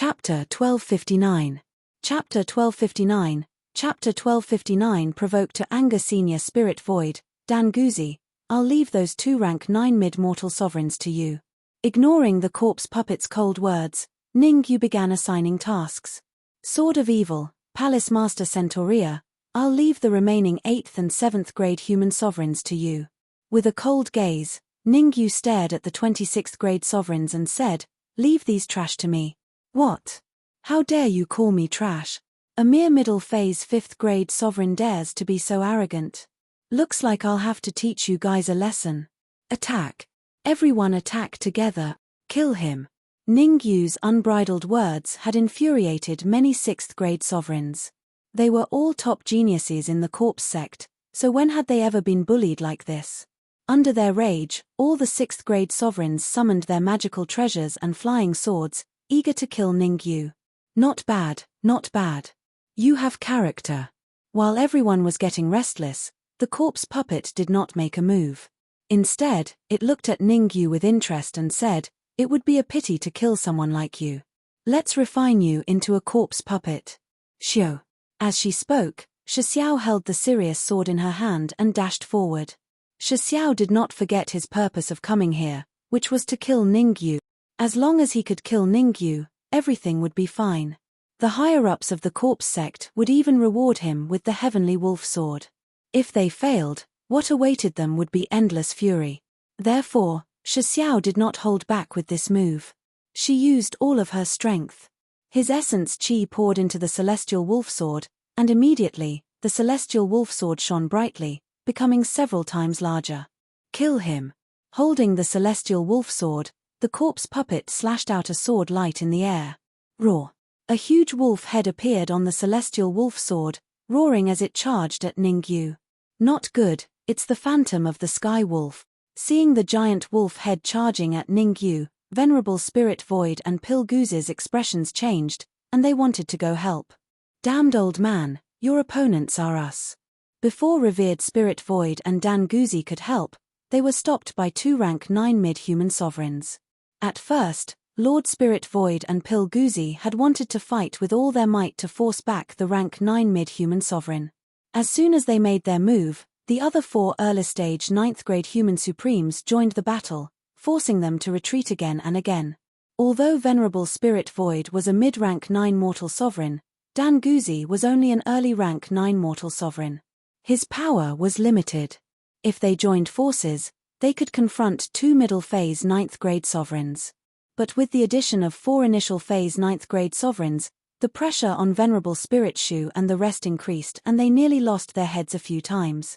Chapter 1259. Chapter 1259. Chapter 1259 provoked to anger Senior Spirit Void, Dan Guzzi. I'll leave those 2 rank 9 mid-mortal sovereigns to you. Ignoring the corpse puppet's cold words, Ningyu began assigning tasks. Sword of Evil, Palace Master Centauria, I'll leave the remaining 8th and 7th grade human sovereigns to you. With a cold gaze, Ningyu stared at the 26th grade sovereigns and said, leave these trash to me. What? How dare you call me trash? A mere middle phase 5th grade sovereign dares to be so arrogant. Looks like I'll have to teach you guys a lesson. Attack. Everyone attack together. Kill him. Ningyu's unbridled words had infuriated many 6th grade sovereigns. They were all top geniuses in the corpse sect, so when had they ever been bullied like this? Under their rage, all the 6th grade sovereigns summoned their magical treasures and flying swords, eager to kill Ningyu. Not bad, not bad. You have character. While everyone was getting restless, the corpse puppet did not make a move. Instead, it looked at Ningyu with interest and said, it would be a pity to kill someone like you. Let's refine you into a corpse puppet. Xiao. As she spoke, Shixiao held the Sirius sword in her hand and dashed forward. Shixiao did not forget his purpose of coming here, which was to kill Ningyu. As long as he could kill Ningyu, everything would be fine. The higher-ups of the corpse sect would even reward him with the heavenly wolf sword. If they failed, what awaited them would be endless fury. Therefore, Shixiao did not hold back with this move. She used all of her strength. His essence qi poured into the celestial wolf sword, and immediately, the celestial wolf sword shone brightly, becoming several times larger. Kill him. Holding the celestial wolf sword, the corpse puppet slashed out a sword light in the air. Roar. A huge wolf head appeared on the celestial wolf sword, roaring as it charged at Ningyu. Not good, it's the phantom of the sky wolf. Seeing the giant wolf head charging at Ningyu, Venerable Spirit Void and Pil Guzi's expressions changed, and they wanted to go help. Damned old man, your opponents are us. Before Revered Spirit Void and Dan Guzzi could help, they were stopped by 2 rank 9 mid-human sovereigns. At first, Lord Spirit Void and Pil Guzzi had wanted to fight with all their might to force back the rank 9 mid-human sovereign. As soon as they made their move, the other 4 early-stage 9th grade human supremes joined the battle, forcing them to retreat again and again. Although Venerable Spirit Void was a mid-rank 9 mortal sovereign, Dan Guzzi was only an early rank 9 mortal sovereign. His power was limited. If they joined forces, they could confront 2 middle phase 9th grade sovereigns. But with the addition of 4 initial phase 9th grade sovereigns, the pressure on Venerable Spirit Shu and the rest increased and they nearly lost their heads a few times.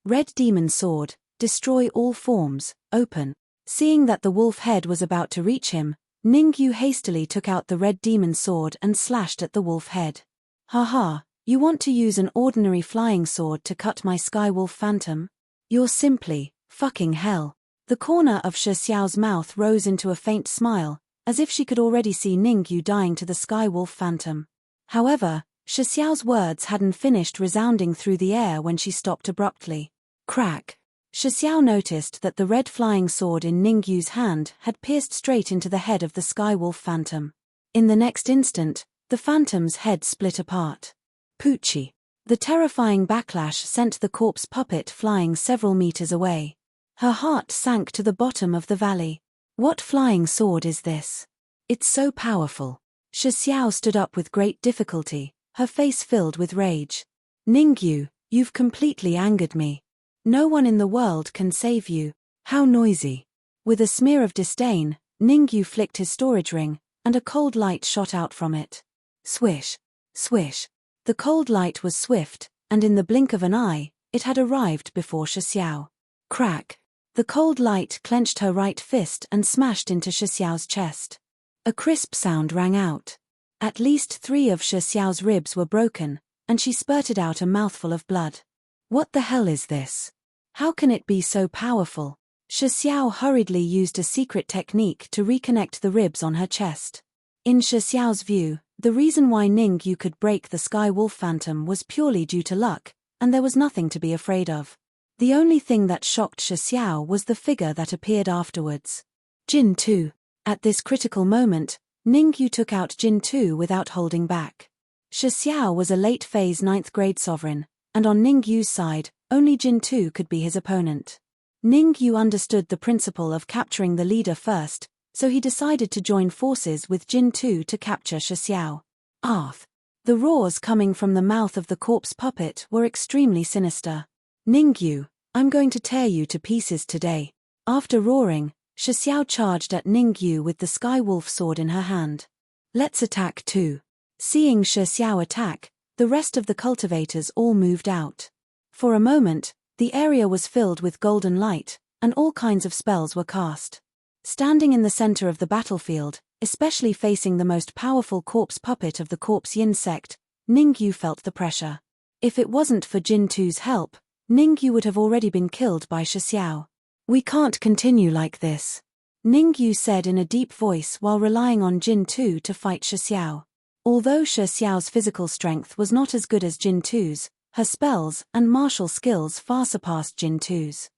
Red Demon Sword, destroy all forms, open. Seeing that the wolf head was about to reach him, Ningyu hastily took out the Red Demon Sword and slashed at the wolf head. Haha, you want to use an ordinary flying sword to cut my sky wolf phantom? You're simply fucking hell. The corner of Shixiao's mouth rose into a faint smile, as if she could already see Ningyu dying to the sky wolf phantom. However, Shixiao's words hadn't finished resounding through the air when she stopped abruptly. Crack. Shixiao noticed that the red flying sword in Ningyu's hand had pierced straight into the head of the sky wolf phantom. In the next instant, the phantom's head split apart. Poochie. The terrifying backlash sent the corpse puppet flying several meters away. Her heart sank to the bottom of the valley. What flying sword is this? It's so powerful. Shixiao stood up with great difficulty, her face filled with rage. Ningyu, you've completely angered me. No one in the world can save you. How noisy. With a smear of disdain, Ningyu flicked his storage ring, and a cold light shot out from it. Swish. Swish. The cold light was swift, and in the blink of an eye, it had arrived before Shixiao. Crack. The cold light clenched her right fist and smashed into Shixiao's chest. A crisp sound rang out. At least 3 of Shixiao's ribs were broken, and she spurted out a mouthful of blood. What the hell is this? How can it be so powerful? Shixiao hurriedly used a secret technique to reconnect the ribs on her chest. In Shixiao's view, the reason why Ningyu could break the sky wolf phantom was purely due to luck, and there was nothing to be afraid of. The only thing that shocked Shixiao was the figure that appeared afterwards. Jin 2. At this critical moment, Ningyu took out Jin 2 without holding back. Shi Xiao was a late-phase 9th grade sovereign, and on Ningyu's side, only Jin 2 could be his opponent. Ningyu understood the principle of capturing the leader first, so he decided to join forces with Jin 2 to capture Shi Xiao. Arth. The roars coming from the mouth of the corpse puppet were extremely sinister. Ningyu, I'm going to tear you to pieces today. After roaring, Shi Xiao charged at Ningyu with the Sky Wolf sword in her hand. Let's attack too. Seeing Shi Xiao attack, the rest of the cultivators all moved out. For a moment, the area was filled with golden light, and all kinds of spells were cast. Standing in the center of the battlefield, especially facing the most powerful corpse puppet of the corpse yin sect, Ningyu felt the pressure. If it wasn't for Jin 2's help, Ningyu would have already been killed by Shi Xiao. We can't continue like this, Ningyu said in a deep voice while relying on Jin 2 to fight Shi Xiao. Although Shi Xiao's physical strength was not as good as Jin 2's, her spells and martial skills far surpassed Jin 2's.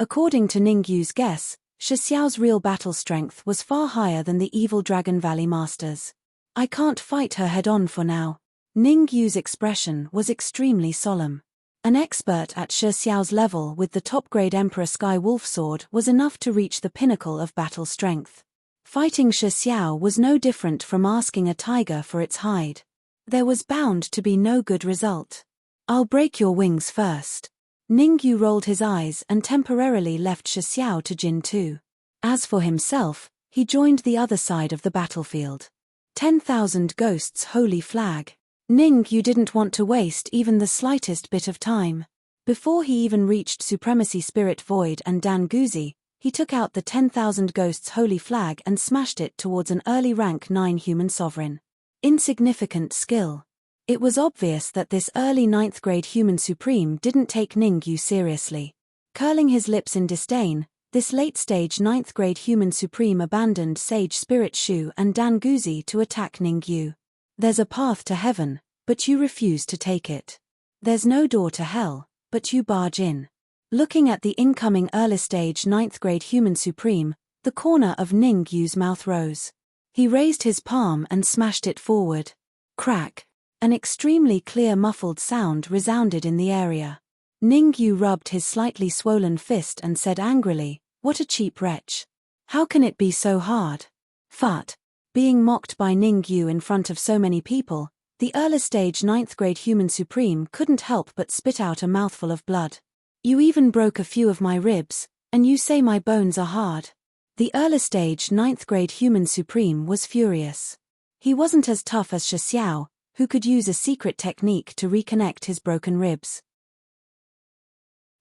According to Ningyu's guess, Shi Xiao's real battle strength was far higher than the evil Dragon Valley masters. I can't fight her head-on for now. Ningyu's expression was extremely solemn. An expert at Shi Xiao's level with the top-grade Emperor Sky Wolf sword was enough to reach the pinnacle of battle strength. Fighting Shi Xiao was no different from asking a tiger for its hide. There was bound to be no good result. I'll break your wings first. Ningyu rolled his eyes and temporarily left Shi Xiao to Jin 2. As for himself, he joined the other side of the battlefield. 10,000 Ghosts Holy Flag. Ningyu didn't want to waste even the slightest bit of time. Before he even reached Supremacy Spirit Void and Danguzi, he took out the 10,000 Ghosts Holy Flag and smashed it towards an early rank 9 human sovereign. Insignificant skill. It was obvious that this early 9th grade human supreme didn't take Ningyu seriously. Curling his lips in disdain, this late-stage 9th grade human supreme abandoned Sage Spirit Shu and Danguzi to attack Ningyu. There's a path to heaven, but you refuse to take it. There's no door to hell, but you barge in. Looking at the incoming early-stage 9th grade human supreme, the corner of Ningyu's mouth rose. He raised his palm and smashed it forward. Crack. An extremely clear muffled sound resounded in the area. Ningyu rubbed his slightly swollen fist and said angrily, "What a cheap wretch. How can it be so hard?" Fut. Being mocked by Ningyu in front of so many people, the early-stage 9th grade human supreme couldn't help but spit out a mouthful of blood. You even broke a few of my ribs, and you say my bones are hard. The early-stage 9th grade human supreme was furious. He wasn't as tough as Shi Xiao, who could use a secret technique to reconnect his broken ribs.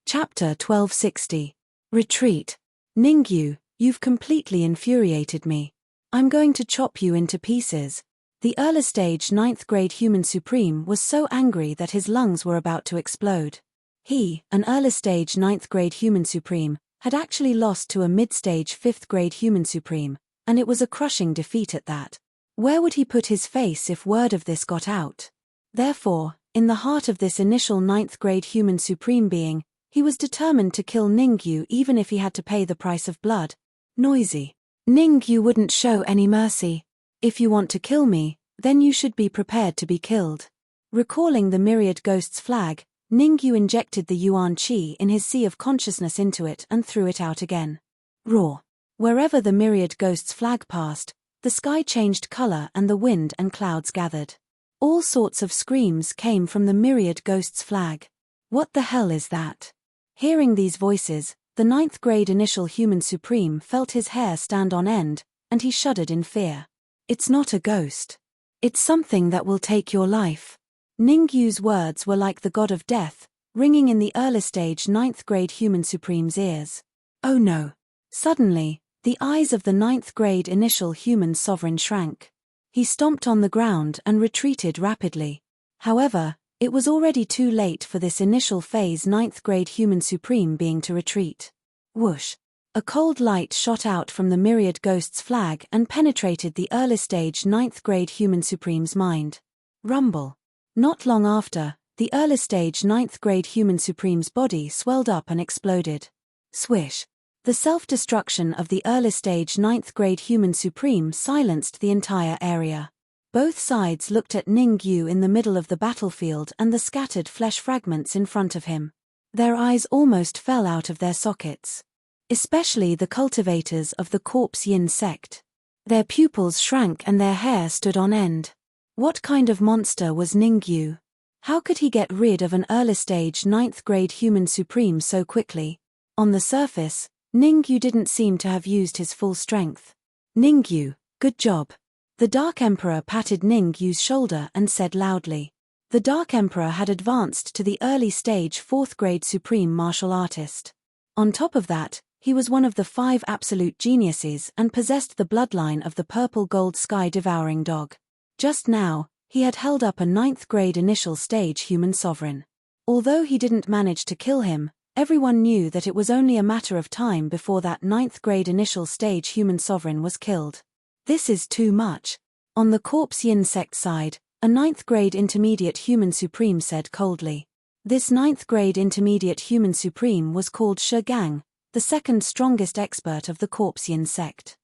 Chapter 1260. Retreat. Ningyu, you've completely infuriated me. I'm going to chop you into pieces. The early-stage 9th grade human supreme was so angry that his lungs were about to explode. He, an early-stage 9th grade human supreme, had actually lost to a mid-stage 5th grade human supreme, and it was a crushing defeat at that. Where would he put his face if word of this got out? Therefore, in the heart of this initial 9th grade human supreme being, he was determined to kill Ningyu even if he had to pay the price of blood. Noisy. Ningyu wouldn't show any mercy. If you want to kill me, then you should be prepared to be killed. Recalling the Myriad Ghosts flag, Ningyu injected the Yuan Qi in his sea of consciousness into it and threw it out again. Roar. Wherever the Myriad Ghosts flag passed, the sky changed color and the wind and clouds gathered. All sorts of screams came from the Myriad Ghosts flag. What the hell is that? Hearing these voices, the 9th grade initial human supreme felt his hair stand on end, and he shuddered in fear. It's not a ghost. It's something that will take your life. Ningyu's words were like the god of death, ringing in the early-stage 9th grade human supreme's ears. Oh no. Suddenly, the eyes of the 9th grade initial human sovereign shrank. He stomped on the ground and retreated rapidly. However, it was already too late for this initial phase 9th grade human supreme being to retreat. Whoosh. A cold light shot out from the Myriad Ghosts flag and penetrated the early-stage 9th grade human supreme's mind. Rumble. Not long after, the early-stage 9th grade human supreme's body swelled up and exploded. Swish. The self-destruction of the early-stage 9th-grade human supreme silenced the entire area. Both sides looked at Ningyu in the middle of the battlefield and the scattered flesh fragments in front of him. Their eyes almost fell out of their sockets. Especially the cultivators of the Corpse Yin sect. Their pupils shrank and their hair stood on end. What kind of monster was Ningyu? How could he get rid of an early-stage 9th-grade human supreme so quickly? On the surface, Ningyu didn't seem to have used his full strength. Ningyu, good job. The Dark Emperor patted Ningyu's shoulder and said loudly. The Dark Emperor had advanced to the early-stage 4th-grade supreme martial artist. On top of that, he was one of the 5 absolute geniuses and possessed the bloodline of the purple-gold sky-devouring dog. Just now, he had held up a 9th-grade initial-stage human sovereign. Although he didn't manage to kill him, everyone knew that it was only a matter of time before that 9th-grade initial-stage human sovereign was killed. This is too much. On the Corpse Yin sect side, a 9th-grade intermediate human supreme said coldly. This 9th-grade intermediate human supreme was called Shi Gang, the second strongest expert of the Corpse Yin sect.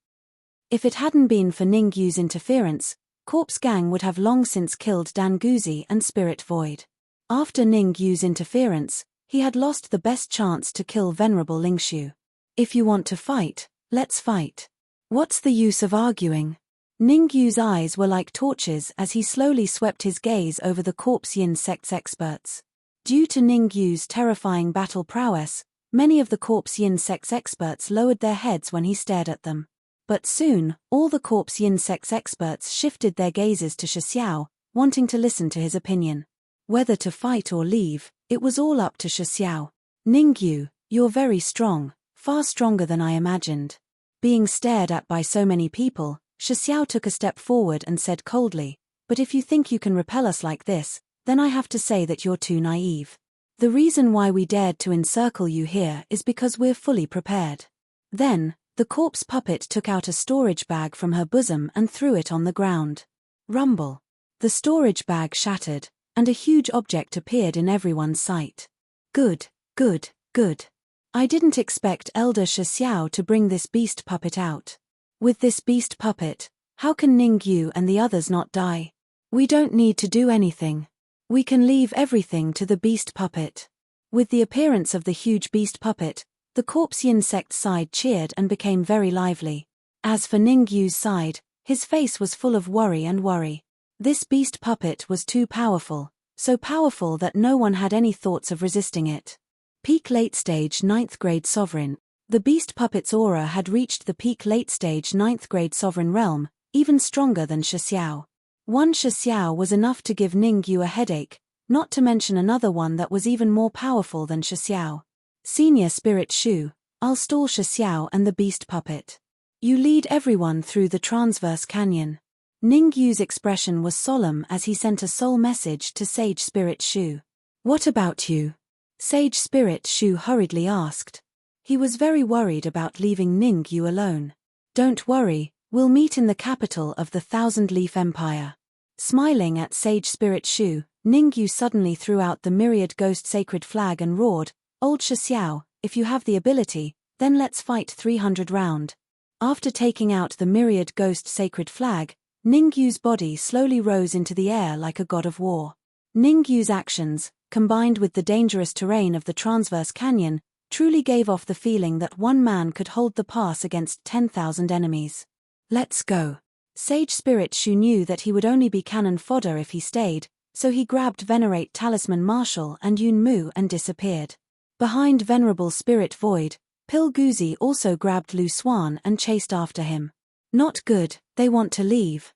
If it hadn't been for Ningyu's interference, Corpse Gang would have long since killed Danguzi and Spirit Void. After Ningyu's interference, he had lost the best chance to kill Venerable Lingshu. If you want to fight, let's fight. What's the use of arguing? Ningyu's eyes were like torches as he slowly swept his gaze over the Corpse Yin sect's experts. Due to Ningyu's terrifying battle prowess, many of the Corpse Yin sect's experts lowered their heads when he stared at them. But soon, all the Corpse Yin sect's experts shifted their gazes to Shixiao, wanting to listen to his opinion. Whether to fight or leave, it was all up to Shixiao. Ningyu, you're very strong, far stronger than I imagined. Being stared at by so many people, Shixiao took a step forward and said coldly, but if you think you can repel us like this, then I have to say that you're too naive. The reason why we dared to encircle you here is because we're fully prepared. Then, the corpse puppet took out a storage bag from her bosom and threw it on the ground. Rumble. The storage bag shattered, and a huge object appeared in everyone's sight. Good, good, good. I didn't expect Elder Shixiao to bring this beast puppet out. With this beast puppet, how can Ningyu and the others not die? We don't need to do anything. We can leave everything to the beast puppet. With the appearance of the huge beast puppet, the Corpse Yin sect side cheered and became very lively. As for Ningyu's side, his face was full of worry. This beast puppet was too powerful, so powerful that no one had any thoughts of resisting it. Peak late-stage 9th-grade sovereign. The beast puppet's aura had reached the peak late-stage 9th-grade sovereign realm, even stronger than Shixiao. One Shixiao was enough to give Ningyu a headache, not to mention another one that was even more powerful than Shixiao. Senior Spirit Shu, I'll stall Shixiao and the beast puppet. You lead everyone through the transverse canyon. Ningyu's expression was solemn as he sent a soul message to Sage Spirit Shu. What about you? Sage Spirit Shu hurriedly asked. He was very worried about leaving Ningyu alone. Don't worry, we'll meet in the capital of the Thousand-Leaf Empire. Smiling at Sage Spirit Shu, Ningyu suddenly threw out the myriad ghost sacred flag and roared, Old Shixiao, if you have the ability, then let's fight 300 round. After taking out the myriad ghost sacred flag, Ningyu's body slowly rose into the air like a god of war. Ningyu's actions, combined with the dangerous terrain of the transverse canyon, truly gave off the feeling that one man could hold the pass against 10,000 enemies. Let's go. Sage Spirit Shu knew that he would only be cannon fodder if he stayed, so he grabbed Venerate Talisman Marshal and Yun Mu and disappeared. Behind Venerable Spirit Void, Pilguzi also grabbed Lu Xuan and chased after him. Not good, they want to leave.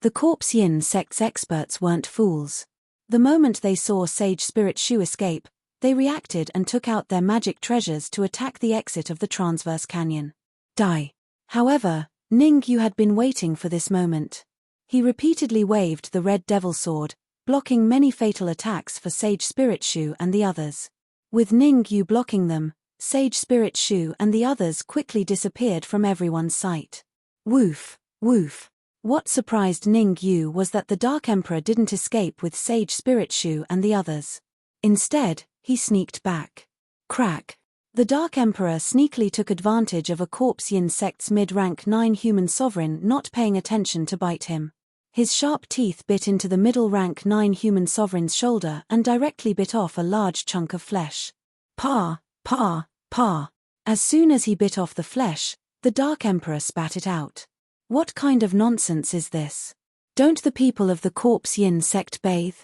The Corpse Yin sect's experts weren't fools. The moment they saw Sage Spirit Shu escape, they reacted and took out their magic treasures to attack the exit of the transverse canyon. Die. However, Ningyu had been waiting for this moment. He repeatedly waved the Red Devil Sword, blocking many fatal attacks for Sage Spirit Shu and the others. With Ningyu blocking them, Sage Spirit Shu and the others quickly disappeared from everyone's sight. Woof, woof. What surprised Ningyu was that the Dark Emperor didn't escape with Sage Spirit Shu and the others. Instead, he sneaked back. Crack. The Dark Emperor sneakily took advantage of a corpse yin sect's mid-rank 9 human sovereign not paying attention to bite him. His sharp teeth bit into the middle rank 9 human sovereign's shoulder and directly bit off a large chunk of flesh. Pa, pa, pa. As soon as he bit off the flesh, the Dark Emperor spat it out. What kind of nonsense is this? Don't the people of the corpse yin sect bathe?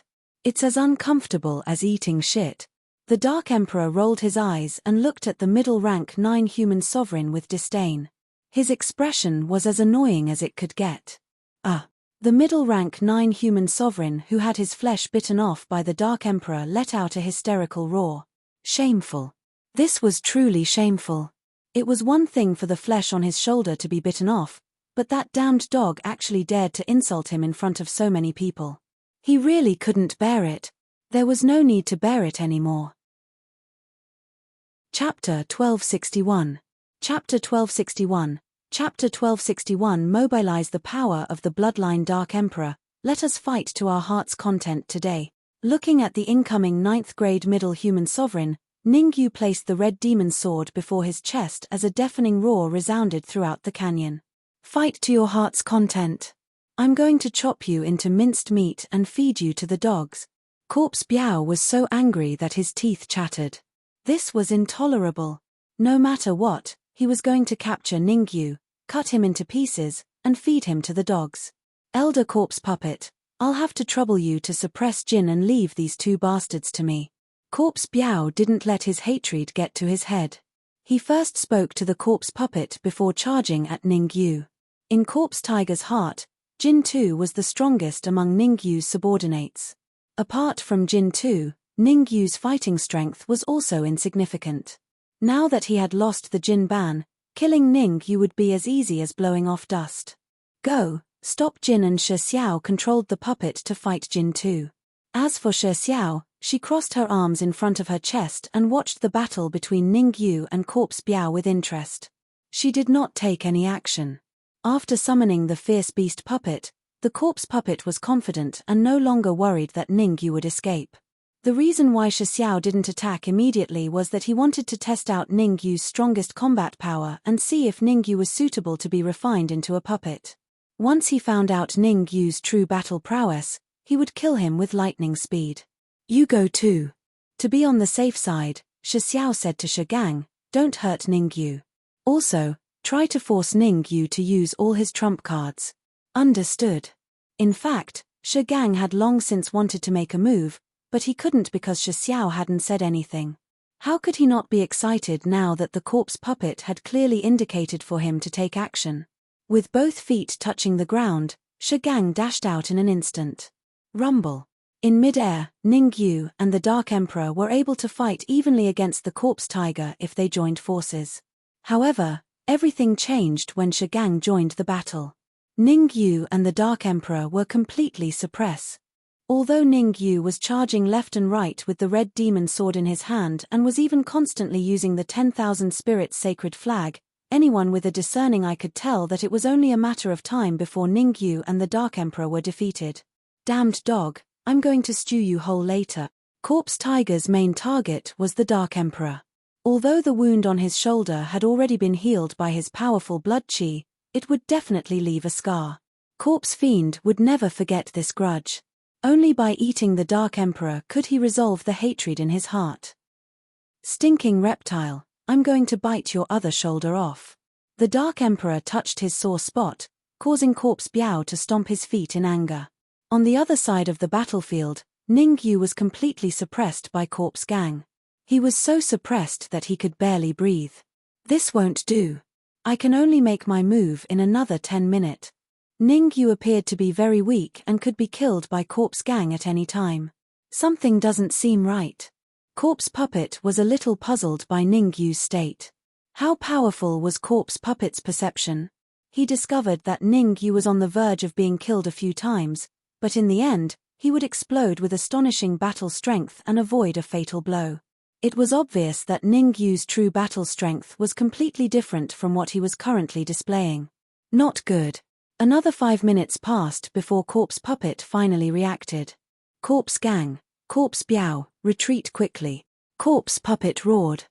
It's as uncomfortable as eating shit. The Dark Emperor rolled his eyes and looked at the middle rank 9 human sovereign with disdain. His expression was as annoying as it could get. The middle rank 9 human sovereign who had his flesh bitten off by the Dark Emperor let out a hysterical roar. Shameful. This was truly shameful. It was one thing for the flesh on his shoulder to be bitten off, but that damned dog actually dared to insult him in front of so many people. He really couldn't bear it. There was no need to bear it anymore. Chapter 1261. Chapter 1261. Chapter 1261. Mobilize the power of the bloodline Dark Emperor. Let us fight to our heart's content today. Looking at the incoming 9th grade middle human sovereign, Ningyu placed the red demon sword before his chest as a deafening roar resounded throughout the canyon. Fight to your heart's content. I'm going to chop you into minced meat and feed you to the dogs. Corpse Biao was so angry that his teeth chattered. This was intolerable. No matter what, he was going to capture Ningyu, cut him into pieces, and feed him to the dogs. Elder Corpse Puppet, I'll have to trouble you to suppress Jin and leave these 2 bastards to me. Corpse Biao didn't let his hatred get to his head. He first spoke to the Corpse Puppet before charging at Ningyu. In Corpse Tiger's heart, Jin 2 was the strongest among Ningyu's subordinates. Apart from Jin 2, Ningyu's fighting strength was also insignificant. Now that he had lost the Jin ban, killing Ningyu would be as easy as blowing off dust. Go, stop Jin, and Shi Xiao controlled the puppet to fight Jin 2. As for Shi Xiao, she crossed her arms in front of her chest and watched the battle between Ningyu and Corpse Biao with interest. She did not take any action. After summoning the fierce beast puppet, the corpse puppet was confident and no longer worried that Ningyu would escape. The reason why Shi Xiao didn't attack immediately was that he wanted to test out Ningyu's strongest combat power and see if Ningyu was suitable to be refined into a puppet. Once he found out Ningyu's true battle prowess, he would kill him with lightning speed. You go too. To be on the safe side, Shi Xiao said to Shigang, don't hurt Ningyu. Also, try to force Ningyu to use all his trump cards. Understood. In fact, Shigang had long since wanted to make a move, but he couldn't because Shi Xiao hadn't said anything. How could he not be excited now that the corpse puppet had clearly indicated for him to take action? With both feet touching the ground, Shigang dashed out in an instant. Rumble. In mid-air, Ningyu and the Dark Emperor were able to fight evenly against the corpse tiger if they joined forces. However, everything changed when Shigang joined the battle. Ningyu and the Dark Emperor were completely suppressed. Although Ningyu was charging left and right with the red demon sword in his hand and was even constantly using the 10,000 spirits sacred flag, anyone with a discerning eye could tell that it was only a matter of time before Ningyu and the Dark Emperor were defeated. Damned dog, I'm going to stew you whole later. Corpse Tiger's main target was the Dark Emperor. Although the wound on his shoulder had already been healed by his powerful blood chi, it would definitely leave a scar. Corpse Fiend would never forget this grudge. Only by eating the Dark Emperor could he resolve the hatred in his heart. Stinking reptile, I'm going to bite your other shoulder off. The Dark Emperor touched his sore spot, causing Corpse Biao to stomp his feet in anger. On the other side of the battlefield, Ningyu was completely suppressed by Corpse Gang. He was so suppressed that he could barely breathe. This won't do. I can only make my move in another 10 minutes. Ningyu appeared to be very weak and could be killed by Corpse Gang at any time. Something doesn't seem right. Corpse Puppet was a little puzzled by Ningyu's state. How powerful was Corpse Puppet's perception? He discovered that Ningyu was on the verge of being killed a few times, but in the end, he would explode with astonishing battle strength and avoid a fatal blow. It was obvious that Ningyu's true battle strength was completely different from what he was currently displaying. Not good. Another 5 minutes passed before Corpse Puppet finally reacted. Corpse Gang, Corpse Biao, retreat quickly. Corpse Puppet roared.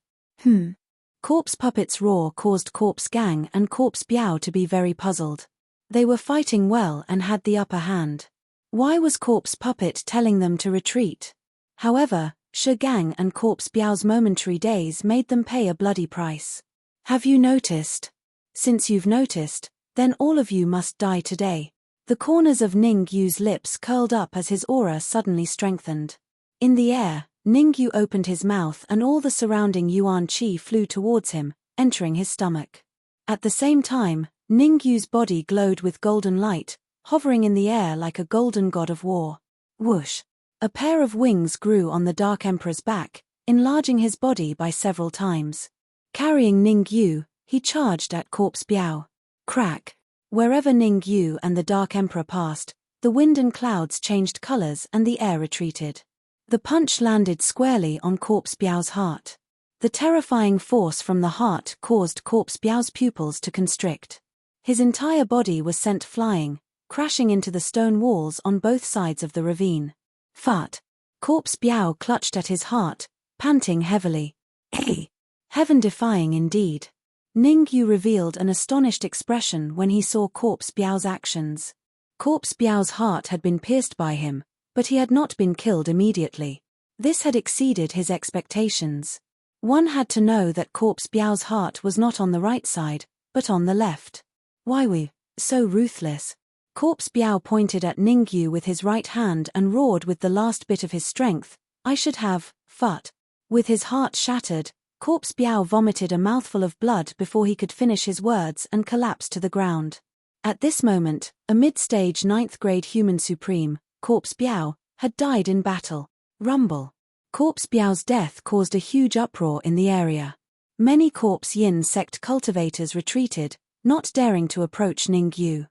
Corpse Puppet's roar caused Corpse Gang and Corpse Biao to be very puzzled. They were fighting well and had the upper hand. Why was Corpse Puppet telling them to retreat? However, Shi Gang and Corpse Biao's momentary daze made them pay a bloody price. Have you noticed? Since you've noticed, then all of you must die today. The corners of Ning Yu's lips curled up as his aura suddenly strengthened. In the air, Ning Yu opened his mouth and all the surrounding Yuan Qi flew towards him, entering his stomach. At the same time, Ning Yu's body glowed with golden light, hovering in the air like a golden god of war. Whoosh! A pair of wings grew on the Dark Emperor's back, enlarging his body by several times. Carrying Ning Yu, he charged at Corpse Biao. Crack! Wherever Ning Yu and the Dark Emperor passed, the wind and clouds changed colors and the air retreated. The punch landed squarely on Corpse Biao's heart. The terrifying force from the heart caused Corpse Biao's pupils to constrict. His entire body was sent flying, crashing into the stone walls on both sides of the ravine. Fart! Corpse Biao clutched at his heart, panting heavily. Hey! Heaven-defying indeed. Ning Yu revealed an astonished expression when he saw Corpse Biao's actions. Corpse Biao's heart had been pierced by him, but he had not been killed immediately. This had exceeded his expectations. One had to know that Corpse Biao's heart was not on the right side, but on the left. Why were you so ruthless? Corpse Biao pointed at Ning Yu with his right hand and roared with the last bit of his strength, I should have, fart. With his heart shattered, Corpse Biao vomited a mouthful of blood before he could finish his words and collapsed to the ground. At this moment, a mid-stage 9th grade human supreme, Corpse Biao, had died in battle. Rumble. Corpse Biao's death caused a huge uproar in the area. Many Corpse Yin sect cultivators retreated, not daring to approach Ning Yu.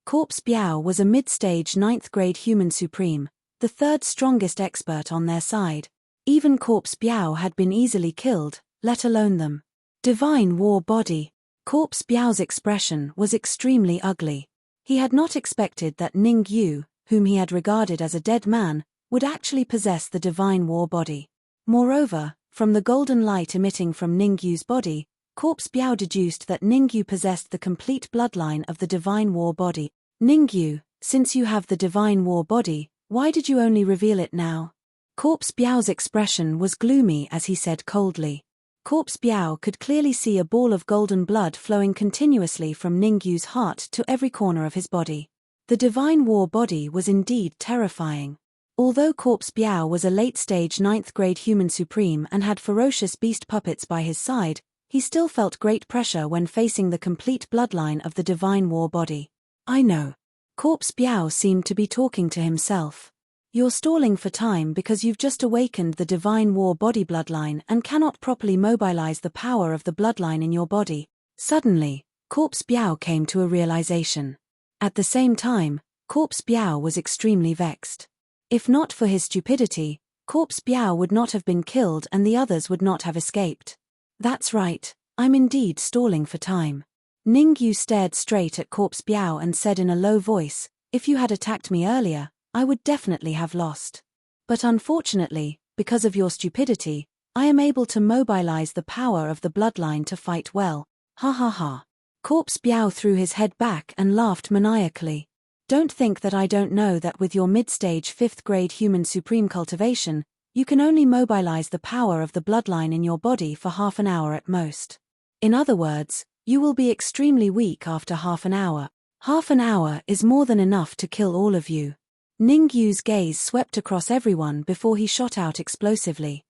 Corpse Biao was a mid-stage 9th grade human supreme, the third strongest expert on their side. Even Corpse Biao had been easily killed, let alone them. Divine War Body. Corpse Biao's expression was extremely ugly. He had not expected that Ning Yu, whom he had regarded as a dead man, would actually possess the Divine War Body. Moreover, from the golden light emitting from Ning Yu's body, Corpse Biao deduced that Ning Yu possessed the complete bloodline of the Divine War Body. Ning Yu, since you have the Divine War Body, why did you only reveal it now? Corpse Biao's expression was gloomy as he said coldly. Corpse Biao could clearly see a ball of golden blood flowing continuously from Ning Yu's heart to every corner of his body. The Divine War Body was indeed terrifying. Although Corpse Biao was a late-stage 9th grade human supreme and had ferocious beast puppets by his side, he still felt great pressure when facing the complete bloodline of the Divine War Body. I know. Corpse Biao seemed to be talking to himself. You're stalling for time because you've just awakened the Divine War Body bloodline and cannot properly mobilize the power of the bloodline in your body. Suddenly, Corpse Biao came to a realization. At the same time, Corpse Biao was extremely vexed. If not for his stupidity, Corpse Biao would not have been killed and the others would not have escaped. That's right, I'm indeed stalling for time. Ning Yu stared straight at Corpse Biao and said in a low voice, if you had attacked me earlier, I would definitely have lost. But unfortunately, because of your stupidity, I am able to mobilize the power of the bloodline to fight well. Ha ha ha. Corpse Biao threw his head back and laughed maniacally. Don't think that I don't know that with your mid-stage 5th grade human supreme cultivation, you can only mobilize the power of the bloodline in your body for half an hour at most. In other words, you will be extremely weak after half an hour. Half an hour is more than enough to kill all of you. Ning Yu's gaze swept across everyone before he shot out explosively.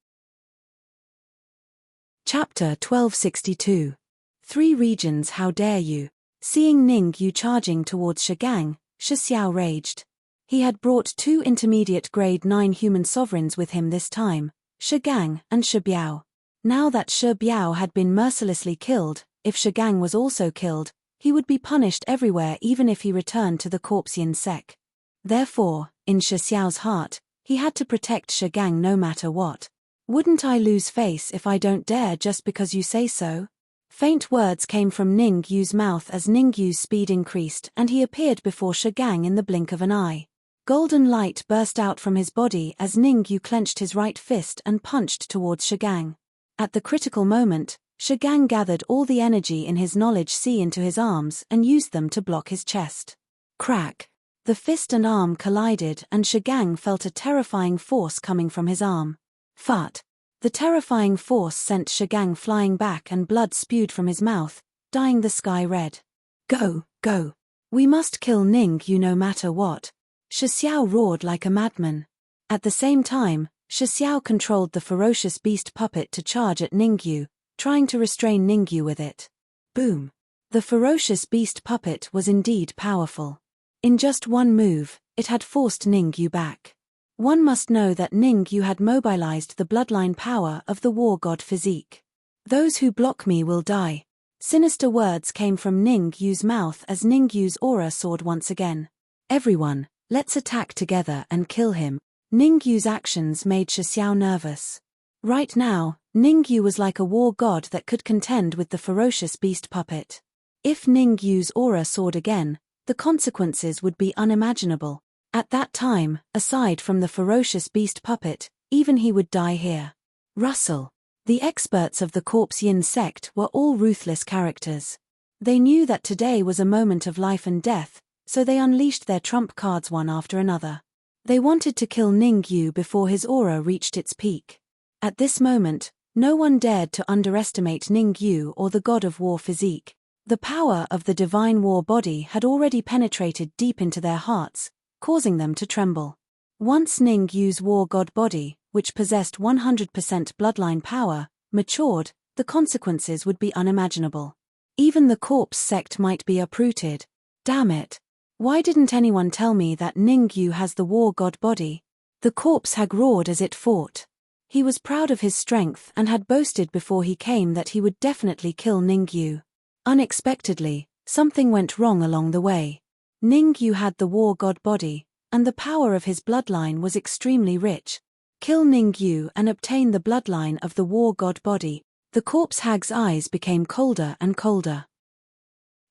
Chapter 1262. 3 regions. How dare you? Seeing Ning Yu charging towards Shi Gang, Shi Xiao raged. He had brought 2 intermediate grade 9 human sovereigns with him this time, Shi Gang and Shi Biao. Now that Shi Biao had been mercilessly killed, if Shi Gang was also killed, he would be punished everywhere even if he returned to the Corpse Yin sect. Therefore, in Shi Xiao's heart, he had to protect Shi Gang no matter what. Wouldn't I lose face if I don't dare just because you say so? Faint words came from Ning Yu's mouth as Ning Yu's speed increased and he appeared before Shi Gang in the blink of an eye. Golden light burst out from his body as Ning Yu clenched his right fist and punched towards Shi Gang. At the critical moment, Shigang gathered all the energy in his knowledge sea into his arms and used them to block his chest. Crack! The fist and arm collided and Shigang felt a terrifying force coming from his arm. Fart! The terrifying force sent Shigang flying back and blood spewed from his mouth, dyeing the sky red. Go, go! We must kill Ningyu no matter what. Shi Xiao roared like a madman. At the same time, Shi Xiao controlled the ferocious beast puppet to charge at Ningyu, trying to restrain Ningyu with it. Boom! The ferocious beast puppet was indeed powerful. In just one move, it had forced Ningyu back. One must know that Ningyu had mobilized the bloodline power of the war god physique. Those who block me will die. Sinister words came from Ningyu's mouth as Ningyu's aura soared once again. Everyone, let's attack together and kill him. Ningyu's actions made Shi Xiao nervous. Right now, Ningyu was like a war god that could contend with the ferocious beast puppet. If Ningyu's aura soared again, the consequences would be unimaginable. At that time, aside from the ferocious beast puppet, even he would die here. Russell. The experts of the Corpse Yin sect were all ruthless characters. They knew that today was a moment of life and death, so they unleashed their trump cards one after another. They wanted to kill Ningyu before his aura reached its peak. At this moment, no one dared to underestimate Ningyu or the god of war physique. The power of the divine war body had already penetrated deep into their hearts, causing them to tremble. Once Ningyu's war god body, which possessed 100% bloodline power, matured, the consequences would be unimaginable. Even the corpse sect might be uprooted. Damn it! Why didn't anyone tell me that Ningyu has the war god body? The corpse hag roared as it fought. He was proud of his strength and had boasted before he came that he would definitely kill Ningyu. Unexpectedly, something went wrong along the way. Ningyu had the war god body, and the power of his bloodline was extremely rich. Kill Ningyu and obtain the bloodline of the war god body. The corpse hag's eyes became colder and colder.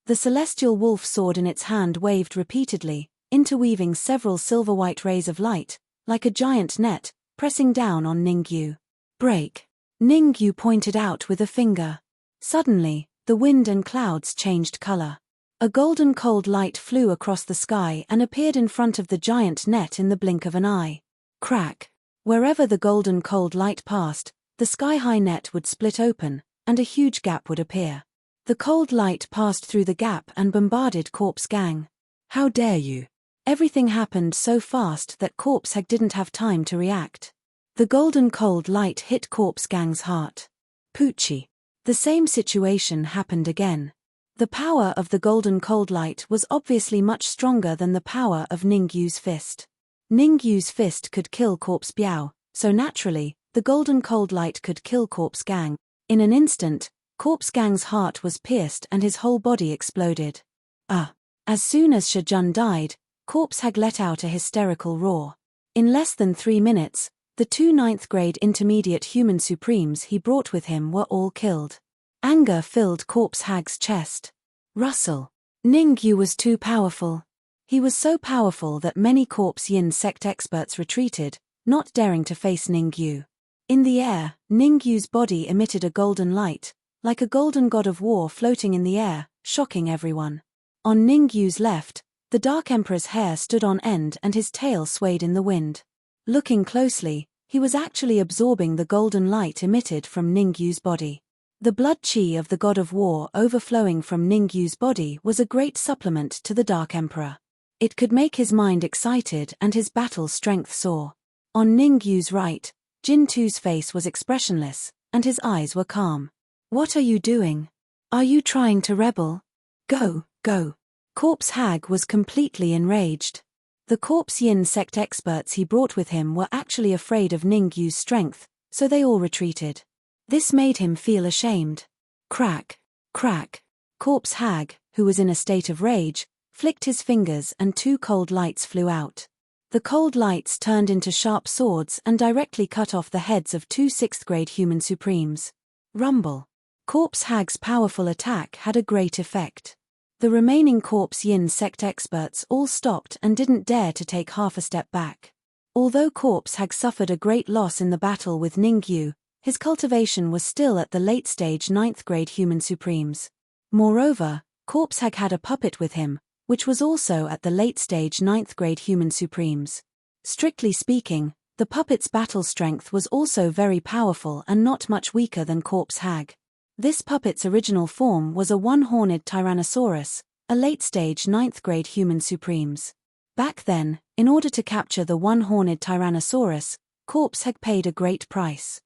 The celestial wolf sword in its hand waved repeatedly, interweaving several silver-white rays of light, like a giant net, pressing down on Ningyu. Break! Ningyu pointed out with a finger. Suddenly, the wind and clouds changed color. A golden cold light flew across the sky and appeared in front of the giant net in the blink of an eye. Crack! Wherever the golden cold light passed, the sky-high net would split open, and a huge gap would appear. The cold light passed through the gap and bombarded Corpse Gang. How dare you! Everything happened so fast that Corpse Hag didn't have time to react. The golden cold light hit Corpse Gang's heart. Poochie. The same situation happened again. The power of the golden cold light was obviously much stronger than the power of Ningyu's fist. Ningyu's fist could kill Corpse Biao, so naturally, the golden cold light could kill Corpse Gang. In an instant, Corpse Gang's heart was pierced and his whole body exploded. As soon as Shijun died, Corpse Hag let out a hysterical roar. In less than 3 minutes, the 2 9th-grade intermediate human supremes he brought with him were all killed. Anger filled Corpse Hag's chest. Russell. Ningyu was too powerful. He was so powerful that many Corpse Yin sect experts retreated, not daring to face Ningyu. In the air, Ningyu's body emitted a golden light, like a golden god of war floating in the air, shocking everyone. On Ningyu's left, the Dark Emperor's hair stood on end and his tail swayed in the wind. Looking closely, he was actually absorbing the golden light emitted from Ningyu's body. The blood chi of the god of war overflowing from Ningyu's body was a great supplement to the Dark Emperor. It could make his mind excited and his battle strength soar. On Ningyu's right, Jin Tu's face was expressionless, and his eyes were calm. What are you doing? Are you trying to rebel? Go, go. Corpse Hag was completely enraged. The Corpse Yin sect experts he brought with him were actually afraid of Ningyu's strength, so they all retreated. This made him feel ashamed. Crack, crack. Corpse Hag, who was in a state of rage, flicked his fingers and 2 cold lights flew out. The cold lights turned into sharp swords and directly cut off the heads of 2 6th-grade human supremes. Rumble. Corpse Hag's powerful attack had a great effect. The remaining Corpse Yin sect experts all stopped and didn't dare to take half a step back. Although Corpse Hag suffered a great loss in the battle with Ningyu, His cultivation was still at the late-stage 9th grade human supremes. Moreover, Corpse Hag had a puppet with him, which was also at the late-stage 9th grade human supremes. Strictly speaking, the puppet's battle strength was also very powerful and not much weaker than Corpse Hag. This puppet's original form was a one-horned Tyrannosaurus, a late-stage 9th grade human supremes. Back then, in order to capture the one-horned Tyrannosaurus, Corpse Hag paid a great price.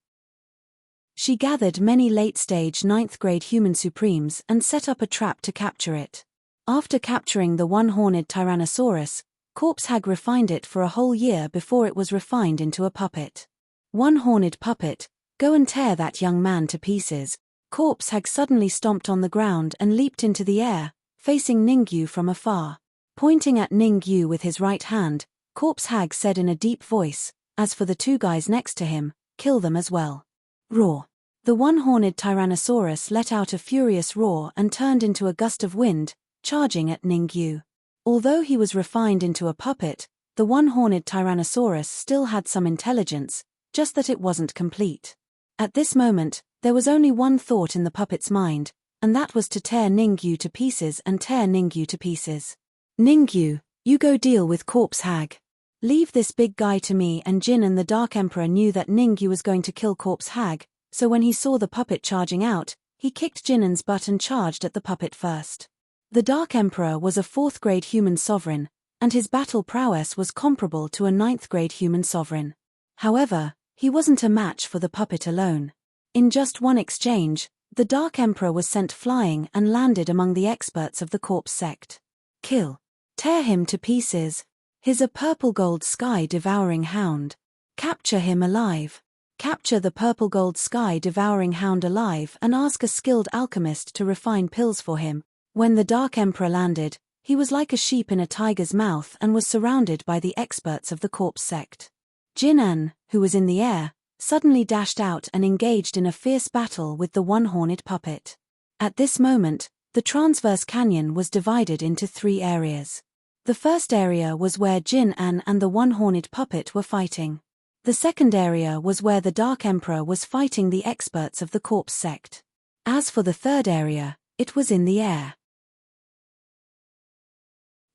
She gathered many late-stage 9th grade human supremes and set up a trap to capture it. After capturing the one-horned Tyrannosaurus, Corpse Hag refined it for a whole year before it was refined into a puppet. One-horned puppet, go and tear that young man to pieces. Corpse Hag suddenly stomped on the ground and leaped into the air, facing Ningyu from afar. Pointing at Ningyu with his right hand, Corpse Hag said in a deep voice, "As for the two guys next to him, kill them as well." Roar. The one-horned Tyrannosaurus let out a furious roar and turned into a gust of wind, charging at Ningyu. Although he was refined into a puppet, the one-horned Tyrannosaurus still had some intelligence, just that it wasn't complete. At this moment, there was only one thought in the puppet's mind, and that was to tear Ningyu to pieces and tear Ningyu to pieces. "Ningyu, you go deal with Corpse Hag. Leave this big guy to me." And Jin and the Dark Emperor knew that Ningyu was going to kill Corpse Hag, so when he saw the puppet charging out, he kicked Jinnen's butt and charged at the puppet first. The Dark Emperor was a 4th grade human sovereign, and his battle prowess was comparable to a 9th grade human sovereign. However, he wasn't a match for the puppet alone. In just one exchange, the Dark Emperor was sent flying and landed among the experts of the Corpse sect. Kill. Tear him to pieces. He's a purple-gold sky-devouring hound. Capture him alive. Capture the purple-gold sky-devouring hound alive and ask a skilled alchemist to refine pills for him. When the Dark Emperor landed, he was like a sheep in a tiger's mouth and was surrounded by the experts of the Corpse sect. Jin-an, who was in the air, suddenly dashed out and engaged in a fierce battle with the one-horned puppet. At this moment, the transverse canyon was divided into 3 areas. The first area was where Jin-an and the one-horned puppet were fighting. The second area was where the Dark Emperor was fighting the experts of the Corpse sect. As for the third area, it was in the air.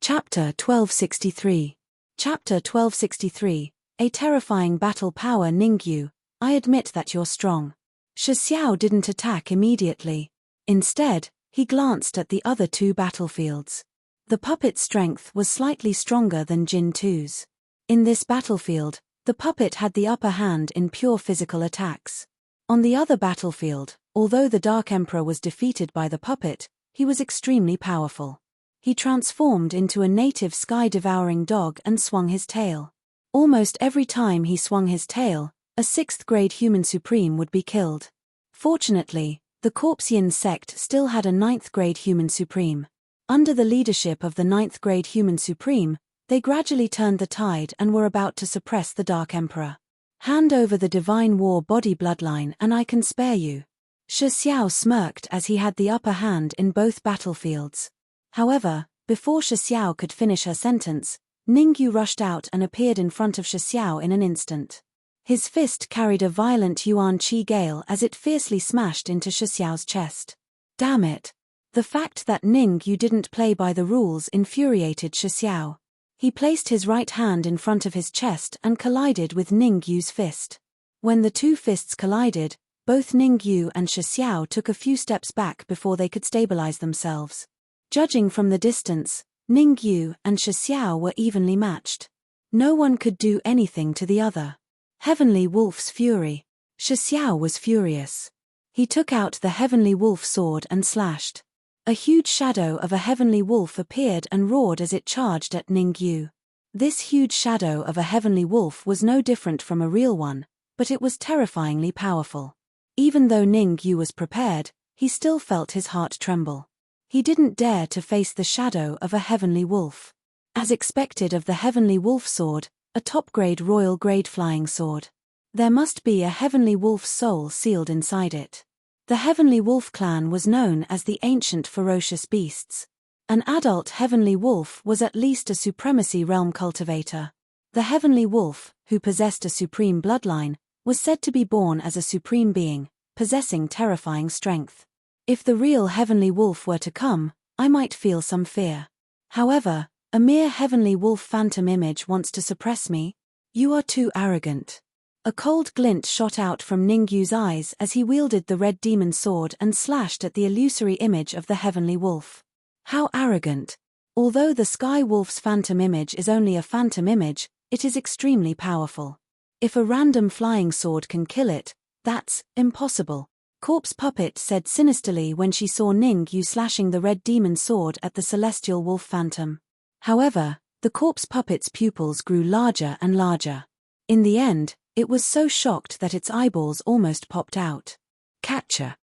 Chapter 1263. Chapter 1263, A Terrifying Battle Power. Ningyu, I admit that you're strong. Shi Xiao didn't attack immediately. Instead, he glanced at the other 2 battlefields. The puppet's strength was slightly stronger than Jin 2's. In this battlefield, the puppet had the upper hand in pure physical attacks. On the other battlefield, although the Dark Emperor was defeated by the puppet, he was extremely powerful. He transformed into a native sky-devouring dog and swung his tail. Almost every time he swung his tail, a 6th grade human supreme would be killed. Fortunately, the Corpsean sect still had a 9th grade human supreme. Under the leadership of the 9th grade human supreme, they gradually turned the tide and were about to suppress the Dark Emperor. Hand over the divine war body bloodline and I can spare you. Shi Xiao smirked as he had the upper hand in both battlefields. However, before Shi Xiao could finish her sentence, Ningyu rushed out and appeared in front of Shi Xiao in an instant. His fist carried a violent yuan qi gale as it fiercely smashed into Shi Xiao's chest. Damn it! The fact that Ningyu didn't play by the rules infuriated Shi Xiao. He placed his right hand in front of his chest and collided with Ningyu's fist. When the 2 fists collided, both Ningyu and Shi Xiao took a few steps back before they could stabilize themselves. Judging from the distance, Ningyu and Shi Xiao were evenly matched. No one could do anything to the other. Heavenly Wolf's Fury. Shi Xiao was furious. He took out the Heavenly Wolf sword and slashed. A huge shadow of a heavenly wolf appeared and roared as it charged at Ningyu. This huge shadow of a heavenly wolf was no different from a real one, but it was terrifyingly powerful. Even though Ningyu was prepared, he still felt his heart tremble. He didn't dare to face the shadow of a heavenly wolf. As expected of the heavenly wolf sword, a top-grade royal grade flying sword. There must be a heavenly wolf's soul sealed inside it. The Heavenly Wolf clan was known as the Ancient Ferocious Beasts. An adult Heavenly Wolf was at least a supremacy realm cultivator. The Heavenly Wolf, who possessed a supreme bloodline, was said to be born as a supreme being, possessing terrifying strength. If the real heavenly wolf were to come, I might feel some fear. However, a mere heavenly wolf phantom image wants to suppress me. You are too arrogant. A cold glint shot out from Ningyu's eyes as he wielded the red demon sword and slashed at the illusory image of the heavenly wolf. How arrogant! Although the sky wolf's phantom image is only a phantom image, it is extremely powerful. If a random flying sword can kill it, that's impossible. Corpse Puppet said sinisterly when she saw Ningyu slashing the red demon sword at the celestial wolf phantom. However, the Corpse Puppet's pupils grew larger and larger. In the end, it was so shocked that its eyeballs almost popped out. Catcher.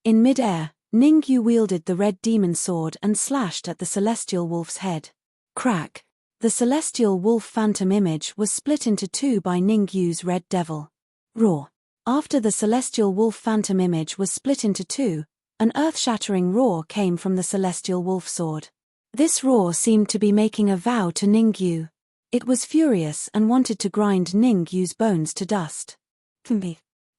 In mid-air, Ningyu wielded the red demon sword and slashed at the celestial wolf's head. Crack. The celestial wolf phantom image was split into two by Ningyu's red devil. Roar. After the celestial wolf phantom image was split into two, an earth-shattering roar came from the celestial wolf sword. This roar seemed to be making a vow to Ningyu. It was furious and wanted to grind Ningyu's bones to dust.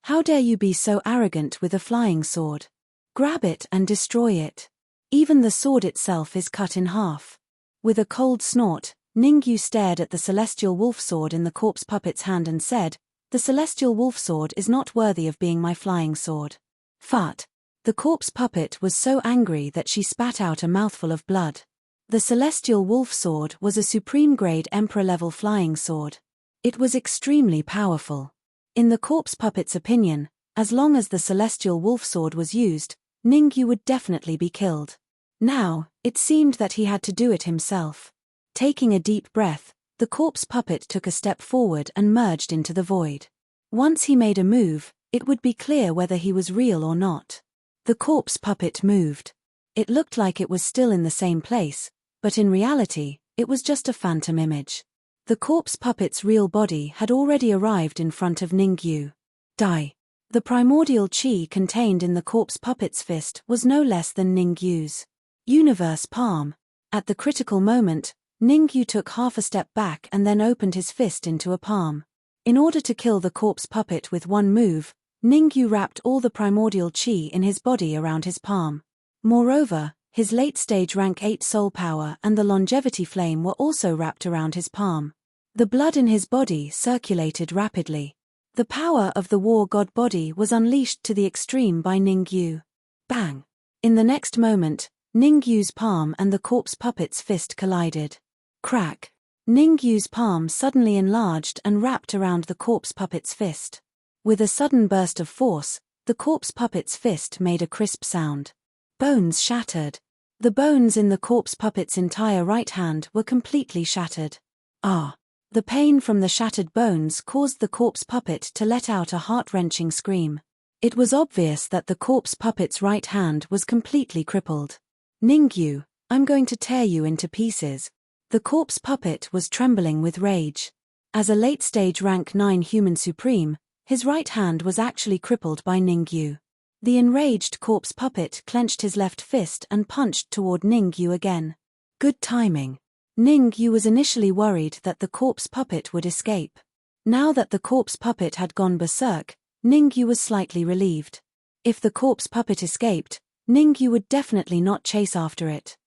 How dare you be so arrogant with a flying sword? Grab it and destroy it. Even the sword itself is cut in half. With a cold snort, Ningyu stared at the celestial wolf sword in the Corpse Puppet's hand and said, "The celestial wolf sword is not worthy of being my flying sword." Fart. The Corpse Puppet was so angry that she spat out a mouthful of blood. The celestial wolf sword was a supreme-grade emperor-level flying sword. It was extremely powerful. In the Corpse Puppet's opinion, as long as the celestial wolf sword was used, Ningyu would definitely be killed. Now, it seemed that he had to do it himself. Taking a deep breath, the Corpse Puppet took a step forward and merged into the void. Once he made a move, it would be clear whether he was real or not. The Corpse Puppet moved. It looked like it was still in the same place, but in reality, it was just a phantom image. The Corpse Puppet's real body had already arrived in front of Ningyu. Die. The primordial chi contained in the Corpse Puppet's fist was no less than Ningyu's universe palm. At the critical moment, Ningyu took half a step back and then opened his fist into a palm. In order to kill the Corpse Puppet with one move, Ningyu wrapped all the primordial chi in his body around his palm. Moreover, his late-stage rank 8 soul power and the longevity flame were also wrapped around his palm. The blood in his body circulated rapidly. The power of the war god body was unleashed to the extreme by Ningyu. Bang! In the next moment, Ningyu's palm and the Corpse Puppet's fist collided. Crack! Ningyu's palm suddenly enlarged and wrapped around the Corpse Puppet's fist. With a sudden burst of force, the Corpse Puppet's fist made a crisp sound. Bones shattered. The bones in the Corpse Puppet's entire right hand were completely shattered. Ah! The pain from the shattered bones caused the Corpse Puppet to let out a heart-wrenching scream. It was obvious that the Corpse Puppet's right hand was completely crippled. Ningyu, I'm going to tear you into pieces. The Corpse Puppet was trembling with rage. As a late-stage rank 9 human supreme, his right hand was actually crippled by Ningyu. The enraged Corpse Puppet clenched his left fist and punched toward Ningyu again. Good timing. Ningyu was initially worried that the Corpse Puppet would escape. Now that the Corpse Puppet had gone berserk, Ningyu was slightly relieved. If the Corpse Puppet escaped, Ningyu would definitely not chase after it.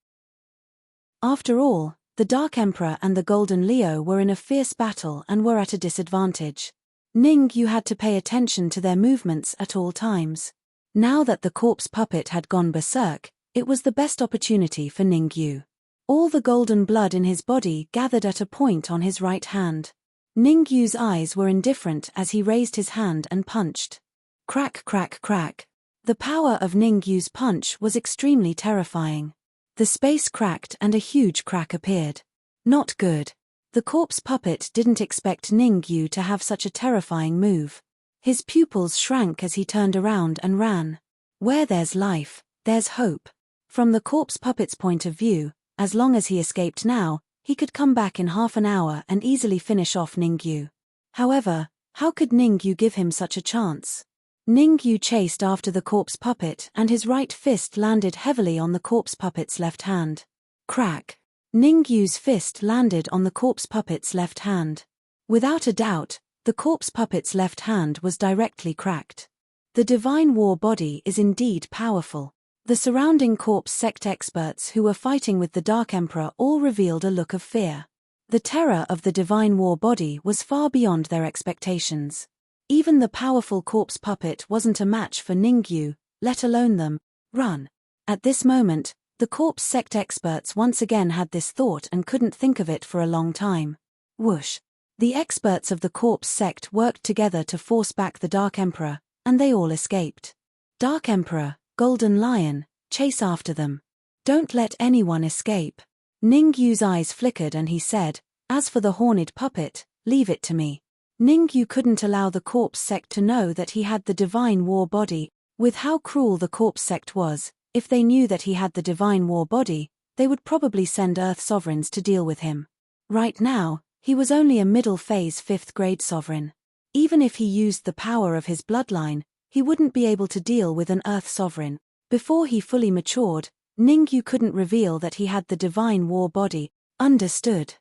After all, the Dark Emperor and the Golden Leo were in a fierce battle and were at a disadvantage. Ningyu had to pay attention to their movements at all times. Now that the Corpse Puppet had gone berserk, it was the best opportunity for Ningyu. All the golden blood in his body gathered at a point on his right hand. Ningyu's eyes were indifferent as he raised his hand and punched. Crack, crack, crack. The power of Ningyu's punch was extremely terrifying. The space cracked and a huge crack appeared. Not good. The Corpse Puppet didn't expect Ningyu to have such a terrifying move. His pupils shrank as he turned around and ran. Where there's life, there's hope. From the Corpse Puppet's point of view, as long as he escaped now, he could come back in half an hour and easily finish off Ningyu. However, how could Ningyu give him such a chance? Ningyu chased after the Corpse Puppet and his right fist landed heavily on the Corpse Puppet's left hand. Crack! Ningyu's fist landed on the Corpse Puppet's left hand. Without a doubt, The corpse puppet's left hand was directly cracked. The divine war body is indeed powerful. The surrounding corpse sect experts who were fighting with the Dark Emperor all revealed a look of fear. The terror of the divine war body was far beyond their expectations. Even the powerful corpse puppet wasn't a match for Ningyu, let alone them. Run. At this moment, the corpse sect experts once again had this thought and couldn't think of it for a long time. Whoosh. The experts of the corpse sect worked together to force back the Dark Emperor, and they all escaped. Dark Emperor, Golden Lion, chase after them. Don't let anyone escape. Ningyu's eyes flickered and he said, as for the horned puppet, leave it to me. Ningyu couldn't allow the corpse sect to know that he had the divine war body. With how cruel the corpse sect was, if they knew that he had the divine war body, they would probably send Earth sovereigns to deal with him. Right now, he was only a middle phase 5th grade sovereign. Even if he used the power of his bloodline, he wouldn't be able to deal with an Earth sovereign. Before he fully matured, Ningyu couldn't reveal that he had the divine war body. Understood.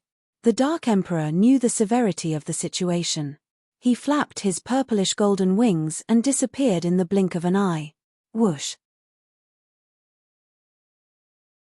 The Dark Emperor knew the severity of the situation. He flapped his purplish golden wings and disappeared in the blink of an eye. Whoosh.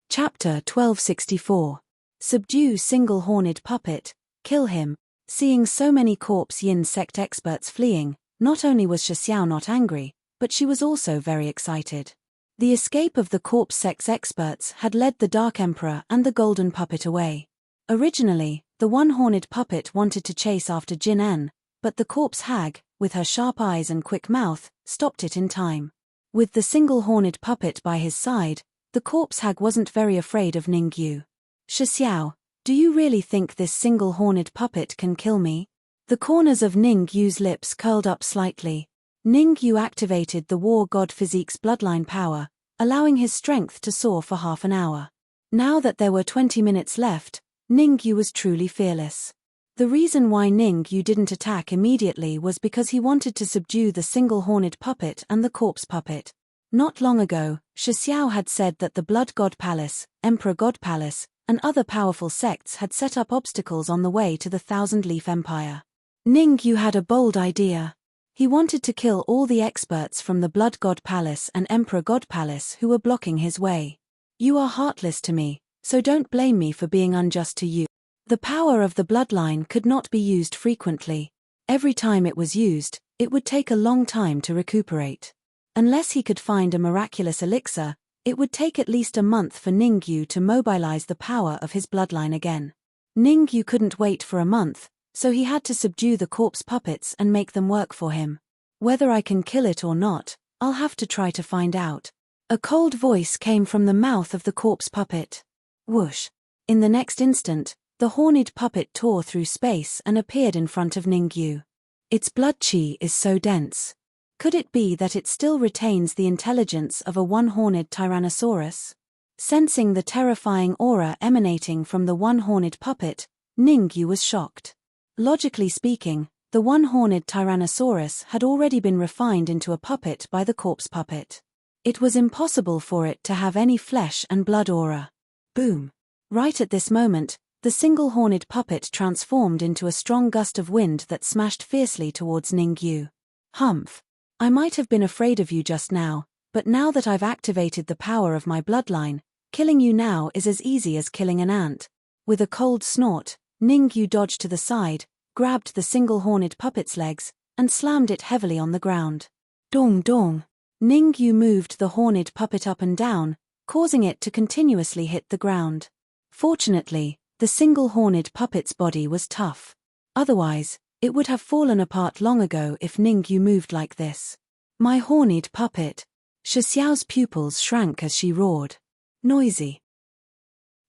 Chapter 1264. Subdue single-horned puppet, kill him. Seeing so many corpse yin sect experts fleeing, not only was Xiao not angry, but she was also very excited. The escape of the corpse sect experts had led the Dark Emperor and the golden puppet away. Originally, the one-horned puppet wanted to chase after Jin En, but the corpse hag, with her sharp eyes and quick mouth, stopped it in time. With the single-horned puppet by his side, the corpse hag wasn't very afraid of Ningyu. Xiao, do you really think this single-horned puppet can kill me? The corners of Ningyu's lips curled up slightly. Ningyu activated the war god physique's bloodline power, allowing his strength to soar for half an hour. Now that there were 20 minutes left, Ningyu was truly fearless. The reason why Ningyu didn't attack immediately was because he wanted to subdue the single-horned puppet and the corpse puppet. Not long ago, Xiao had said that the Blood God Palace, Emperor God Palace, and other powerful sects had set up obstacles on the way to the Thousand-Leaf Empire. Ningyu had a bold idea. He wanted to kill all the experts from the Blood God Palace and Emperor God Palace who were blocking his way. You are heartless to me, so don't blame me for being unjust to you. The power of the bloodline could not be used frequently. Every time it was used, it would take a long time to recuperate. Unless he could find a miraculous elixir, it would take at least a month for Ningyu to mobilize the power of his bloodline again. Ningyu couldn't wait for a month, so he had to subdue the corpse puppets and make them work for him. Whether I can kill it or not, I'll have to try to find out. A cold voice came from the mouth of the corpse puppet. Whoosh. In the next instant, the horned puppet tore through space and appeared in front of Ningyu. Its blood chi is so dense. Could it be that it still retains the intelligence of a one-horned Tyrannosaurus? Sensing the terrifying aura emanating from the one-horned puppet, Ningyu was shocked. Logically speaking, the one-horned Tyrannosaurus had already been refined into a puppet by the corpse puppet. It was impossible for it to have any flesh and blood aura. Boom. Right at this moment, the single-horned puppet transformed into a strong gust of wind that smashed fiercely towards Ningyu. Humph. I might have been afraid of you just now, but now that I've activated the power of my bloodline, killing you now is as easy as killing an ant. With a cold snort, Ningyu dodged to the side, grabbed the single-horned puppet's legs, and slammed it heavily on the ground. Dong dong. Ningyu moved the horned puppet up and down, causing it to continuously hit the ground. Fortunately, the single-horned puppet's body was tough. Otherwise, it would have fallen apart long ago if Ningyu moved like this. My horned puppet. Xiao's pupils shrank as she roared. Noisy.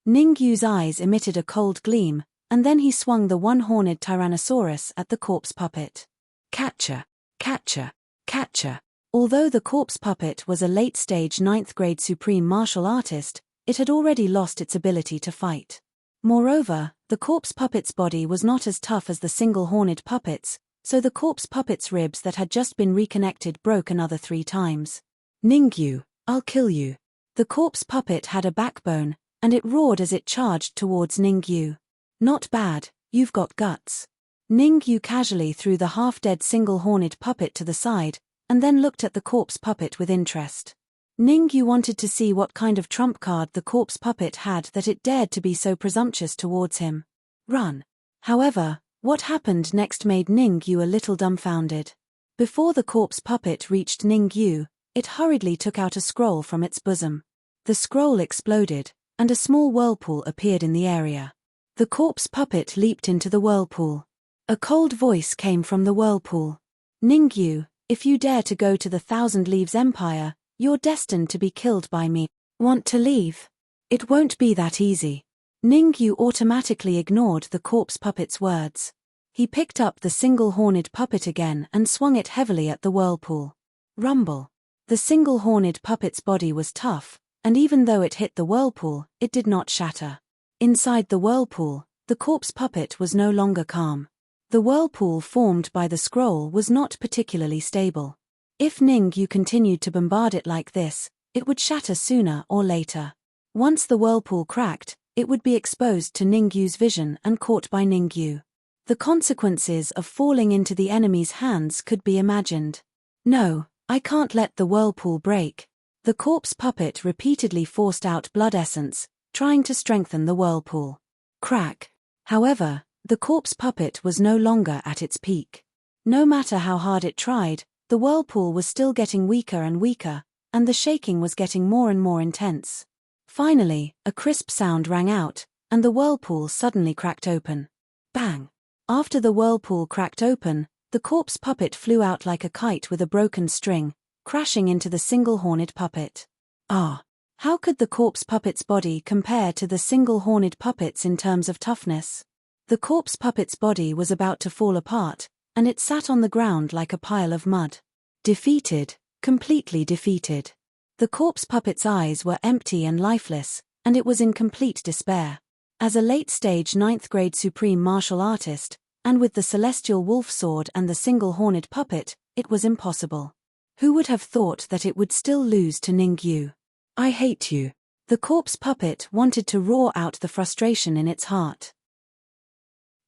Ningyu's eyes emitted a cold gleam, and then he swung the one-horned Tyrannosaurus at the corpse puppet. Catcher, catcher, catcher. Although the corpse puppet was a late-stage 9th grade supreme martial artist, it had already lost its ability to fight. Moreover, the corpse puppet's body was not as tough as the single-horned puppet's, so the corpse puppet's ribs that had just been reconnected broke another 3 times. Ningyu, I'll kill you. The corpse puppet had a backbone, and it roared as it charged towards Ningyu. Not bad, you've got guts. Ningyu casually threw the half-dead single-horned puppet to the side, and then looked at the corpse puppet with interest. Ningyu wanted to see what kind of trump card the corpse puppet had that it dared to be so presumptuous towards him. Run. However, what happened next made Ningyu a little dumbfounded. Before the corpse puppet reached Ningyu, it hurriedly took out a scroll from its bosom. The scroll exploded, and a small whirlpool appeared in the area. The corpse puppet leaped into the whirlpool. A cold voice came from the whirlpool. Ningyu, if you dare to go to the Thousand Leaves Empire, you're destined to be killed by me. Want to leave? It won't be that easy. Ningyu automatically ignored the corpse puppet's words. He picked up the single-horned puppet again and swung it heavily at the whirlpool. Rumble. The single-horned puppet's body was tough, and even though it hit the whirlpool, it did not shatter. Inside the whirlpool, the corpse puppet was no longer calm. The whirlpool formed by the scroll was not particularly stable. If Ningyu continued to bombard it like this, it would shatter sooner or later. Once the whirlpool cracked, it would be exposed to Ningyu's vision and caught by Ningyu. The consequences of falling into the enemy's hands could be imagined. No, I can't let the whirlpool break. The corpse puppet repeatedly forced out blood essence, trying to strengthen the whirlpool. Crack. However, the corpse puppet was no longer at its peak. No matter how hard it tried, the whirlpool was still getting weaker and weaker, and the shaking was getting more and more intense. Finally, a crisp sound rang out, and the whirlpool suddenly cracked open. Bang! After the whirlpool cracked open, the corpse puppet flew out like a kite with a broken string, crashing into the single-horned puppet. Ah! How could the corpse puppet's body compare to the single-horned puppet's in terms of toughness? The corpse puppet's body was about to fall apart, and it sat on the ground like a pile of mud. Defeated, completely defeated. The corpse puppet's eyes were empty and lifeless, and it was in complete despair. As a late-stage 9th-grade supreme martial artist, and with the celestial wolf sword and the single-horned puppet, it was impossible. Who would have thought that it would still lose to Ningyu? I hate you. The corpse puppet wanted to roar out the frustration in its heart.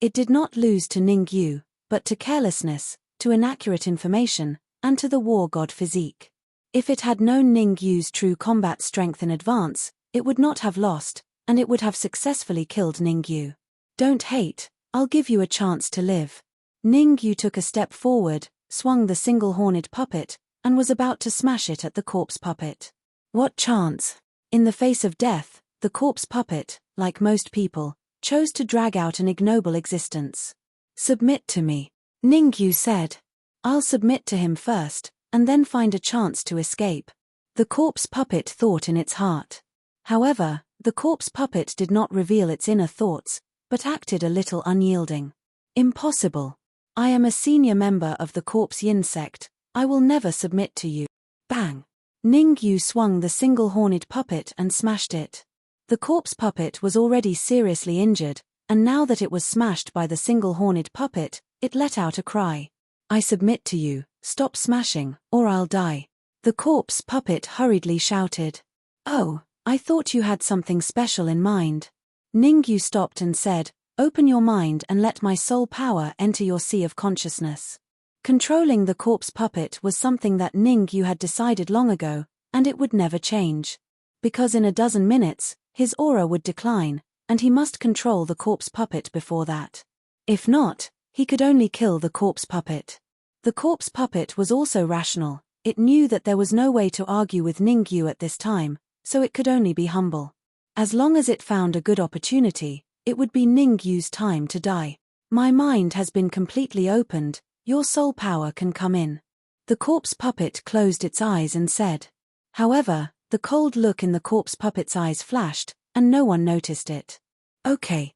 It did not lose to Ningyu, but to carelessness, to inaccurate information, and to the war god physique. If it had known Ningyu's true combat strength in advance, it would not have lost, and it would have successfully killed Ningyu. Don't hate, I'll give you a chance to live. Ningyu took a step forward, swung the single-horned puppet, and was about to smash it at the corpse puppet. What chance? In the face of death, the corpse puppet, like most people, chose to drag out an ignoble existence. Submit to me, Ningyu said. I'll submit to him first, and then find a chance to escape. The corpse puppet thought in its heart. However, the corpse puppet did not reveal its inner thoughts, but acted a little unyielding. Impossible. I am a senior member of the corpse yin sect, I will never submit to you. Bang! Ningyu swung the single-horned puppet and smashed it. The corpse puppet was already seriously injured, and now that it was smashed by the single-horned puppet, it let out a cry. I submit to you, stop smashing, or I'll die. The corpse puppet hurriedly shouted. Oh, I thought you had something special in mind. Ningyu stopped and said, open your mind and let my soul power enter your sea of consciousness. Controlling the corpse puppet was something that Ningyu had decided long ago, and it would never change. Because in a dozen minutes, his aura would decline, and he must control the corpse puppet before that. If not, he could only kill the corpse puppet. The corpse puppet was also rational, it knew that there was no way to argue with Ningyu at this time, so it could only be humble. As long as it found a good opportunity, it would be Ningyu's time to die. My mind has been completely opened, your soul power can come in. The corpse puppet closed its eyes and said. However, the cold look in the corpse puppet's eyes flashed, and no one noticed it. Okay.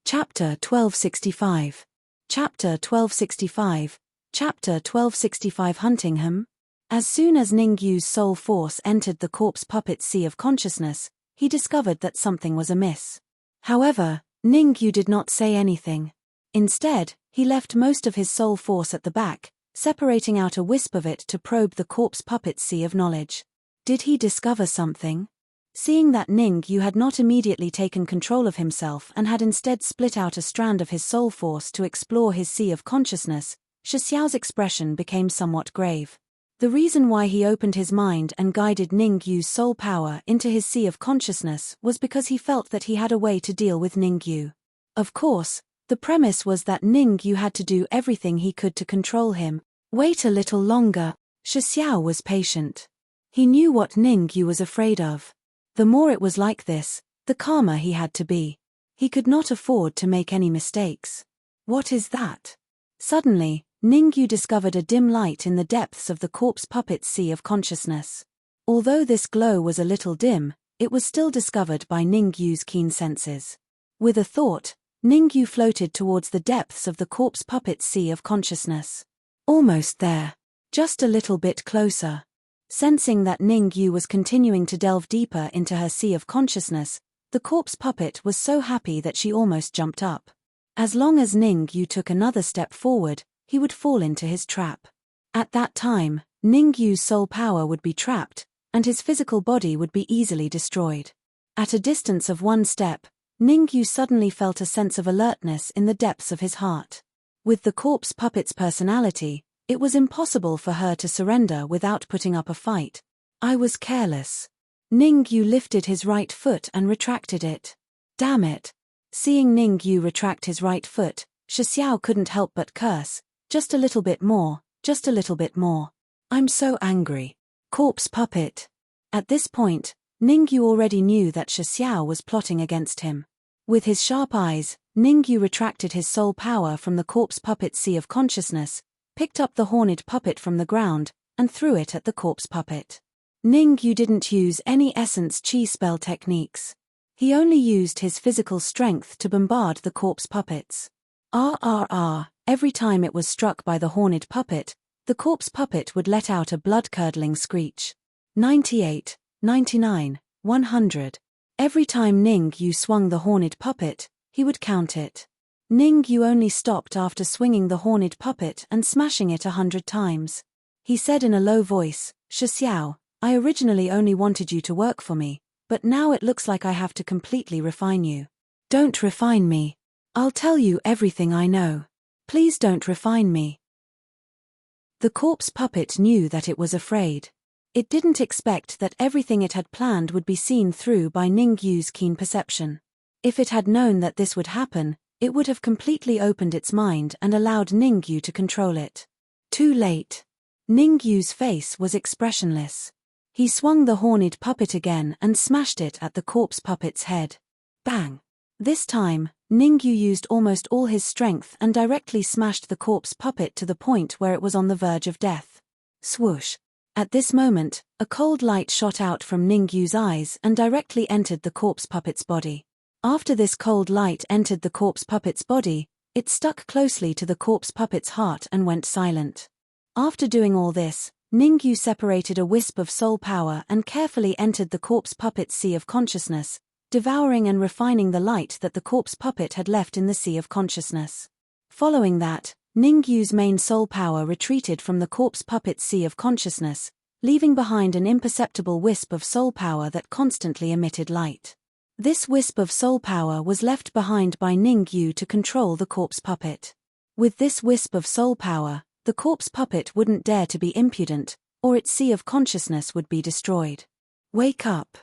Chapter 1265. Chapter 1265. Chapter 1265 Huntingham. As soon as Ningyu's soul force entered the corpse puppet's sea of consciousness, he discovered that something was amiss. However, Ningyu did not say anything. Instead, he left most of his soul force at the back, separating out a wisp of it to probe the corpse puppet's sea of knowledge. Did he discover something? Seeing that Ningyu had not immediately taken control of himself and had instead split out a strand of his soul force to explore his sea of consciousness, Shixiao's expression became somewhat grave. The reason why he opened his mind and guided Ningyu's soul power into his sea of consciousness was because he felt that he had a way to deal with Ningyu. Of course, the premise was that Ningyu had to do everything he could to control him. Wait a little longer. Shixiao was patient. He knew what Ningyu was afraid of. The more it was like this, the calmer he had to be. He could not afford to make any mistakes. What is that? Suddenly, Ningyu discovered a dim light in the depths of the corpse puppet's sea of consciousness. Although this glow was a little dim, it was still discovered by Ningyu's keen senses. With a thought, Ningyu floated towards the depths of the corpse puppet's sea of consciousness. Almost there. Just a little bit closer. Sensing that Ningyu was continuing to delve deeper into her sea of consciousness, the corpse puppet was so happy that she almost jumped up. As long as Ningyu took another step forward, he would fall into his trap. At that time, Ningyu's soul power would be trapped, and his physical body would be easily destroyed. At a distance of one step, Ningyu suddenly felt a sense of alertness in the depths of his heart. With the corpse puppet's personality, it was impossible for her to surrender without putting up a fight. I was careless. Ningyu lifted his right foot and retracted it. Damn it. Seeing Ningyu retract his right foot, Shixiao couldn't help but curse. Just a little bit more, just a little bit more. I'm so angry. Corpse puppet. At this point, Ningyu already knew that Shixiao was plotting against him. With his sharp eyes, Ningyu retracted his soul power from the corpse puppet's sea of consciousness, picked up the horned puppet from the ground, and threw it at the corpse puppet. Ningyu didn't use any essence chi spell techniques. He only used his physical strength to bombard the corpse puppets. Every time it was struck by the horned puppet, the corpse puppet would let out a blood-curdling screech. 98, 99, 100. Every time Ningyu swung the horned puppet, he would count it. Ningyu only stopped after swinging the horned puppet and smashing it 100 times. He said in a low voice, Shixiao, I originally only wanted you to work for me, but now it looks like I have to completely refine you. Don't refine me. I'll tell you everything I know. Please don't refine me. The corpse puppet knew that it was afraid. It didn't expect that everything it had planned would be seen through by Ningyu's keen perception. If it had known that this would happen, it would have completely opened its mind and allowed Ningyu to control it. Too late. Ningyu's face was expressionless. He swung the horned puppet again and smashed it at the corpse puppet's head. Bang! This time, Ningyu used almost all his strength and directly smashed the corpse puppet to the point where it was on the verge of death. Swoosh! At this moment, a cold light shot out from Ningyu's eyes and directly entered the corpse puppet's body. After this cold light entered the corpse puppet's body, it stuck closely to the corpse puppet's heart and went silent. After doing all this, Ningyu separated a wisp of soul power and carefully entered the corpse puppet's sea of consciousness, devouring and refining the light that the corpse puppet had left in the sea of consciousness. Following that, Ningyu's main soul power retreated from the corpse puppet's sea of consciousness, leaving behind an imperceptible wisp of soul power that constantly emitted light. This wisp of soul power was left behind by Ningyu to control the corpse puppet. With this wisp of soul power, the corpse puppet wouldn't dare to be impudent, or its sea of consciousness would be destroyed. Wake up.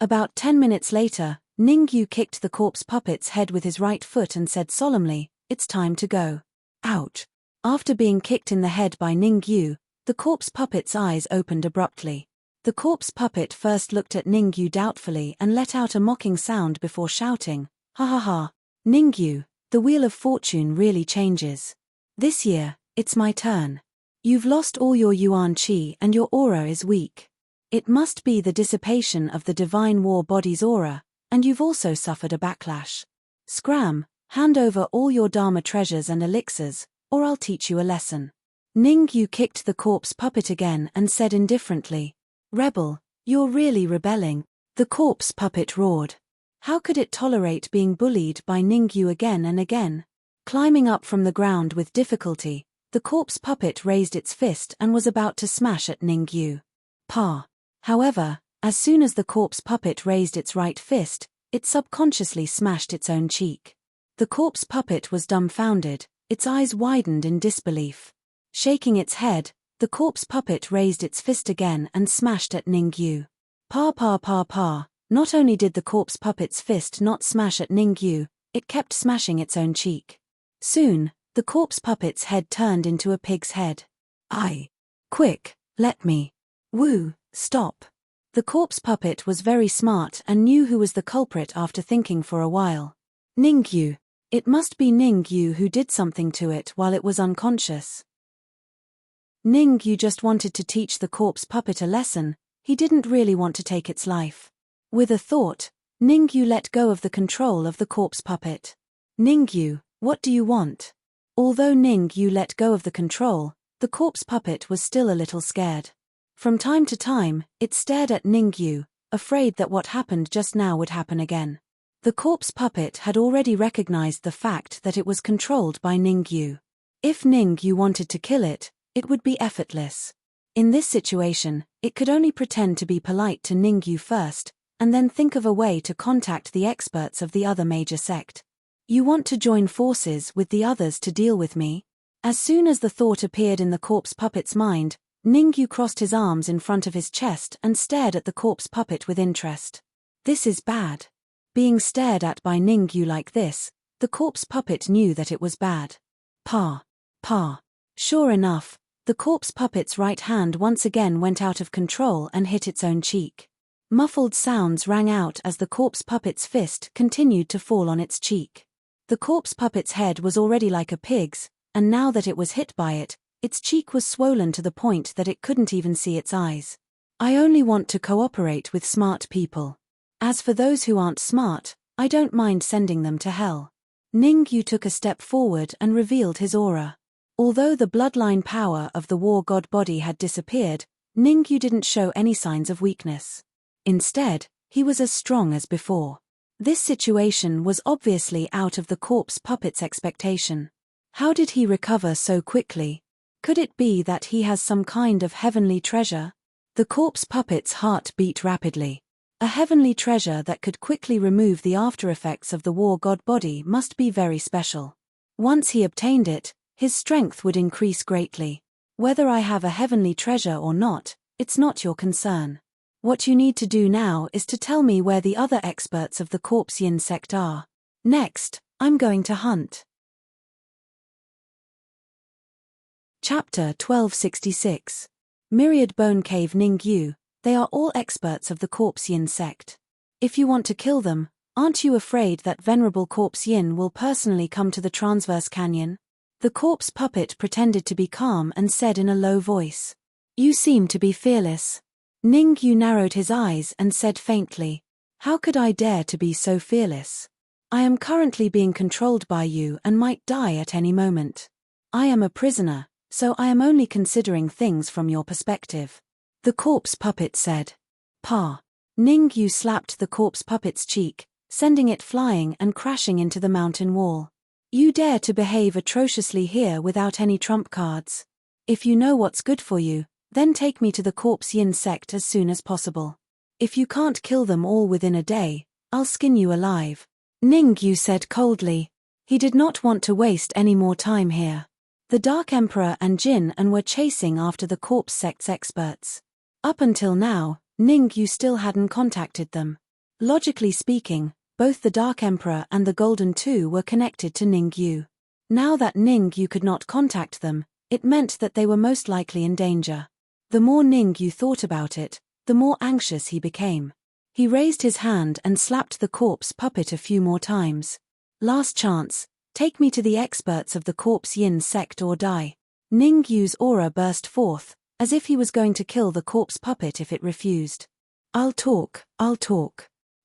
About 10 minutes later, Ningyu kicked the corpse puppet's head with his right foot and said solemnly, It's time to go. Ouch. After being kicked in the head by Ningyu, the corpse puppet's eyes opened abruptly. The corpse puppet first looked at Ningyu doubtfully and let out a mocking sound before shouting, Ha ha ha. Ningyu, the wheel of fortune really changes. This year, it's my turn. You've lost all your yuan qi and your aura is weak. It must be the dissipation of the divine war body's aura, and you've also suffered a backlash. Scram, hand over all your dharma treasures and elixirs, or I'll teach you a lesson. Ningyu kicked the corpse puppet again and said indifferently, Rebel, you're really rebelling. The corpse puppet roared. How could it tolerate being bullied by Ningyu again and again? Climbing up from the ground with difficulty, the corpse puppet raised its fist and was about to smash at Ningyu. Pa. However, As soon as the corpse puppet raised its right fist, it subconsciously smashed its own cheek. The corpse puppet was dumbfounded, its eyes widened in disbelief. Shaking its head, the corpse puppet raised its fist again and smashed at Ningyu. Pa pa pa pa. Not only did the corpse puppet's fist not smash at Ningyu, it kept smashing its own cheek. Soon, the corpse puppet's head turned into a pig's head. Quick, let me. Woo, stop. The corpse puppet was very smart and knew who was the culprit after thinking for a while. Ningyu. It must be Ningyu who did something to it while it was unconscious. Ningyu just wanted to teach the corpse puppet a lesson, he didn't really want to take its life. With a thought, Ningyu let go of the control of the corpse puppet. Ningyu, what do you want? Although Ningyu let go of the control, the corpse puppet was still a little scared. From time to time, it stared at Ningyu, afraid that what happened just now would happen again. The corpse puppet had already recognized the fact that it was controlled by Ningyu. If Ningyu wanted to kill it, it would be effortless. In this situation, it could only pretend to be polite to Ningyu first, and then think of a way to contact the experts of the other major sect. You want to join forces with the others to deal with me? As soon as the thought appeared in the corpse puppet's mind, Ningyu crossed his arms in front of his chest and stared at the corpse puppet with interest. This is bad. Being stared at by Ningyu like this, the corpse puppet knew that it was bad. Pa. Sure enough, the corpse puppet's right hand once again went out of control and hit its own cheek. Muffled sounds rang out as the corpse puppet's fist continued to fall on its cheek. The corpse puppet's head was already like a pig's, and now that it was hit by it, its cheek was swollen to the point that it couldn't even see its eyes. I only want to cooperate with smart people. As for those who aren't smart, I don't mind sending them to hell. Ningyu took a step forward and revealed his aura. Although the bloodline power of the war god body had disappeared, Ningyu didn't show any signs of weakness. Instead, he was as strong as before. This situation was obviously out of the corpse puppet's expectation. How did he recover so quickly? Could it be that he has some kind of heavenly treasure? The corpse puppet's heart beat rapidly. A heavenly treasure that could quickly remove the after-effects of the war god body must be very special. Once he obtained it, his strength would increase greatly. Whether I have a heavenly treasure or not, it's not your concern. What you need to do now is to tell me where the other experts of the corpse yin sect are. Next, I'm going to hunt. Chapter 1266. Myriad Bone Cave Ningyu. They are all experts of the corpse yin sect. If you want to kill them, aren't you afraid that venerable corpse yin will personally come to the transverse canyon? The corpse puppet pretended to be calm and said in a low voice. You seem to be fearless. Ningyu narrowed his eyes and said faintly, how could I dare to be so fearless? I am currently being controlled by you and might die at any moment. I am a prisoner, so I am only considering things from your perspective. The corpse puppet said. Pa. Ningyu slapped the corpse puppet's cheek, sending it flying and crashing into the mountain wall. You dare to behave atrociously here without any trump cards. If you know what's good for you, then take me to the corpse yin sect as soon as possible. If you can't kill them all within a day, I'll skin you alive. Ningyu said coldly. He did not want to waste any more time here. The Dark Emperor and Jin An were chasing after the corpse sect's experts. Up until now, Ningyu still hadn't contacted them. Logically speaking, both the Dark Emperor and the Golden Two were connected to Ningyu. Now that Ningyu could not contact them, it meant that they were most likely in danger. The more Ningyu thought about it, the more anxious he became. He raised his hand and slapped the corpse puppet a few more times. Last chance, take me to the experts of the corpse yin sect or die. Ningyu's aura burst forth, as if he was going to kill the corpse puppet if it refused. I'll talk.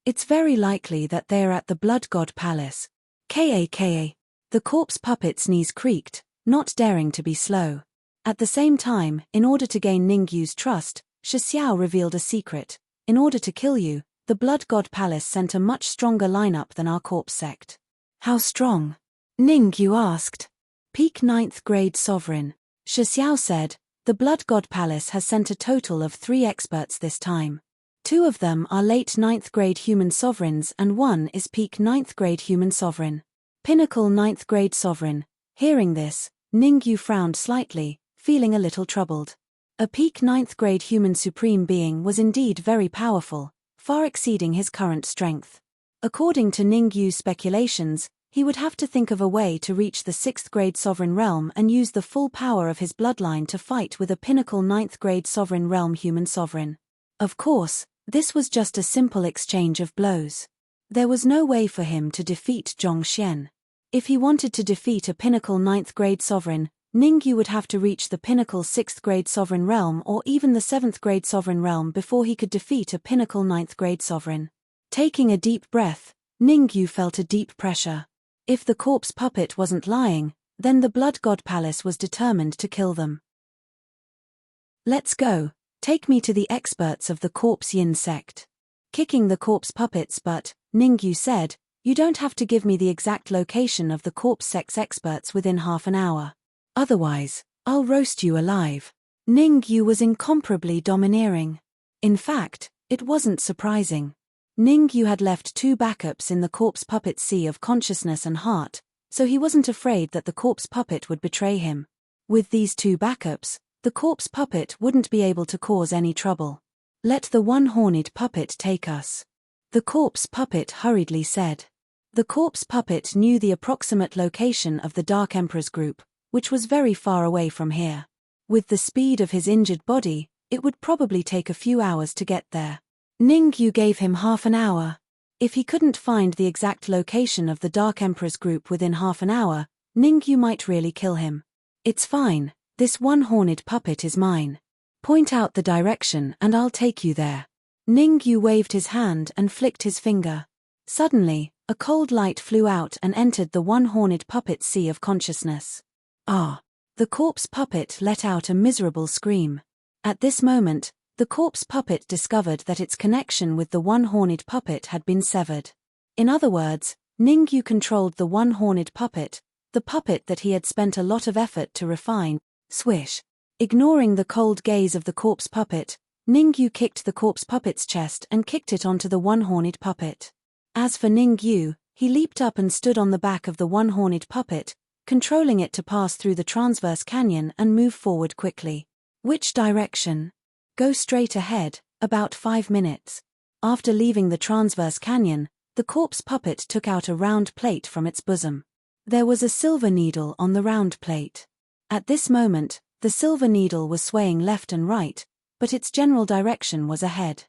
It's very likely that they are at the Blood God Palace. Kaka. The corpse puppet's knees creaked, not daring to be slow. At the same time, in order to gain Ningyu's trust, Shixiao revealed a secret. In order to kill you, the Blood God Palace sent a much stronger lineup than our corpse sect. How strong? Ningyu asked. Peak 9th grade sovereign. Shixiao said, the Blood God Palace has sent a total of 3 experts this time. 2 of them are late 9th grade human sovereigns and 1 is peak 9th grade human sovereign. Pinnacle 9th grade sovereign. Hearing this, Ningyu frowned slightly, feeling a little troubled. A peak 9th grade human supreme being was indeed very powerful, far exceeding his current strength. According to Ningyu's speculations, he would have to think of a way to reach the 6th grade sovereign realm and use the full power of his bloodline to fight with a pinnacle 9th grade sovereign realm human sovereign. Of course, this was just a simple exchange of blows. There was no way for him to defeat Zhongxian. If he wanted to defeat a pinnacle 9th grade sovereign, Ningyu would have to reach the pinnacle 6th grade sovereign realm or even the 7th grade sovereign realm before he could defeat a pinnacle 9th grade sovereign. Taking a deep breath, Ningyu felt a deep pressure. If the corpse puppet wasn't lying, then the Blood God Palace was determined to kill them. Let's go. Take me to the experts of the Corpse Yin sect. Kicking the corpse puppet's butt, Ningyu said, "You don't have to give me the exact location of the corpse sect's experts within half an hour. Otherwise, I'll roast you alive." Ningyu was incomparably domineering. In fact, it wasn't surprising. Ningyu had left 2 backups in the corpse puppet's sea of consciousness and heart, so he wasn't afraid that the corpse puppet would betray him. With these 2 backups, the corpse puppet wouldn't be able to cause any trouble. "Let the one-horned puppet take us," the corpse puppet hurriedly said. The corpse puppet knew the approximate location of the Dark Emperor's group, which was very far away from here. With the speed of his injured body, it would probably take a few hours to get there. Ningyu gave him half an hour. If he couldn't find the exact location of the Dark Emperor's group within half an hour, Ningyu might really kill him. "It's fine, this one-horned puppet is mine. Point out the direction and I'll take you there." Ningyu waved his hand and flicked his finger. Suddenly, a cold light flew out and entered the one-horned puppet's sea of consciousness. "Ah!" The corpse puppet let out a miserable scream. At this moment, the corpse puppet discovered that its connection with the one-horned puppet had been severed. In other words, Ningyu controlled the one-horned puppet, the puppet that he had spent a lot of effort to refine. Swish! Ignoring the cold gaze of the corpse puppet, Ningyu kicked the corpse puppet's chest and kicked it onto the one-horned puppet. As for Ningyu, he leaped up and stood on the back of the one-horned puppet, controlling it to pass through the transverse canyon and move forward quickly. Which direction? Go straight ahead, about 5 minutes. After leaving the transverse canyon, the corpse puppet took out a round plate from its bosom. There was a silver needle on the round plate. At this moment, the silver needle was swaying left and right, but its general direction was ahead.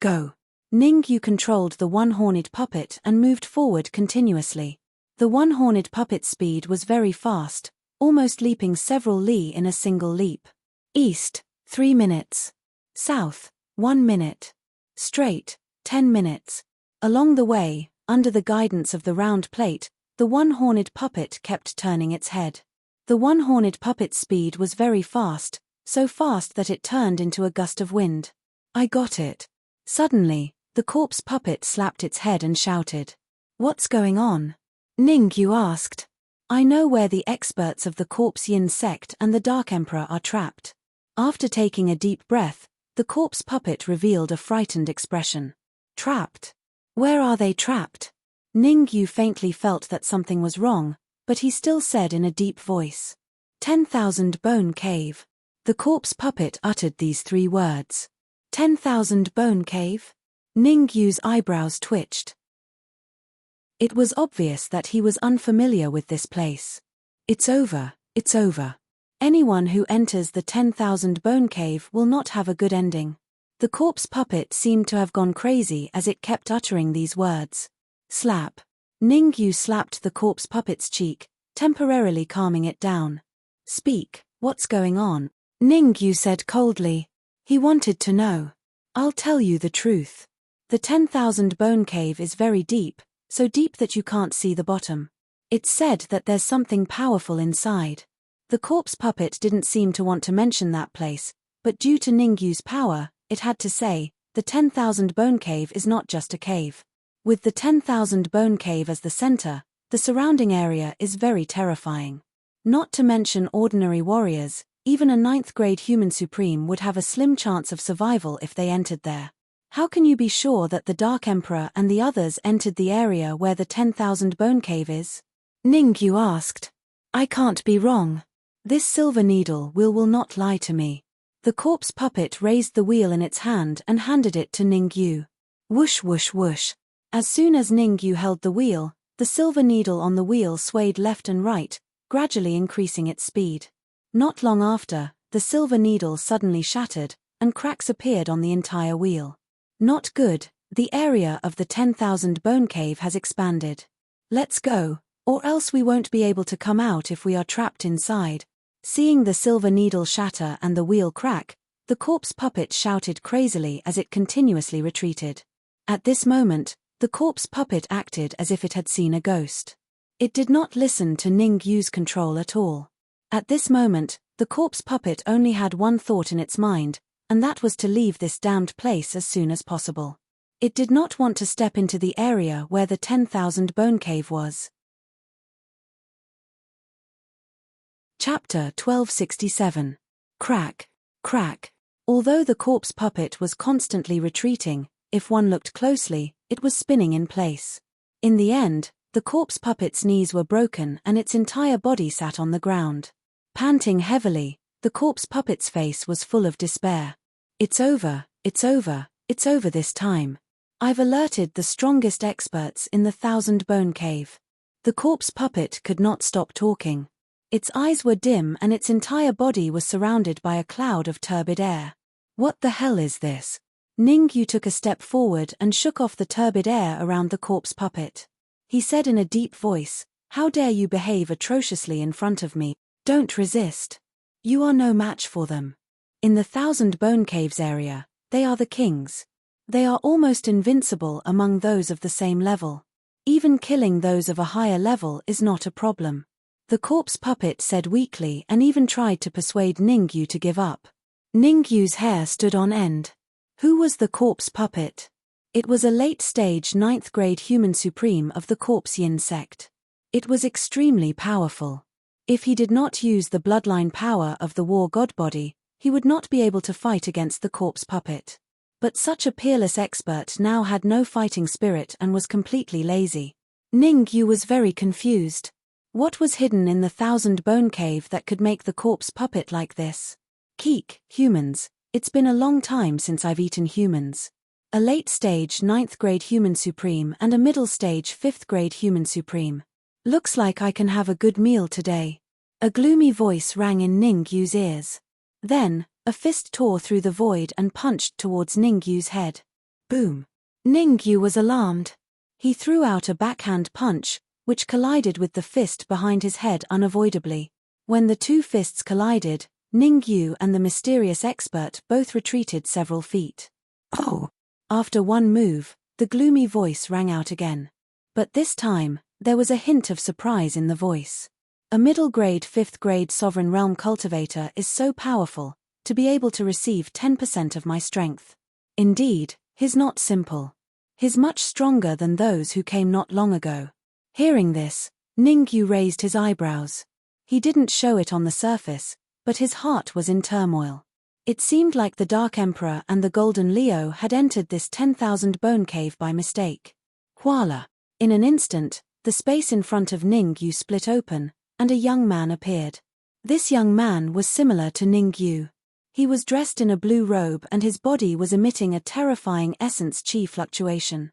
Go! Ningyu controlled the one-horned puppet and moved forward continuously. The one-horned puppet's speed was very fast, almost leaping several li in a single leap. East, 3 minutes. South, 1 minute. Straight, 10 minutes. Along the way, under the guidance of the round plate, the one-horned puppet kept turning its head. The one-horned puppet's speed was very fast, so fast that it turned into a gust of wind. "I got it." Suddenly, the corpse puppet slapped its head and shouted. "What's going on?" Ningyu asked. "I know where the experts of the Corpse Yin sect and the Dark Emperor are trapped." After taking a deep breath, the corpse puppet revealed a frightened expression. "Trapped? Where are they trapped?" Ningyu faintly felt that something was wrong, but he still said in a deep voice. 10,000 Bone Cave." The corpse puppet uttered these 3 words. 10,000 Bone Cave? Ningyu's eyebrows twitched. It was obvious that he was unfamiliar with this place. It's over, it's over. Anyone who enters the 10,000 Bone Cave will not have a good ending. The corpse puppet seemed to have gone crazy as it kept uttering these words. Slap. Ningyu slapped the corpse puppet's cheek, temporarily calming it down. "Speak, what's going on?" Ningyu said coldly. He wanted to know. "I'll tell you the truth. The 10,000 Bone Cave is very deep, so deep that you can't see the bottom. It's said that there's something powerful inside." The corpse puppet didn't seem to want to mention that place, but due to Ningyu's power, it had to say, the 10,000 Bone Cave is not just a cave. With the 10,000 Bone Cave as the center, the surrounding area is very terrifying. Not to mention ordinary warriors, even a 9th grade human supreme would have a slim chance of survival if they entered there. How can you be sure that the Dark Emperor and the others entered the area where the 10,000 bone cave is? Ningyu asked. I can't be wrong. This silver needle will not lie to me. The corpse puppet raised the wheel in its hand and handed it to Ningyu. Whoosh whoosh whoosh. As soon as Ningyu held the wheel, the silver needle on the wheel swayed left and right, gradually increasing its speed. Not long after, the silver needle suddenly shattered, and cracks appeared on the entire wheel. Not good, the area of the 10,000 bone cave has expanded. Let's go, or else we won't be able to come out if we are trapped inside. Seeing the silver needle shatter and the wheel crack, the corpse puppet shouted crazily as it continuously retreated. At this moment, the corpse puppet acted as if it had seen a ghost. It did not listen to Ningyu's control at all. At this moment, the corpse puppet only had one thought in its mind, and that was to leave this damned place as soon as possible. It did not want to step into the area where the 10,000 bone cave was. Chapter 1267. Crack, crack. Although the corpse puppet was constantly retreating, if one looked closely, it was spinning in place. In the end, the corpse puppet's knees were broken and its entire body sat on the ground. Panting heavily, the corpse puppet's face was full of despair. It's over, it's over, it's over this time. I've alerted the strongest experts in the 1,000 bone cave. The corpse puppet could not stop talking. Its eyes were dim and its entire body was surrounded by a cloud of turbid air. What the hell is this? Ningyu took a step forward and shook off the turbid air around the corpse puppet. He said in a deep voice, "How dare you behave atrociously in front of me? Don't resist. You are no match for them. In the 1,000 bone caves area, they are the kings. They are almost invincible among those of the same level. Even killing those of a higher level is not a problem." The corpse puppet said weakly and even tried to persuade Ningyu to give up. Ningyu's hair stood on end. Who was the corpse puppet? It was a late-stage 9th grade human supreme of the Corpse Yin sect. It was extremely powerful. If he did not use the bloodline power of the war god body, he would not be able to fight against the corpse puppet. But such a peerless expert now had no fighting spirit and was completely lazy. Ningyu was very confused. What was hidden in the 1,000 bone cave that could make the corpse puppet like this? Keek, humans. It's been a long time since I've eaten humans. A late-stage 9th grade human supreme and a middle-stage 5th grade human supreme. Looks like I can have a good meal today. A gloomy voice rang in Ningyu's ears. Then, a fist tore through the void and punched towards Ningyu's head. Boom. Ningyu was alarmed. He threw out a backhand punch, which collided with the fist behind his head unavoidably. When the two fists collided, Ningyu and the mysterious expert both retreated several feet. Oh! After one move, the gloomy voice rang out again. But this time, there was a hint of surprise in the voice. A middle-grade 5th grade sovereign realm cultivator is so powerful, to be able to receive 10% of my strength. Indeed, he's not simple. He's much stronger than those who came not long ago. Hearing this, Ningyu raised his eyebrows. He didn't show it on the surface, but his heart was in turmoil. It seemed like the Dark Emperor and the Golden Leo had entered this 10,000 bone cave by mistake. Voila! In an instant, the space in front of Ningyu split open, and a young man appeared. This young man was similar to Ningyu. He was dressed in a blue robe and his body was emitting a terrifying essence chi fluctuation.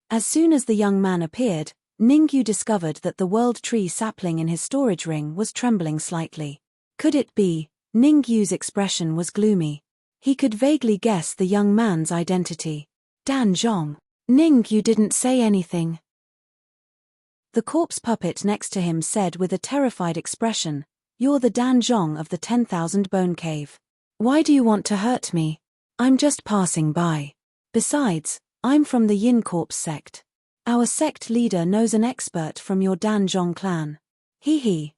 As soon as the young man appeared, Ningyu discovered that the world tree sapling in his storage ring was trembling slightly. Could it be? Ningyu's expression was gloomy. He could vaguely guess the young man's identity. Dan Zhong. Ningyu didn't say anything. The corpse puppet next to him said with a terrified expression, "You're the Dan Zhong of the 10,000 bone cave. Why do you want to hurt me? I'm just passing by. Besides, I'm from the Yin Corpse sect. Our sect leader knows an expert from your Dan Zhong clan.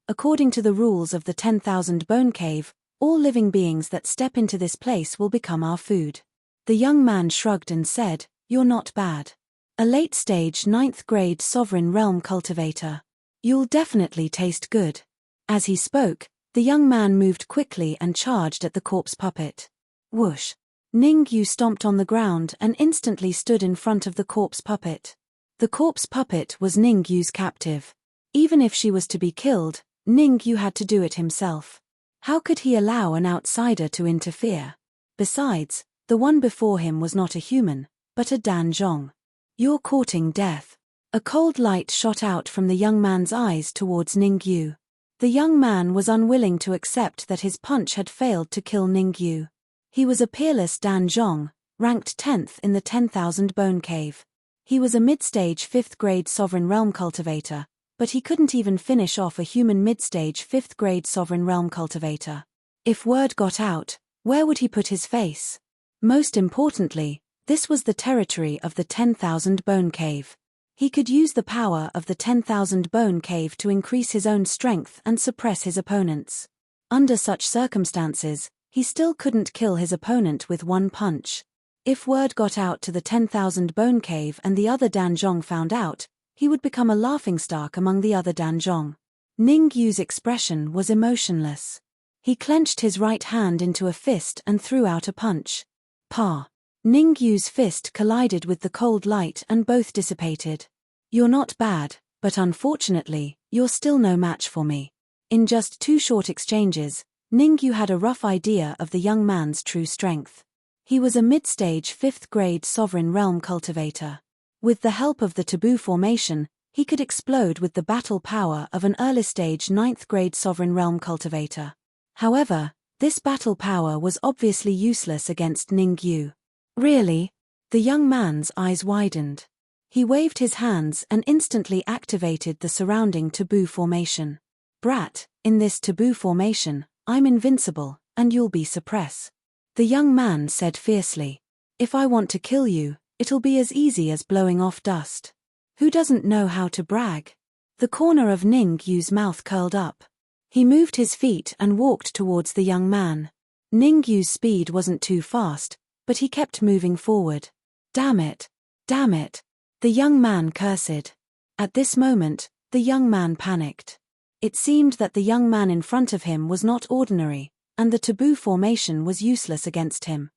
According to the rules of the 10,000 bone cave, all living beings that step into this place will become our food." The young man shrugged and said, "You're not bad. A late-stage 9th grade sovereign realm cultivator. You'll definitely taste good." As he spoke, the young man moved quickly and charged at the corpse puppet. Whoosh! Ningyu stomped on the ground and instantly stood in front of the corpse puppet. The corpse puppet was Ningyu's captive. Even if she was to be killed, Ningyu had to do it himself. How could he allow an outsider to interfere? Besides, the one before him was not a human, but a danzhong. You're courting death. A cold light shot out from the young man's eyes towards Ningyu. The young man was unwilling to accept that his punch had failed to kill Ningyu. He was a peerless danzhong, ranked 10th in the 10,000 Bone Cave. He was a mid-stage 5th grade Sovereign Realm cultivator, but he couldn't even finish off a human mid-stage 5th grade Sovereign Realm cultivator. If word got out, where would he put his face? Most importantly, this was the territory of the 10,000 Bone Cave. He could use the power of the 10,000 Bone Cave to increase his own strength and suppress his opponents. Under such circumstances, he still couldn't kill his opponent with one punch. If word got out to the 10,000 Bone Cave and the other danzhong found out, he would become a laughingstock among the other danzhong. Ningyu's expression was emotionless. He clenched his right hand into a fist and threw out a punch. Pa! Ningyu's fist collided with the cold light and both dissipated. You're not bad, but unfortunately, you're still no match for me. In just 2 short exchanges, Ningyu had a rough idea of the young man's true strength. He was a mid-stage 5th grade Sovereign Realm cultivator. With the help of the taboo formation, he could explode with the battle power of an early-stage 9th grade Sovereign Realm cultivator. However, this battle power was obviously useless against Ningyu. Really? The young man's eyes widened. He waved his hands and instantly activated the surrounding taboo formation. Brat, in this taboo formation, I'm invincible, and you'll be suppressed. The young man said fiercely. If I want to kill you, it'll be as easy as blowing off dust. Who doesn't know how to brag? The corner of Ningyu's mouth curled up. He moved his feet and walked towards the young man. Ningyu's speed wasn't too fast, but he kept moving forward. Damn it! Damn it! The young man cursed. At this moment, the young man panicked. It seemed that the young man in front of him was not ordinary, and the taboo formation was useless against him.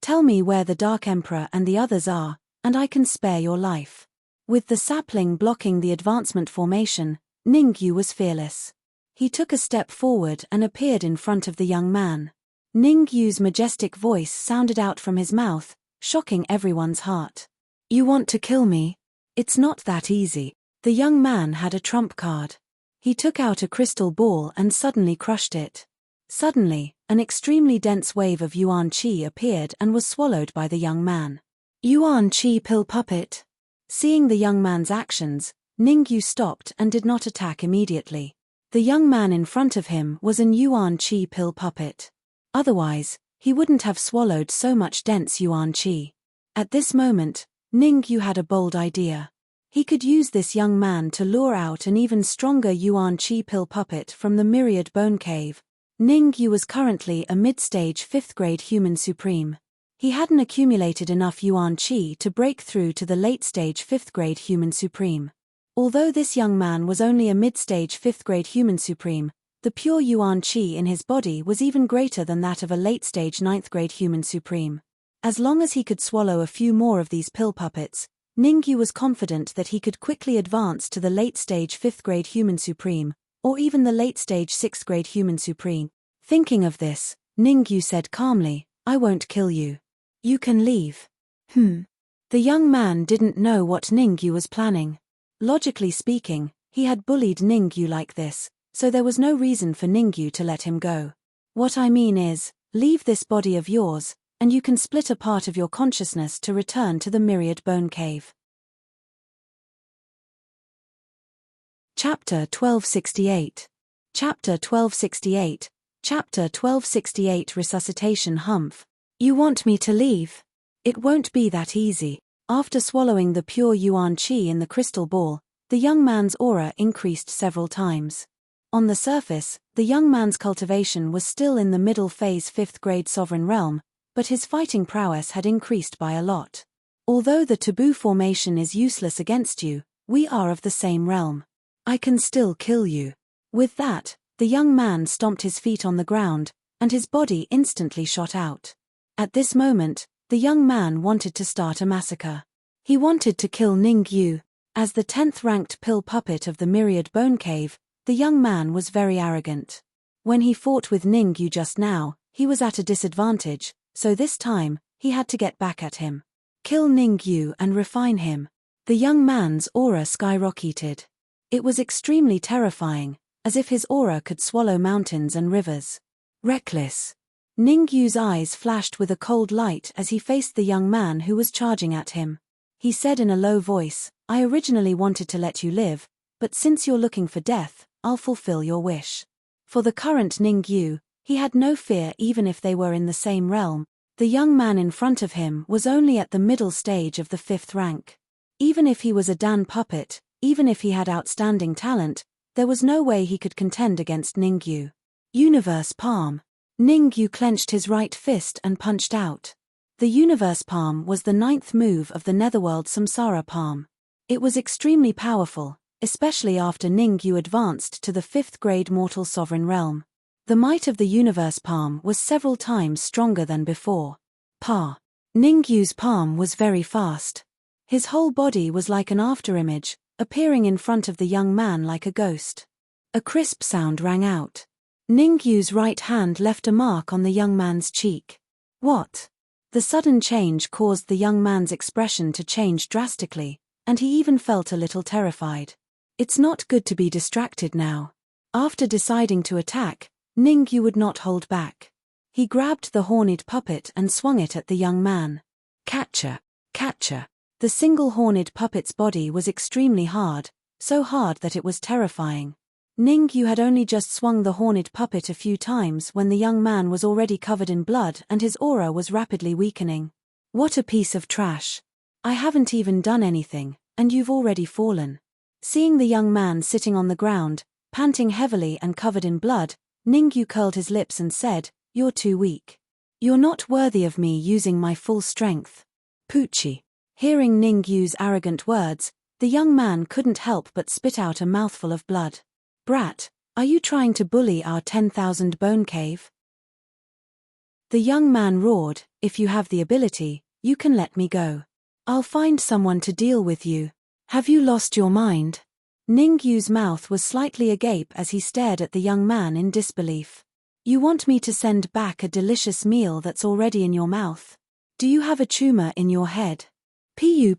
Tell me where the Dark Emperor and the others are, and I can spare your life. With the sapling blocking the advancement formation, Ningyu was fearless. He took a step forward and appeared in front of the young man. Ningyu's majestic voice sounded out from his mouth, shocking everyone's heart. You want to kill me? It's not that easy. The young man had a trump card. He took out a crystal ball and suddenly crushed it. Suddenly, an extremely dense wave of Yuan Qi appeared and was swallowed by the young man. Yuan Qi pill puppet. Seeing the young man's actions, Ningyu stopped and did not attack immediately. The young man in front of him was an Yuan Qi pill puppet. Otherwise, he wouldn't have swallowed so much dense Yuan Qi. At this moment, Ningyu had a bold idea. He could use this young man to lure out an even stronger Yuan Qi pill puppet from the Myriad Bone Cave. Ningyu was currently a mid-stage 5th grade human supreme. He hadn't accumulated enough Yuan Qi to break through to the late-stage 5th grade human supreme. Although this young man was only a mid-stage 5th grade human supreme, the pure Yuan Qi in his body was even greater than that of a late-stage 9th grade human supreme. As long as he could swallow a few more of these pill puppets, Ningyu was confident that he could quickly advance to the late-stage 5th grade human supreme, or even the late-stage 6th grade human supreme. Thinking of this, Ningyu said calmly, I won't kill you. You can leave. The young man didn't know what Ningyu was planning. Logically speaking, he had bullied Ningyu like this, so there was no reason for Ningyu to let him go. What I mean is, leave this body of yours, and you can split a part of your consciousness to return to the Myriad Bone Cave. Chapter 1268. Chapter 1268. Chapter 1268 Resuscitation Humph. You want me to leave? It won't be that easy. After swallowing the pure Yuan Qi in the crystal ball, the young man's aura increased several times. On the surface, the young man's cultivation was still in the middle phase 5th grade Sovereign Realm, but his fighting prowess had increased by a lot. Although the taboo formation is useless against you, we are of the same realm. I can still kill you. With that, the young man stomped his feet on the ground, and his body instantly shot out. At this moment, the young man wanted to start a massacre. He wanted to kill Ningyu. As the 10th ranked pill puppet of the Myriad Bone Cave, the young man was very arrogant. When he fought with Ningyu just now, he was at a disadvantage, so this time, he had to get back at him. Kill Ningyu and refine him. The young man's aura skyrocketed. It was extremely terrifying, as if his aura could swallow mountains and rivers. Reckless. Ningyu's eyes flashed with a cold light as he faced the young man who was charging at him. He said in a low voice, "I originally wanted to let you live, but since you're looking for death, I'll fulfill your wish." For the current Ningyu, he had no fear even if they were in the same realm. The young man in front of him was only at the middle stage of the 5th rank. Even if he was a Dan puppet, even if he had outstanding talent, there was no way he could contend against Ningyu. Universe Palm. Ningyu clenched his right fist and punched out. The Universe Palm was the 9th move of the Netherworld Samsara Palm. It was extremely powerful, especially after Ningyu advanced to the 5th grade Mortal Sovereign Realm. The might of the Universe Palm was several times stronger than before. Ningyu's palm was very fast. His whole body was like an afterimage, appearing in front of the young man like a ghost. A crisp sound rang out. Ningyu's right hand left a mark on the young man's cheek. What? The sudden change caused the young man's expression to change drastically, and he even felt a little terrified. It's not good to be distracted now. After deciding to attack, Ningyu would not hold back. He grabbed the horned puppet and swung it at the young man. Catcher, catcher. The single horned puppet's body was extremely hard, so hard that it was terrifying. Ningyu had only just swung the horned puppet a few times when the young man was already covered in blood and his aura was rapidly weakening. What a piece of trash. I haven't even done anything, and you've already fallen. Seeing the young man sitting on the ground, panting heavily and covered in blood, Ningyu curled his lips and said, "You're too weak. You're not worthy of me using my full strength." Poochie. Hearing Ningyu's arrogant words, the young man couldn't help but spit out a mouthful of blood. "Brat, are you trying to bully our 10,000 bone cave?" The young man roared, "If you have the ability, you can let me go. I'll find someone to deal with you. Have you lost your mind?" Ningyu's mouth was slightly agape as he stared at the young man in disbelief. "You want me to send back a delicious meal that's already in your mouth? Do you have a tumor in your head?" Pu.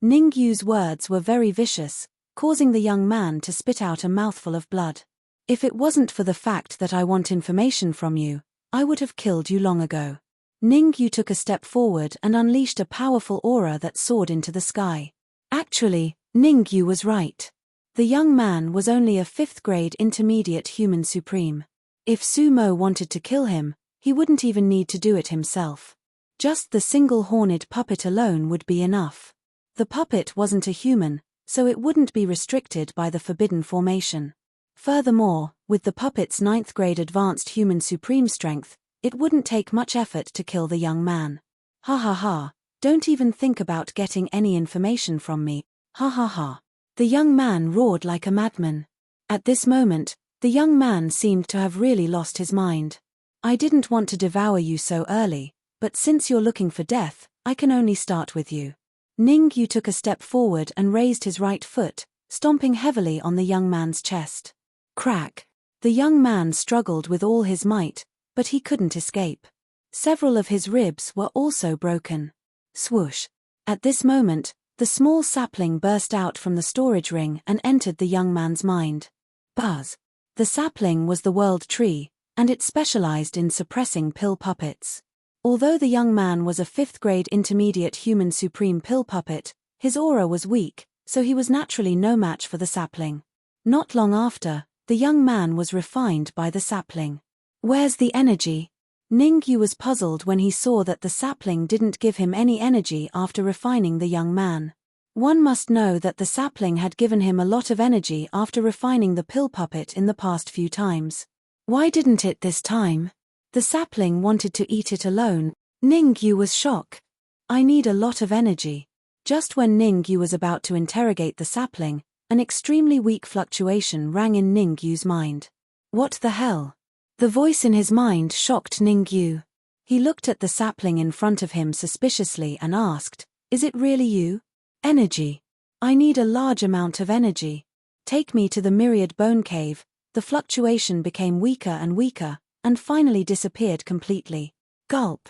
Ningyu's words were very vicious, causing the young man to spit out a mouthful of blood. "If it wasn't for the fact that I want information from you, I would have killed you long ago." Ningyu took a step forward and unleashed a powerful aura that soared into the sky. Actually, Ningyu was right. The young man was only a 5th grade intermediate human supreme. If Sumo wanted to kill him, he wouldn't even need to do it himself. Just the single horned puppet alone would be enough. The puppet wasn't a human, so it wouldn't be restricted by the forbidden formation. Furthermore, with the puppet's 9th grade advanced human supreme strength, it wouldn't take much effort to kill the young man. "Ha ha ha, don't even think about getting any information from me, ha ha ha." The young man roared like a madman. At this moment, the young man seemed to have really lost his mind. "I didn't want to devour you so early, but since you're looking for death, I can only start with you." Ningyu took a step forward and raised his right foot, stomping heavily on the young man's chest. Crack! The young man struggled with all his might, but he couldn't escape. Several of his ribs were also broken. Swoosh! At this moment, the small sapling burst out from the storage ring and entered the young man's mind. Buzz! The sapling was the world tree, and it specialized in suppressing pill puppets. Although the young man was a 5th grade intermediate human supreme pill puppet, his aura was weak, so he was naturally no match for the sapling. Not long after, the young man was refined by the sapling. Where's the energy? Ningyu was puzzled when he saw that the sapling didn't give him any energy after refining the young man. One must know that the sapling had given him a lot of energy after refining the pill puppet in the past few times. Why didn't it this time? The sapling wanted to eat it alone. Ningyu was shocked. "I need a lot of energy." Just when Ningyu was about to interrogate the sapling, an extremely weak fluctuation rang in Ningyu's mind. What the hell? The voice in his mind shocked Ningyu. He looked at the sapling in front of him suspiciously and asked, "Is it really you?" "Energy. I need a large amount of energy. Take me to the myriad bone cave." The fluctuation became weaker and weaker, and finally disappeared completely. Gulp.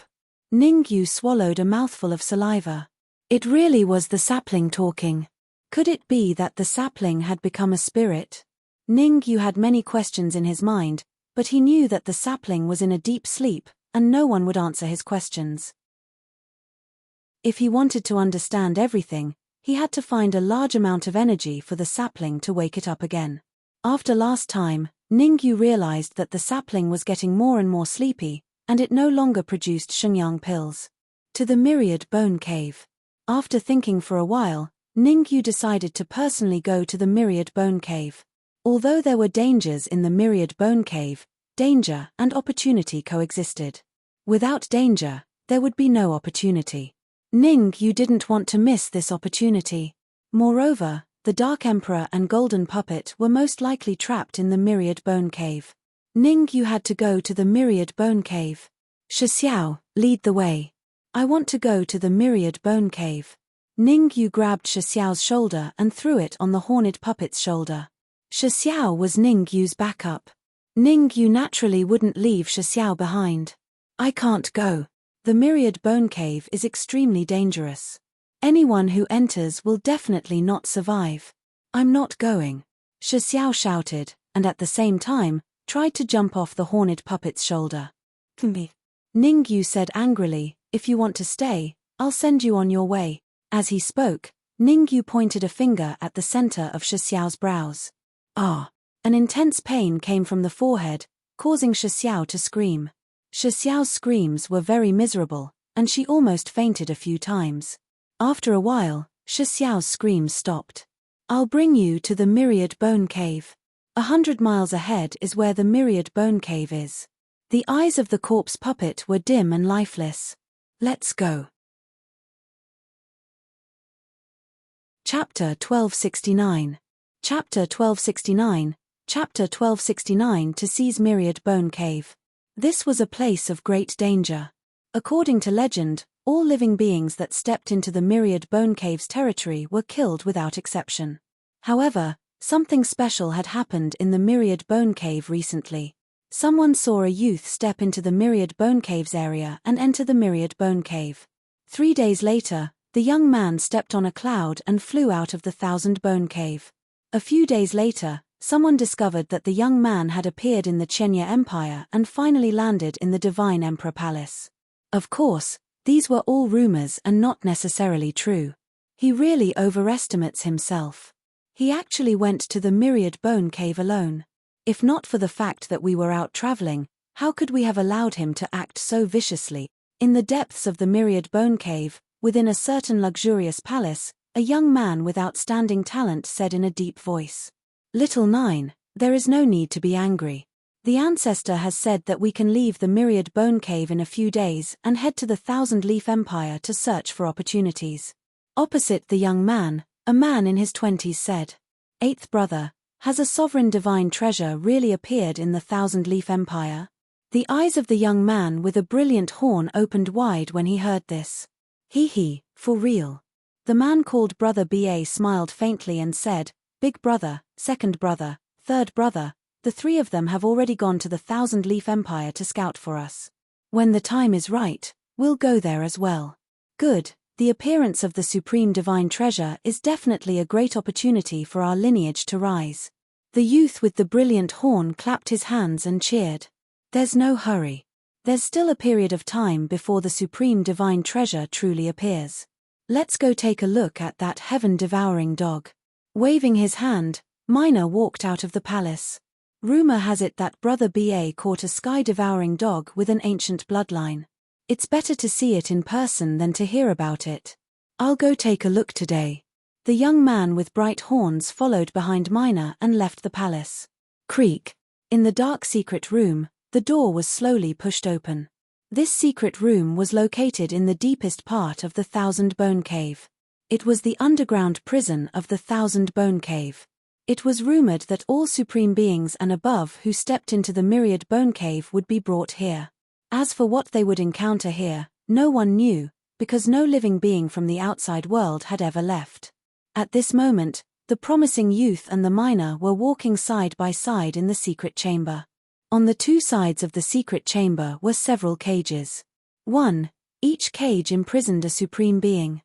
Ningyu swallowed a mouthful of saliva. It really was the sapling talking. Could it be that the sapling had become a spirit? Ningyu had many questions in his mind, but he knew that the sapling was in a deep sleep, and no one would answer his questions. If he wanted to understand everything, he had to find a large amount of energy for the sapling to wake it up again. After last time, Ningyu realized that the sapling was getting more and more sleepy, and it no longer produced Shenyang pills. To the myriad bone cave. After thinking for a while, Ningyu decided to personally go to the myriad bone cave. Although there were dangers in the myriad bone cave, danger and opportunity coexisted. Without danger, there would be no opportunity. Ningyu didn't want to miss this opportunity. Moreover, the Dark Emperor and Golden Puppet were most likely trapped in the myriad bone cave. Ningyu had to go to the myriad bone cave. Shixiao, lead the way. I want to go to the myriad bone cave. Ningyu grabbed Shixiao's shoulder and threw it on the horned puppet's shoulder. Shixiao was Ningyu's backup. Ningyu naturally wouldn't leave Shixiao behind. I can't go. The myriad bone cave is extremely dangerous. Anyone who enters will definitely not survive. I'm not going. Shixiao shouted, and at the same time, tried to jump off the horned puppet's shoulder. Ningyu said angrily, "If you want to stay, I'll send you on your way." As he spoke, Ningyu pointed a finger at the center of Shixiao's brows. Ah! An intense pain came from the forehead, causing Shixiao to scream. Shixiao's screams were very miserable, and she almost fainted a few times. After a while, Shixiao's screams stopped. I'll bring you to the myriad bone cave. 100 miles ahead is where the myriad bone cave is. The eyes of the corpse puppet were dim and lifeless. Let's go. Chapter 1269. Chapter 1269. Chapter 1269 To seize myriad bone cave. This was a place of great danger. According to legend, all living beings that stepped into the myriad bone cave's territory were killed without exception. However, something special had happened in the myriad bone cave recently. Someone saw a youth step into the myriad bone cave's area and enter the myriad bone cave. 3 days later, the young man stepped on a cloud and flew out of the thousand bone cave. A few days later, someone discovered that the young man had appeared in the Chenya Empire and finally landed in the Divine Emperor Palace. Of course, these were all rumors and not necessarily true. He really overestimates himself. He actually went to the myriad bone cave alone. If not for the fact that we were out traveling, how could we have allowed him to act so viciously? In the depths of the myriad bone cave, within a certain luxurious palace, a young man with outstanding talent said in a deep voice, "Little Nine, there is no need to be angry. The ancestor has said that we can leave the myriad bone cave in a few days and head to the Thousand Leaf Empire to search for opportunities." Opposite the young man, a man in his 20s said, "Eighth brother, has a sovereign divine treasure really appeared in the Thousand Leaf Empire?" The eyes of the young man with a brilliant horn opened wide when he heard this. He, for real. The man called Brother BA smiled faintly and said, "Big brother, second brother, third brother, the 3 of them have already gone to the Thousand Leaf Empire to scout for us. When the time is right, we'll go there as well." Good, the appearance of the supreme divine treasure is definitely a great opportunity for our lineage to rise. The youth with the brilliant horn clapped his hands and cheered. There's no hurry. There's still a period of time before the supreme divine treasure truly appears. Let's go take a look at that heaven-devouring dog. Waving his hand, Minor walked out of the palace. Rumor has it that Brother BA caught a sky-devouring dog with an ancient bloodline. It's better to see it in person than to hear about it. I'll go take a look today. The young man with bright horns followed behind Minor and left the palace. Creak. In the dark secret room, the door was slowly pushed open. This secret room was located in the deepest part of the Thousand Bone Cave. It was the underground prison of the Thousand Bone Cave. It was rumored that all supreme beings and above who stepped into the Myriad Bone Cave would be brought here. As for what they would encounter here, no one knew, because no living being from the outside world had ever left. At this moment, the promising youth and the miner were walking side by side in the secret chamber. On the two sides of the secret chamber were several cages. Each cage imprisoned a supreme being.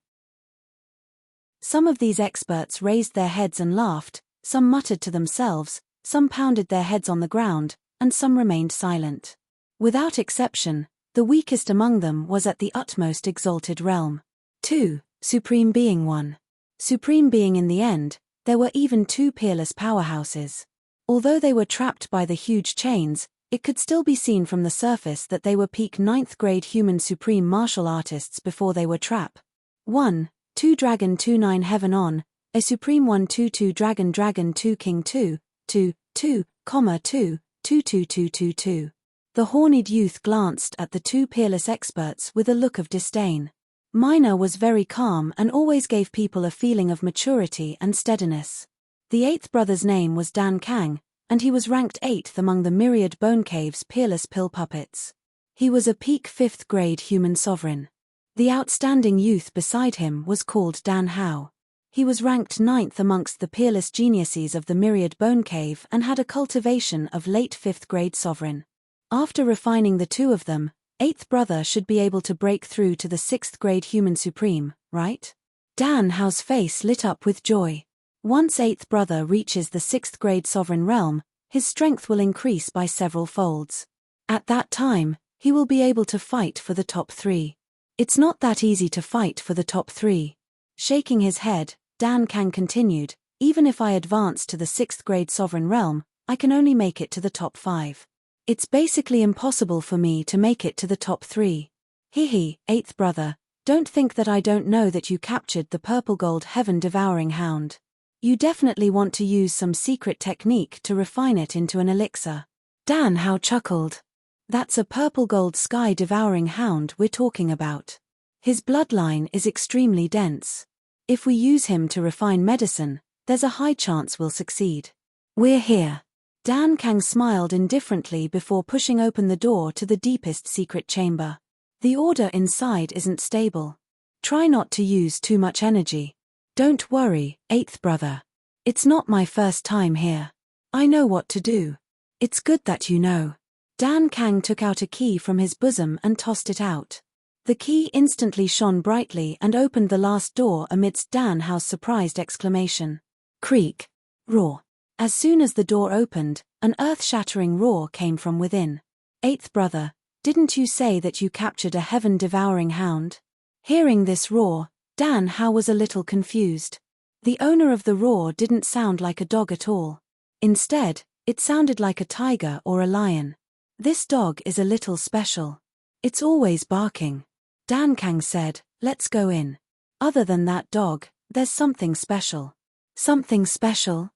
Some of these experts raised their heads and laughed, some muttered to themselves, some pounded their heads on the ground, and some remained silent. Without exception, the weakest among them was at the utmost exalted realm. 2. Supreme Being 1. Supreme Being. In the end, there were even two peerless powerhouses. Although they were trapped by the huge chains, it could still be seen from the surface that they were peak 9th grade human supreme martial artists before they were trap. 1. 2 Dragon 2 9 Heaven on, a Supreme 1 2 2 Dragon Dragon 2 King 2, 2, 2, 2, 2 2 2 2 2. The horned youth glanced at the two peerless experts with a look of disdain. Miner was very calm and always gave people a feeling of maturity and steadiness. The eighth brother's name was Dan Kang, and he was ranked 8th among the myriad Bone Cave's peerless pill puppets. He was a peak 5th grade human sovereign. The outstanding youth beside him was called Dan Hao. He was ranked 9th amongst the peerless geniuses of the myriad Bone Cave and had a cultivation of late 5th grade sovereign. After refining the two of them, 8th brother should be able to break through to the 6th grade human supreme, right? Dan Hao's face lit up with joy. Once 8th brother reaches the 6th grade sovereign realm, his strength will increase by several folds. At that time, he will be able to fight for the top 3. It's not that easy to fight for the top 3. Shaking his head, Dan Kang continued, even if I advance to the 6th grade sovereign realm, I can only make it to the top 5. It's basically impossible for me to make it to the top 3. Hehe, 8th brother, don't think that I don't know that you captured the purple gold heaven devouring hound. You definitely want to use some secret technique to refine it into an elixir. Dan Hao chuckled. That's a purple gold sky devouring hound we're talking about. His bloodline is extremely dense. If we use him to refine medicine, there's a high chance we'll succeed. We're here. Dan Kang smiled indifferently before pushing open the door to the deepest secret chamber. The order inside isn't stable. Try not to use too much energy. Don't worry, 8th brother. It's not my first time here. I know what to do. It's good that you know. Dan Kang took out a key from his bosom and tossed it out. The key instantly shone brightly and opened the last door amidst Dan Hao's surprised exclamation. Creak. Roar. As soon as the door opened, an earth-shattering roar came from within. 8th brother, didn't you say that you captured a heaven-devouring hound? Hearing this roar, Dan Hao was a little confused. The owner of the roar didn't sound like a dog at all. Instead, it sounded like a tiger or a lion. This dog is a little special. It's always barking. Dan Kang said, let's go in. Other than that dog, there's something special. Something special?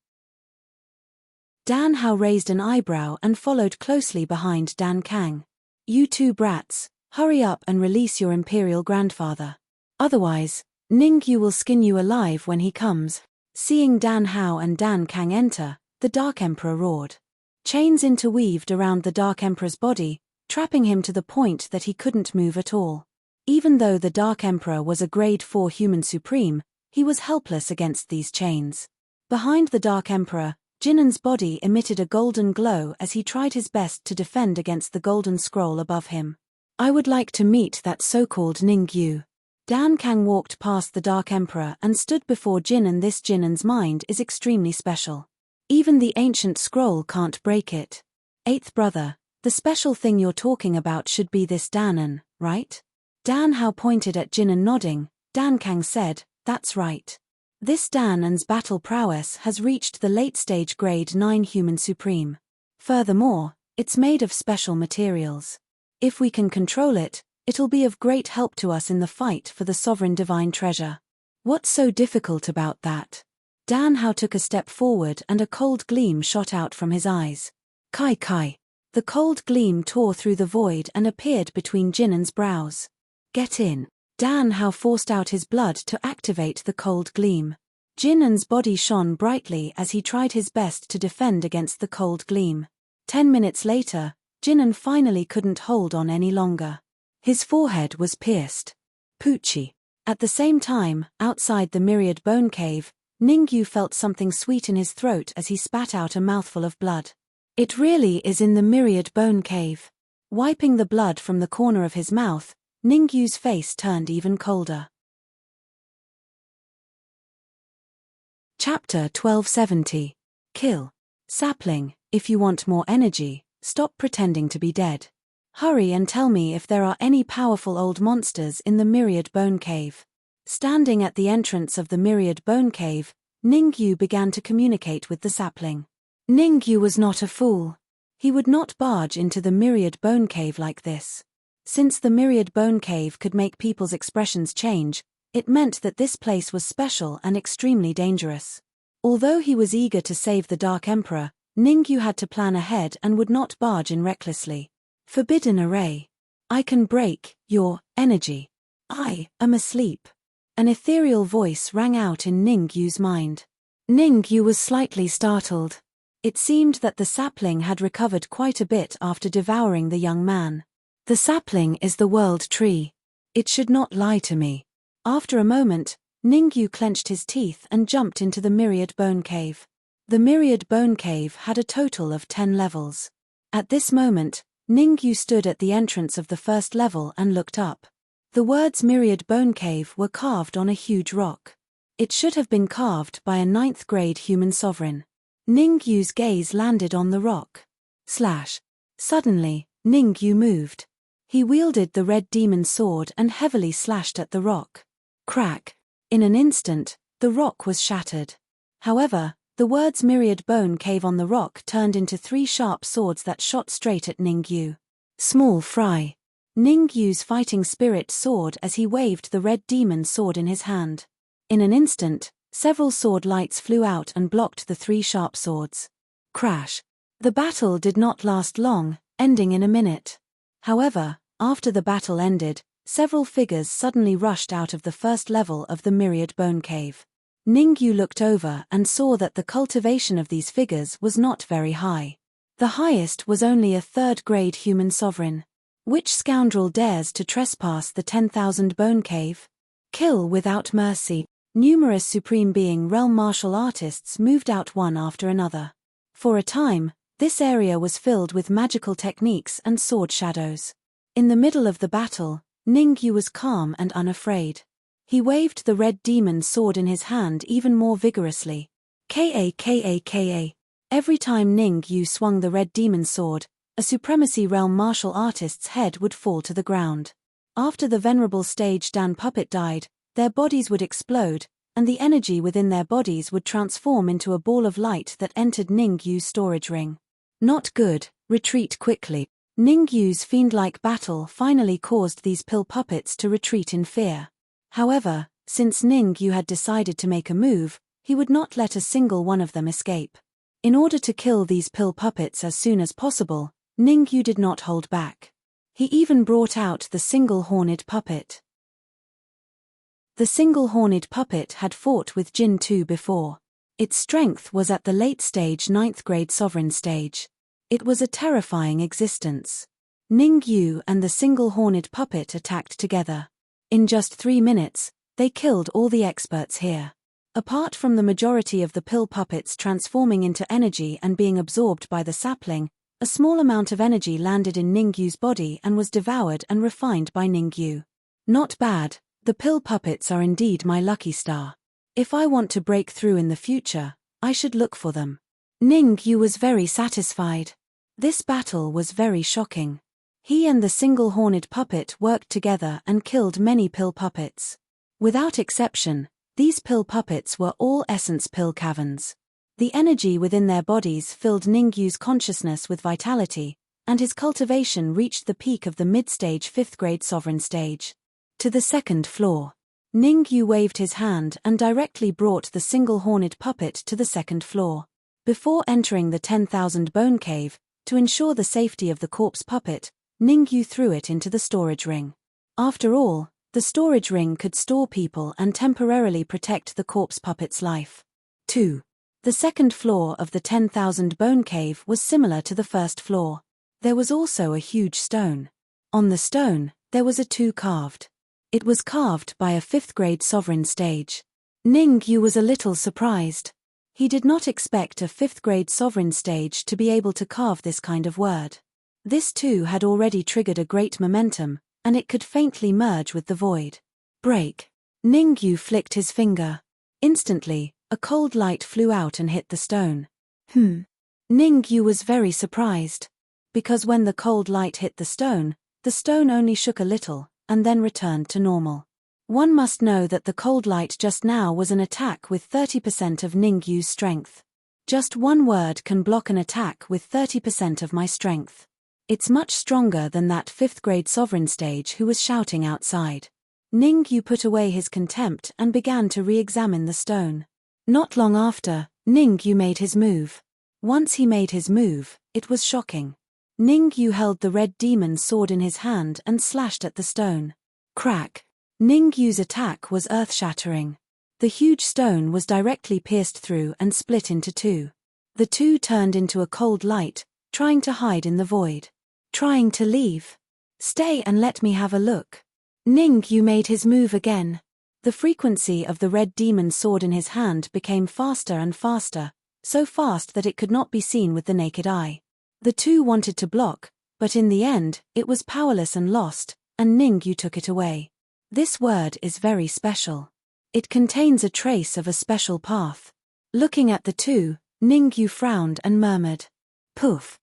Dan Hao raised an eyebrow and followed closely behind Dan Kang. You two brats, hurry up and release your imperial grandfather. Otherwise, Ning Yu will skin you alive when he comes. Seeing Dan Hao and Dan Kang enter, the Dark Emperor roared. Chains interweaved around the Dark Emperor's body, trapping him to the point that he couldn't move at all. Even though the Dark Emperor was a grade 4 human supreme, he was helpless against these chains. Behind the Dark Emperor, Jinnen's body emitted a golden glow as he tried his best to defend against the golden scroll above him. I would like to meet that so-called Ning Yu. Dan Kang walked past the Dark Emperor and stood before Jinnen. This Jinnen's mind is extremely special. Even the ancient scroll can't break it. 8th brother, the special thing you're talking about should be this Danan, right? Dan Hao pointed at Jinnen nodding. Dan Kang said, that's right. This Danan's battle prowess has reached the late-stage grade 9 human supreme. Furthermore, it's made of special materials. If we can control it, it'll be of great help to us in the fight for the sovereign divine treasure. What's so difficult about that? Dan Hao took a step forward and a cold gleam shot out from his eyes. Kai Kai. The cold gleam tore through the void and appeared between Jinnen's brows. Get in. Dan Hao forced out his blood to activate the cold gleam. Jinnen's body shone brightly as he tried his best to defend against the cold gleam. 10 minutes later, Jinan finally couldn't hold on any longer. His forehead was pierced. Poochie. At the same time, outside the myriad bone cave, Ningyu felt something sweet in his throat as he spat out a mouthful of blood. It really is in the myriad bone cave. Wiping the blood from the corner of his mouth, Ningyu's face turned even colder. Chapter 1270. Kill. Sapling, if you want more energy, stop pretending to be dead. Hurry and tell me if there are any powerful old monsters in the myriad bone cave. Standing at the entrance of the myriad bone cave, Ningyu began to communicate with the sapling. Ningyu was not a fool. He would not barge into the myriad bone cave like this. Since the myriad bone cave could make people's expressions change, it meant that this place was special and extremely dangerous. Although he was eager to save the Dark Emperor, Ningyu had to plan ahead and would not barge in recklessly. Forbidden array. I can break your energy. I am asleep. An ethereal voice rang out in Ningyu's mind. Ningyu was slightly startled. It seemed that the sapling had recovered quite a bit after devouring the young man. The sapling is the world tree. It should not lie to me. After a moment, Ningyu clenched his teeth and jumped into the myriad bone cave. The myriad bone cave had a total of 10 levels. At this moment, Ningyu stood at the entrance of the first level and looked up. The words myriad bone cave were carved on a huge rock. It should have been carved by a 9th grade human sovereign. Ningyu's gaze landed on the rock. Suddenly, Ningyu moved. He wielded the red demon sword and heavily slashed at the rock. Crack. In an instant, the rock was shattered. However, the words myriad bone cave on the rock turned into 3 sharp swords that shot straight at Ningyu. Small fry. Ningyu's fighting spirit soared as he waved the red demon sword in his hand. In an instant, several sword lights flew out and blocked the 3 sharp swords. Crash. The battle did not last long, ending in a minute. However, after the battle ended, several figures suddenly rushed out of the first level of the myriad bone cave. Ningyu looked over and saw that the cultivation of these figures was not very high. The highest was only a 3rd grade human sovereign. Which scoundrel dares to trespass the 10,000 bone cave? Kill without mercy. Numerous Supreme Being realm martial artists moved out one after another. For a time, this area was filled with magical techniques and sword shadows. In the middle of the battle, Ningyu was calm and unafraid. He waved the red demon sword in his hand even more vigorously. Ka. Every time Ningyu swung the red demon sword, a Supremacy Realm martial artist's head would fall to the ground. After the venerable stage Dan puppet died, their bodies would explode, and the energy within their bodies would transform into a ball of light that entered Ningyu's storage ring. Not good, retreat quickly. Ningyu's fiend-like battle finally caused these pill puppets to retreat in fear. However, since Ningyu had decided to make a move, he would not let a single one of them escape. In order to kill these pill puppets as soon as possible, Ningyu did not hold back. He even brought out the single-horned puppet. The single-horned puppet had fought with Jin 2 before. Its strength was at the late-stage 9th grade sovereign stage. It was a terrifying existence. Ningyu and the single-horned puppet attacked together. In just 3 minutes, they killed all the experts here. Apart from the majority of the pill puppets transforming into energy and being absorbed by the sapling, a small amount of energy landed in Ningyu's body and was devoured and refined by Ningyu. Not bad, the pill puppets are indeed my lucky star. If I want to break through in the future, I should look for them. Ningyu was very satisfied. This battle was very shocking. He and the single-horned puppet worked together and killed many pill puppets. Without exception, these pill puppets were all essence pill caverns. The energy within their bodies filled Ningyu's consciousness with vitality, and his cultivation reached the peak of the mid-stage 5th grade sovereign stage. To the 2nd floor. Ningyu waved his hand and directly brought the single-horned puppet to the 2nd floor. Before entering the 10,000 bone cave, to ensure the safety of the corpse puppet, Ningyu threw it into the storage ring. After all, the storage ring could store people and temporarily protect the corpse puppet's life. 2. The 2nd floor of the 10,000 bone cave was similar to the 1st floor. There was also a huge stone. On the stone, there was a 2 carved. It was carved by a 5th grade sovereign stage. Ning Yu was a little surprised. He did not expect a 5th grade sovereign stage to be able to carve this kind of word. This too had already triggered a great momentum, and it could faintly merge with the void. Break. Ning Yu flicked his finger. Instantly, a cold light flew out and hit the stone. Ning Yu was very surprised. Because when the cold light hit the stone only shook a little, and then returned to normal. One must know that the cold light just now was an attack with 30% of Ning Yu's strength. Just one word can block an attack with 30% of my strength. It's much stronger than that 5th grade sovereign stage who was shouting outside. Ning Yu put away his contempt and began to re-examine the stone. Not long after, Ning Yu made his move. Once he made his move, it was shocking. Ning Yu held the red demon sword in his hand and slashed at the stone. Crack! Ning Yu's attack was earth-shattering. The huge stone was directly pierced through and split into 2. The 2 turned into a cold light, trying to hide in the void. Trying to leave. Stay and let me have a look. Ning Yu made his move again. The frequency of the red demon sword in his hand became faster and faster, so fast that it could not be seen with the naked eye. The 2 wanted to block, but in the end, it was powerless and lost, and Ning Yu took it away. This word is very special. It contains a trace of a special path. Looking at the 2, Ning Yu frowned and murmured, "Poof."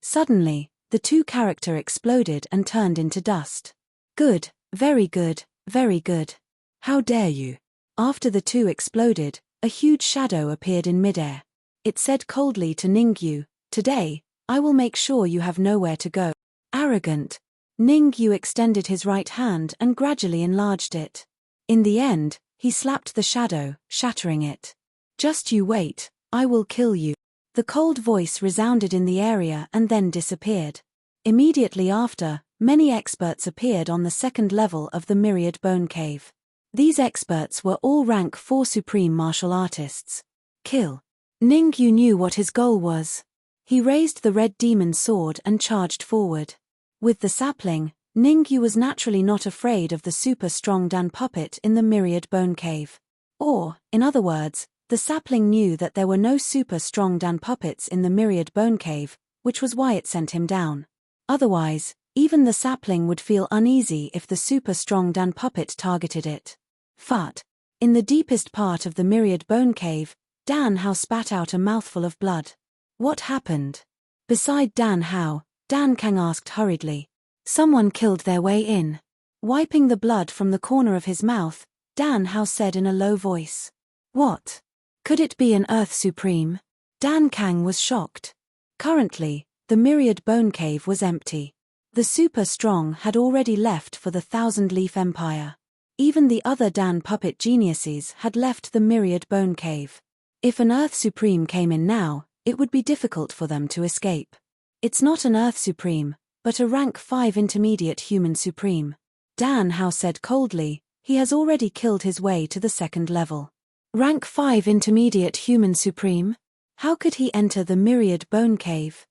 Suddenly, the 2 character exploded and turned into dust. Good, very good, very good. How dare you? After the 2 exploded, a huge shadow appeared in midair. It said coldly to Ning Yu, "Today, I will make sure you have nowhere to go." Arrogant. Ning Yu extended his right hand and gradually enlarged it. In the end, he slapped the shadow, shattering it. "Just you wait, I will kill you." The cold voice resounded in the area and then disappeared. Immediately after, many experts appeared on the 2nd level of the Myriad Bone Cave. These experts were all rank 4 supreme martial artists. Kill. Ning Yu knew what his goal was. He raised the red demon sword and charged forward. With the sapling, Ning Yu was naturally not afraid of the super strong Dan puppet in the Myriad Bone Cave. Or, in other words, the sapling knew that there were no super strong Dan puppets in the Myriad Bone Cave, which was why it sent him down. Otherwise, even the sapling would feel uneasy if the super strong Dan puppet targeted it. Fart. In the deepest part of the Myriad Bone Cave, Dan Hao spat out a mouthful of blood. What happened? Beside Dan Hao, Dan Kang asked hurriedly. Someone killed their way in. Wiping the blood from the corner of his mouth, Dan Hao said in a low voice. What? Could it be an Earth Supreme? Dan Kang was shocked. Currently, the Myriad Bone Cave was empty. The super strong had already left for the Thousand Leaf Empire. Even the other Dan puppet geniuses had left the Myriad Bone Cave. If an Earth Supreme came in now, it would be difficult for them to escape. It's not an Earth Supreme, but a rank 5 intermediate human supreme. Dan Hao said coldly, he has already killed his way to the 2nd level. Rank 5 intermediate human supreme? How could he enter the Myriad Bone Cave?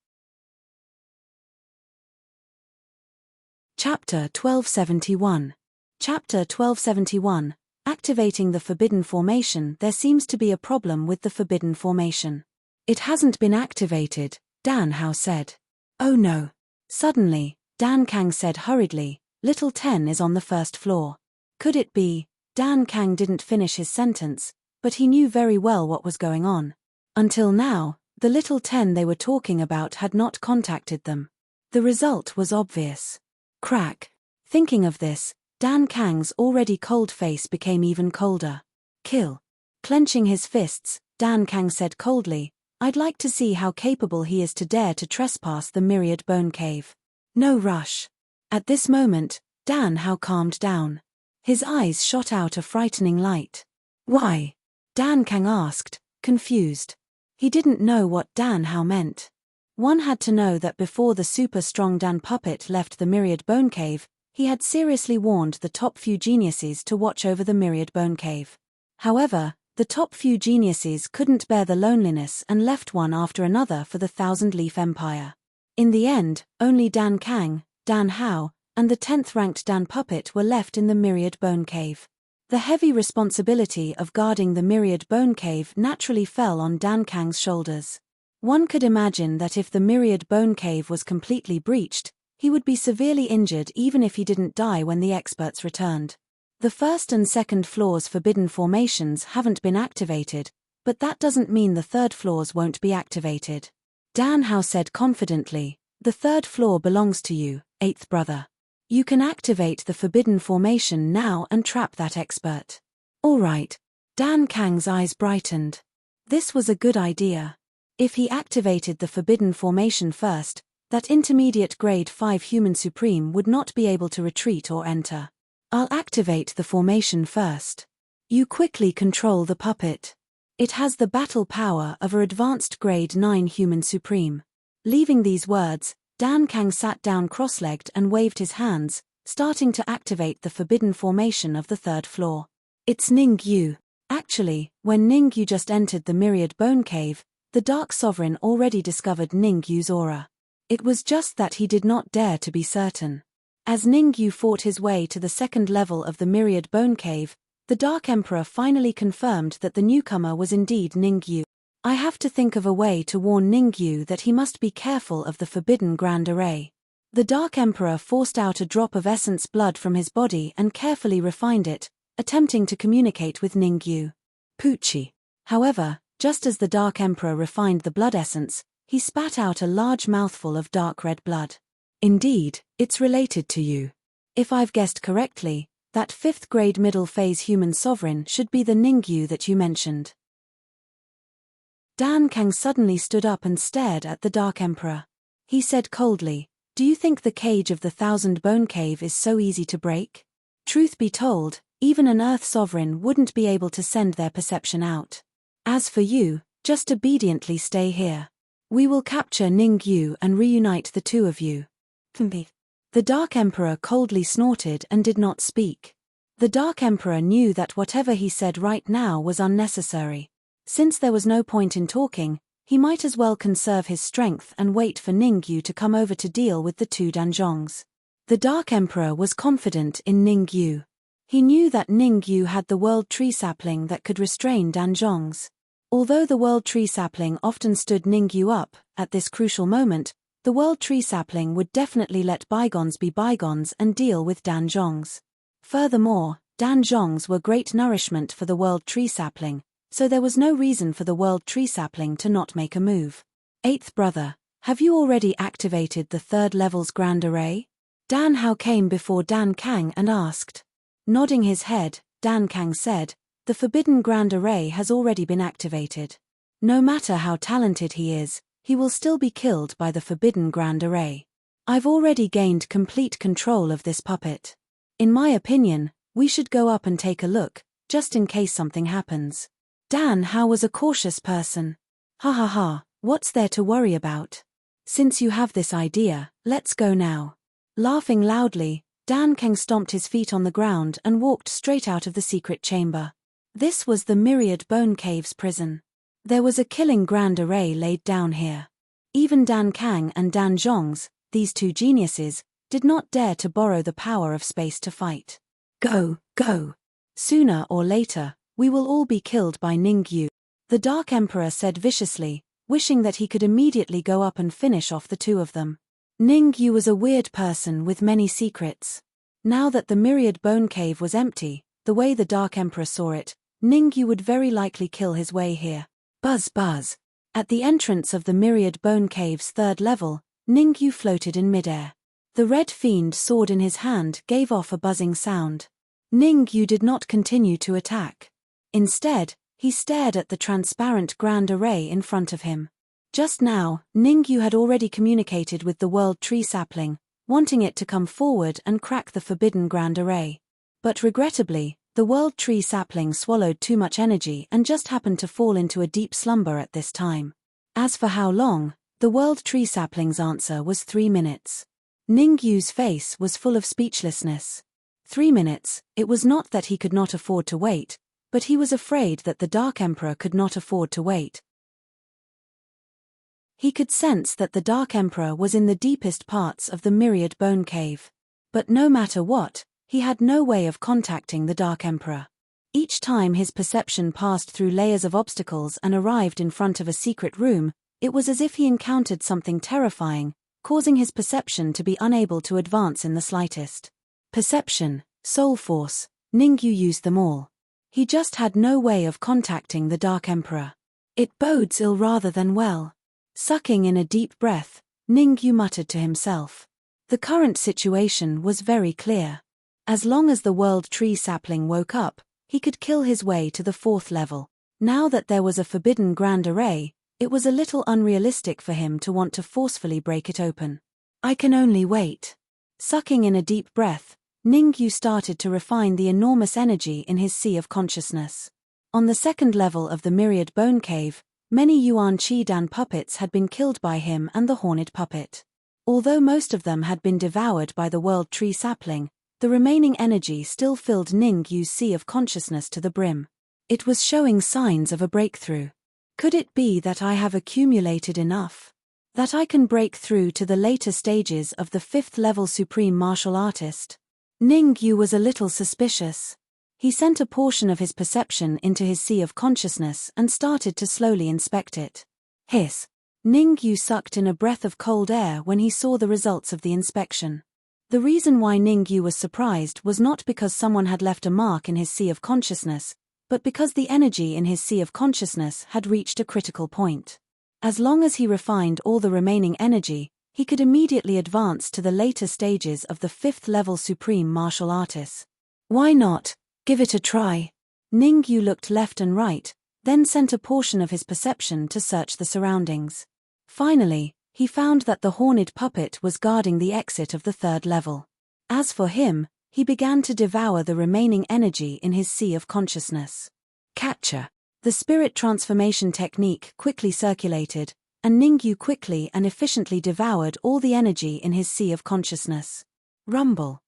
Chapter 1271. Chapter 1271. Activating the Forbidden Formation. There seems to be a problem with the Forbidden Formation. It hasn't been activated, Dan Hao said. Oh no. Suddenly, Dan Kang said hurriedly, Little 10 is on the 1st floor. Could it be? Dan Kang didn't finish his sentence, but he knew very well what was going on. Until now, the Little 10 they were talking about had not contacted them. The result was obvious. Crack. Thinking of this, Dan Kang's already cold face became even colder. Kill. Clenching his fists, Dan Kang said coldly, I'd like to see how capable he is to dare to trespass the Myriad Bone Cave. No rush. At this moment, Dan Hao calmed down. His eyes shot out a frightening light. Why? Dan Kang asked, confused. He didn't know what Dan Hao meant. One had to know that before the super strong Dan puppet left the Myriad Bone Cave, he had seriously warned the top few geniuses to watch over the Myriad Bone Cave. However, the top few geniuses couldn't bear the loneliness and left one after another for the Thousand Leaf Empire. In the end, only Dan Kang, Dan Hao, and the 10th-ranked Dan Puppet were left in the Myriad Bone Cave. The heavy responsibility of guarding the Myriad Bone Cave naturally fell on Dan Kang's shoulders. One could imagine that if the Myriad Bone Cave was completely breached, he would be severely injured even if he didn't die when the experts returned. The first and second floors' forbidden formations haven't been activated, but that doesn't mean the third floors won't be activated. Dan Hao said confidently, "The third floor belongs to you, 8th brother. You can activate the forbidden formation now and trap that expert." "All right." Dan Kang's eyes brightened. This was a good idea. If he activated the forbidden formation first, that intermediate grade 5 human supreme would not be able to retreat or enter. "I'll activate the formation first. You quickly control the puppet. It has the battle power of an advanced grade 9 human supreme." Leaving these words, Dan Kang sat down cross-legged and waved his hands, starting to activate the forbidden formation of the third floor. "It's Ning Yu." Actually, when Ning Yu just entered the Myriad Bone Cave, the Dark Sovereign already discovered Ning Yu's aura. It was just that he did not dare to be certain. As Ning Yu fought his way to the second level of the Myriad Bone Cave, the Dark Emperor finally confirmed that the newcomer was indeed Ning Yu. "I have to think of a way to warn Ning Yu that he must be careful of the Forbidden Grand Array." The Dark Emperor forced out a drop of essence blood from his body and carefully refined it, attempting to communicate with Ning Yu. Poochie. However, just as the Dark Emperor refined the blood essence, he spat out a large mouthful of dark red blood. "Indeed, it's related to you. If I've guessed correctly, that 5th grade middle phase human sovereign should be the Ning Yu that you mentioned." Dan Kang suddenly stood up and stared at the Dark Emperor. He said coldly, "Do you think the cage of the Thousand Bone Cave is so easy to break? Truth be told, even an Earth sovereign wouldn't be able to send their perception out. As for you, just obediently stay here. We will capture Ning Yu and reunite the two of you." The Dark Emperor coldly snorted and did not speak. The Dark Emperor knew that whatever he said right now was unnecessary. Since there was no point in talking, he might as well conserve his strength and wait for Ning Yu to come over to deal with the two Danjongs. The Dark Emperor was confident in Ning Yu. He knew that Ning Yu had the World Tree Sapling that could restrain Danjongs. Although the World Tree Sapling often stood Ning Yu up, at this crucial moment, the World Tree Sapling would definitely let bygones be bygones and deal with Danjongs. Furthermore, Danjongs were great nourishment for the World Tree Sapling, so there was no reason for the World Tree Sapling to not make a move. 8th brother, have you already activated the third level's Grand Array?" Dan Hao came before Dan Kang and asked. Nodding his head, Dan Kang said, "The Forbidden Grand Array has already been activated. No matter how talented he is, he will still be killed by the Forbidden Grand Array. I've already gained complete control of this puppet. In my opinion, we should go up and take a look, just in case something happens." Dan Hao was a cautious person. "Ha ha ha, what's there to worry about? Since you have this idea, let's go now." Laughing loudly, Dan Kang stomped his feet on the ground and walked straight out of the secret chamber. This was the Myriad Bone Cave's prison. There was a killing Grand Array laid down here. Even Dan Kang and Dan Zhong's, these two geniuses, did not dare to borrow the power of space to fight. "Go, go. Sooner or later, we will all be killed by Ning Yu," the Dark Emperor said viciously, wishing that he could immediately go up and finish off the two of them. Ning Yu was a weird person with many secrets. Now that the Myriad Bone Cave was empty, the way the Dark Emperor saw it, Ning Yu would very likely kill his way here. Buzz buzz. At the entrance of the Myriad Bone Cave's third level, Ning Yu floated in midair. The red fiend sword in his hand gave off a buzzing sound. Ning Yu did not continue to attack. Instead, he stared at the transparent Grand Array in front of him. Just now, Ning Yu had already communicated with the World Tree Sapling, wanting it to come forward and crack the Forbidden Grand Array. But regrettably, the World Tree Sapling swallowed too much energy and just happened to fall into a deep slumber at this time. As for how long, the World Tree Sapling's answer was 3 minutes. Ning Yu's face was full of speechlessness. 3 minutes, it was not that he could not afford to wait, but he was afraid that the Dark Emperor could not afford to wait. He could sense that the Dark Emperor was in the deepest parts of the myriad bone cave. But no matter what, he had no way of contacting the Dark Emperor. Each time his perception passed through layers of obstacles and arrived in front of a secret room, it was as if he encountered something terrifying, causing his perception to be unable to advance in the slightest. Perception, soul force, Ningyu used them all. He just had no way of contacting the Dark Emperor. It bodes ill rather than well. Sucking in a deep breath, Ningyu muttered to himself. The current situation was very clear. As long as the world tree sapling woke up, he could kill his way to the 4th level. Now that there was a forbidden grand array, it was a little unrealistic for him to want to forcefully break it open. I can only wait. Sucking in a deep breath, Ningyu started to refine the enormous energy in his sea of consciousness. On the 2nd level of the myriad bone cave, many Yuan Qi Dan puppets had been killed by him and the horned puppet. Although most of them had been devoured by the world tree sapling, the remaining energy still filled Ningyu's sea of consciousness to the brim. It was showing signs of a breakthrough. Could it be that I have accumulated enough? That I can break through to the later stages of the 5th level supreme martial artist? Ningyu was a little suspicious. He sent a portion of his perception into his sea of consciousness and started to slowly inspect it. Hiss. Ningyu sucked in a breath of cold air when he saw the results of the inspection. The reason why Ningyu was surprised was not because someone had left a mark in his sea of consciousness, but because the energy in his sea of consciousness had reached a critical point. As long as he refined all the remaining energy, he could immediately advance to the later stages of the 5th level supreme martial artist. Why not? Give it a try. Ningyu looked left and right, then sent a portion of his perception to search the surroundings. Finally, he found that the horned puppet was guarding the exit of the 3rd level. As for him, he began to devour the remaining energy in his sea of consciousness. Capture. The spirit transformation technique quickly circulated, and Ningyu quickly and efficiently devoured all the energy in his sea of consciousness. Rumble.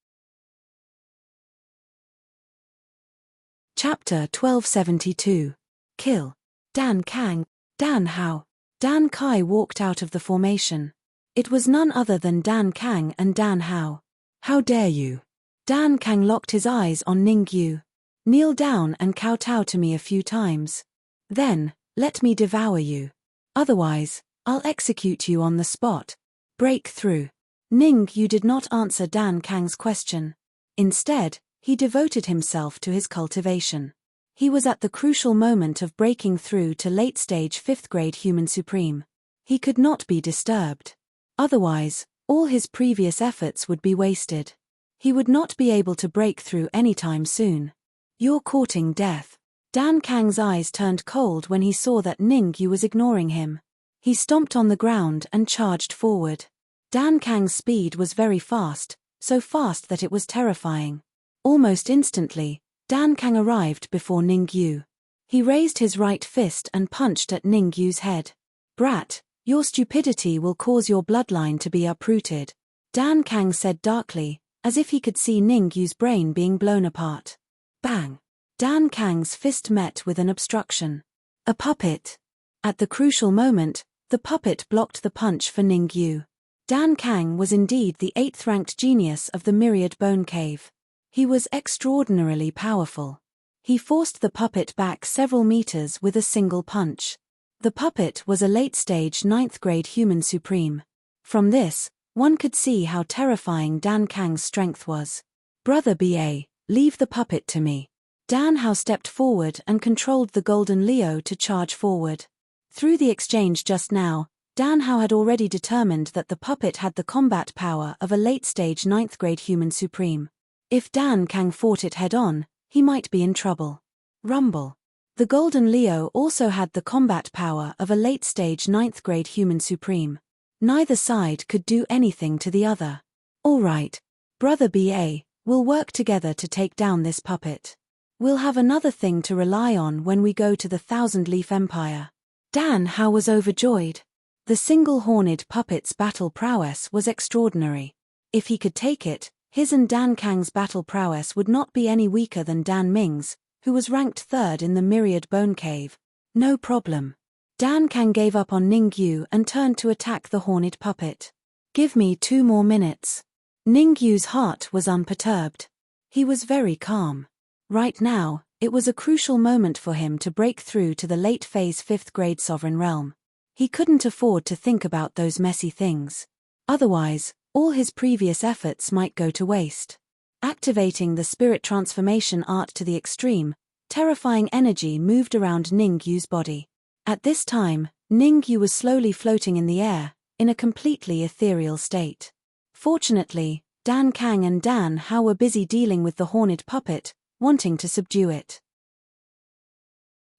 Chapter 1272. Kill. Dan Kang, Dan Hao. Dan Kai walked out of the formation. It was none other than Dan Kang and Dan Hao. How dare you? Dan Kang locked his eyes on Ningyu. Kneel down and kowtow to me a few times. Then, let me devour you. Otherwise, I'll execute you on the spot. Break through. Ningyu did not answer Dan Kang's question. Instead, he devoted himself to his cultivation. He was at the crucial moment of breaking through to late-stage 5th grade human supreme. He could not be disturbed. Otherwise, all his previous efforts would be wasted. He would not be able to break through anytime soon. You're courting death. Dan Kang's eyes turned cold when he saw that Ningyu was ignoring him. He stomped on the ground and charged forward. Dan Kang's speed was very fast, so fast that it was terrifying. Almost instantly, Dan Kang arrived before Ningyu. He raised his right fist and punched at Ningyu's head. Brat, your stupidity will cause your bloodline to be uprooted, Dan Kang said darkly, as if he could see Ningyu's brain being blown apart. Bang! Dan Kang's fist met with an obstruction. A puppet. At the crucial moment, the puppet blocked the punch for Ningyu. Dan Kang was indeed the 8th-ranked genius of the Myriad Bone Cave. He was extraordinarily powerful. He forced the puppet back several meters with a single punch. The puppet was a late-stage 9th-grade human supreme. From this, one could see how terrifying Dan Kang's strength was. Brother B.A., leave the puppet to me. Dan Hao stepped forward and controlled the Golden Leo to charge forward. Through the exchange just now, Dan Hao had already determined that the puppet had the combat power of a late-stage 9th-grade human supreme. If Dan Kang fought it head-on, he might be in trouble. Rumble. The Golden Leo also had the combat power of a late-stage 9th-grade human supreme. Neither side could do anything to the other. All right, Brother B.A., we'll work together to take down this puppet. We'll have another thing to rely on when we go to the Thousand-Leaf Empire. Dan Hao was overjoyed. The single-horned puppet's battle prowess was extraordinary. If he could take it, his and Dan Kang's battle prowess would not be any weaker than Dan Ming's, who was ranked 3rd in the Myriad Bone Cave. No problem. Dan Kang gave up on Ningyu and turned to attack the horned puppet. Give me 2 more minutes. Ningyu's heart was unperturbed. He was very calm. Right now, it was a crucial moment for him to break through to the late phase 5th grade sovereign realm. He couldn't afford to think about those messy things. Otherwise, all his previous efforts might go to waste. Activating the spirit transformation art to the extreme, terrifying energy moved around Ningyu's body. At this time, Ningyu was slowly floating in the air, in a completely ethereal state. Fortunately, Dan Kang and Dan Hao were busy dealing with the horned puppet, wanting to subdue it.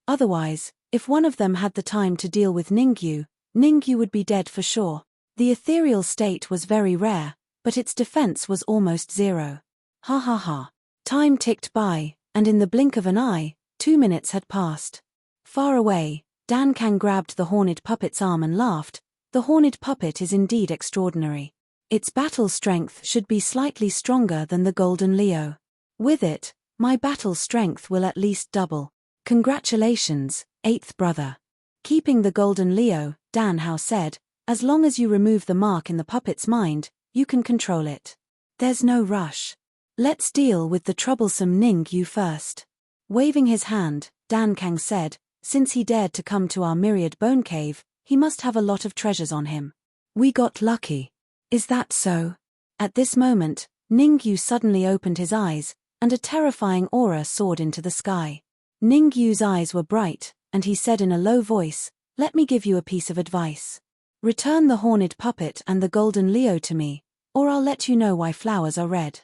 Otherwise, if one of them had the time to deal with Ningyu, Ningyu would be dead for sure. The ethereal state was very rare, but its defense was almost zero. Ha ha ha. Time ticked by, and in the blink of an eye, 2 minutes had passed. Far away, Dan Kang grabbed the horned puppet's arm and laughed. The horned puppet is indeed extraordinary. Its battle strength should be slightly stronger than the Golden Leo. With it, my battle strength will at least double. Congratulations, 8th brother. Keeping the Golden Leo, Dan Hao said, as long as you remove the mark in the puppet's mind, you can control it. There's no rush. Let's deal with the troublesome Ningyu first. Waving his hand, Dan Kang said, since he dared to come to our myriad bone cave, he must have a lot of treasures on him. We got lucky. Is that so? At this moment, Ningyu suddenly opened his eyes, and a terrifying aura soared into the sky. Ningyu's eyes were bright, and he said in a low voice, let me give you a piece of advice. Return the horned puppet and the Golden Leo to me, or I'll let you know why flowers are red.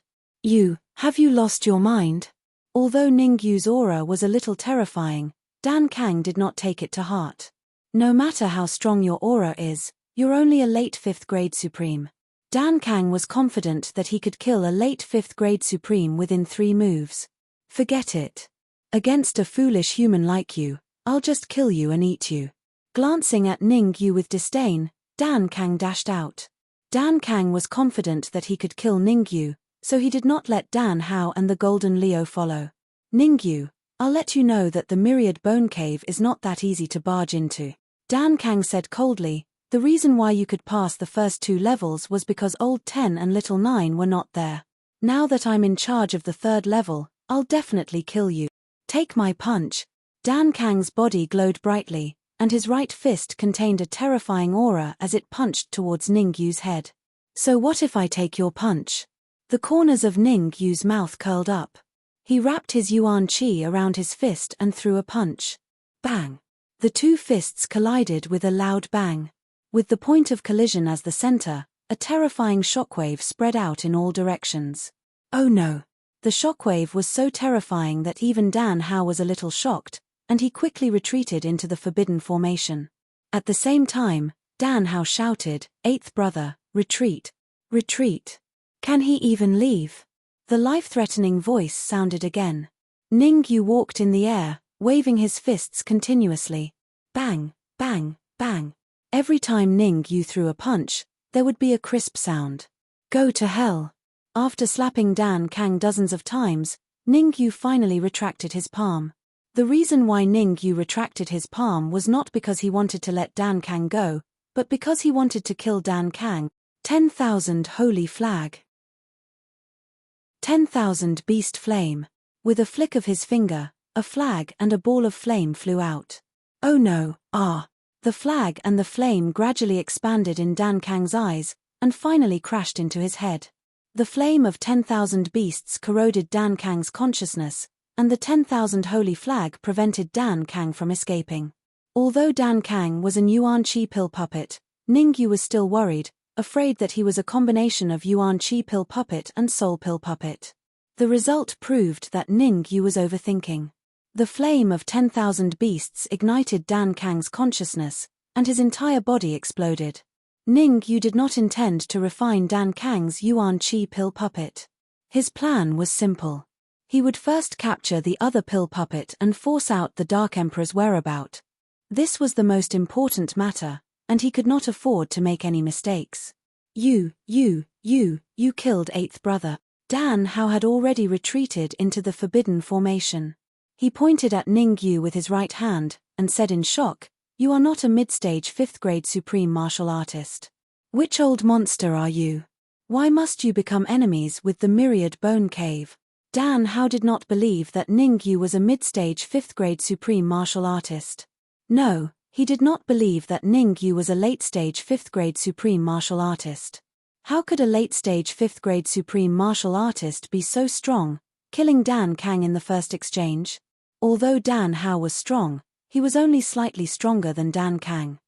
Have you lost your mind? Although Ningyu's aura was a little terrifying, Dan Kang did not take it to heart. No matter how strong your aura is, you're only a late 5th grade supreme. Dan Kang was confident that he could kill a late 5th grade supreme within 3 moves. Forget it. Against a foolish human like you, I'll just kill you and eat you. Glancing at Ningyu with disdain, Dan Kang dashed out. Dan Kang was confident that he could kill Ningyu, so he did not let Dan Hao and the Golden Leo follow. Ningyu, I'll let you know that the Myriad Bone Cave is not that easy to barge into. Dan Kang said coldly, the reason why you could pass the first 2 levels was because Old 10 and Little 9 were not there. Now that I'm in charge of the 3rd level, I'll definitely kill you. Take my punch. Dan Kang's body glowed brightly, and his right fist contained a terrifying aura as it punched towards Ningyu's head. So what if I take your punch? The corners of Ningyu's mouth curled up. He wrapped his yuan qi around his fist and threw a punch. Bang! The 2 fists collided with a loud bang. With the point of collision as the center, a terrifying shockwave spread out in all directions. Oh no! The shockwave was so terrifying that even Dan Hao was a little shocked, and he quickly retreated into the forbidden formation. At the same time, Dan Hao shouted, 8th brother, retreat! Retreat! Can he even leave? The life-threatening voice sounded again. Ningyu walked in the air, waving his fists continuously. Bang, bang, bang. Every time Ningyu threw a punch, there would be a crisp sound. Go to hell. After slapping Dan Kang dozens of times, Ningyu finally retracted his palm. The reason why Ningyu retracted his palm was not because he wanted to let Dan Kang go, but because he wanted to kill Dan Kang. 10,000 holy flag. 10,000 beast flame. With a flick of his finger, a flag and a ball of flame flew out. Oh no, ah! The flag and the flame gradually expanded in Dan Kang's eyes, and finally crashed into his head. The flame of 10,000 beasts corroded Dan Kang's consciousness, and the 10,000 holy flag prevented Dan Kang from escaping. Although Dan Kang was an yuan qi pill puppet, Ningyu was still worried, afraid that he was a combination of yuan qi pill puppet and soul pill puppet. The result proved that Ningyu was overthinking. The flame of 10,000 beasts ignited Dan Kang's consciousness, and his entire body exploded. Ningyu did not intend to refine Dan Kang's yuan qi pill puppet. His plan was simple. He would first capture the other pill puppet and force out the Dark Emperor's whereabout. This was the most important matter, and he could not afford to make any mistakes. You killed 8th brother. Dan Hao had already retreated into the forbidden formation. He pointed at Ningyu with his right hand, and said in shock, You are not a mid-stage 5th grade supreme martial artist. Which old monster are you? Why must you become enemies with the myriad bone cave? Dan Hao did not believe that Ningyu was a mid-stage 5th grade supreme martial artist. No, he did not believe that Ningyu was a late-stage 5th grade supreme martial artist. How could a late-stage 5th grade supreme martial artist be so strong, killing Dan Kang in the first exchange? Although Dan Hao was strong, he was only slightly stronger than Dan Kang.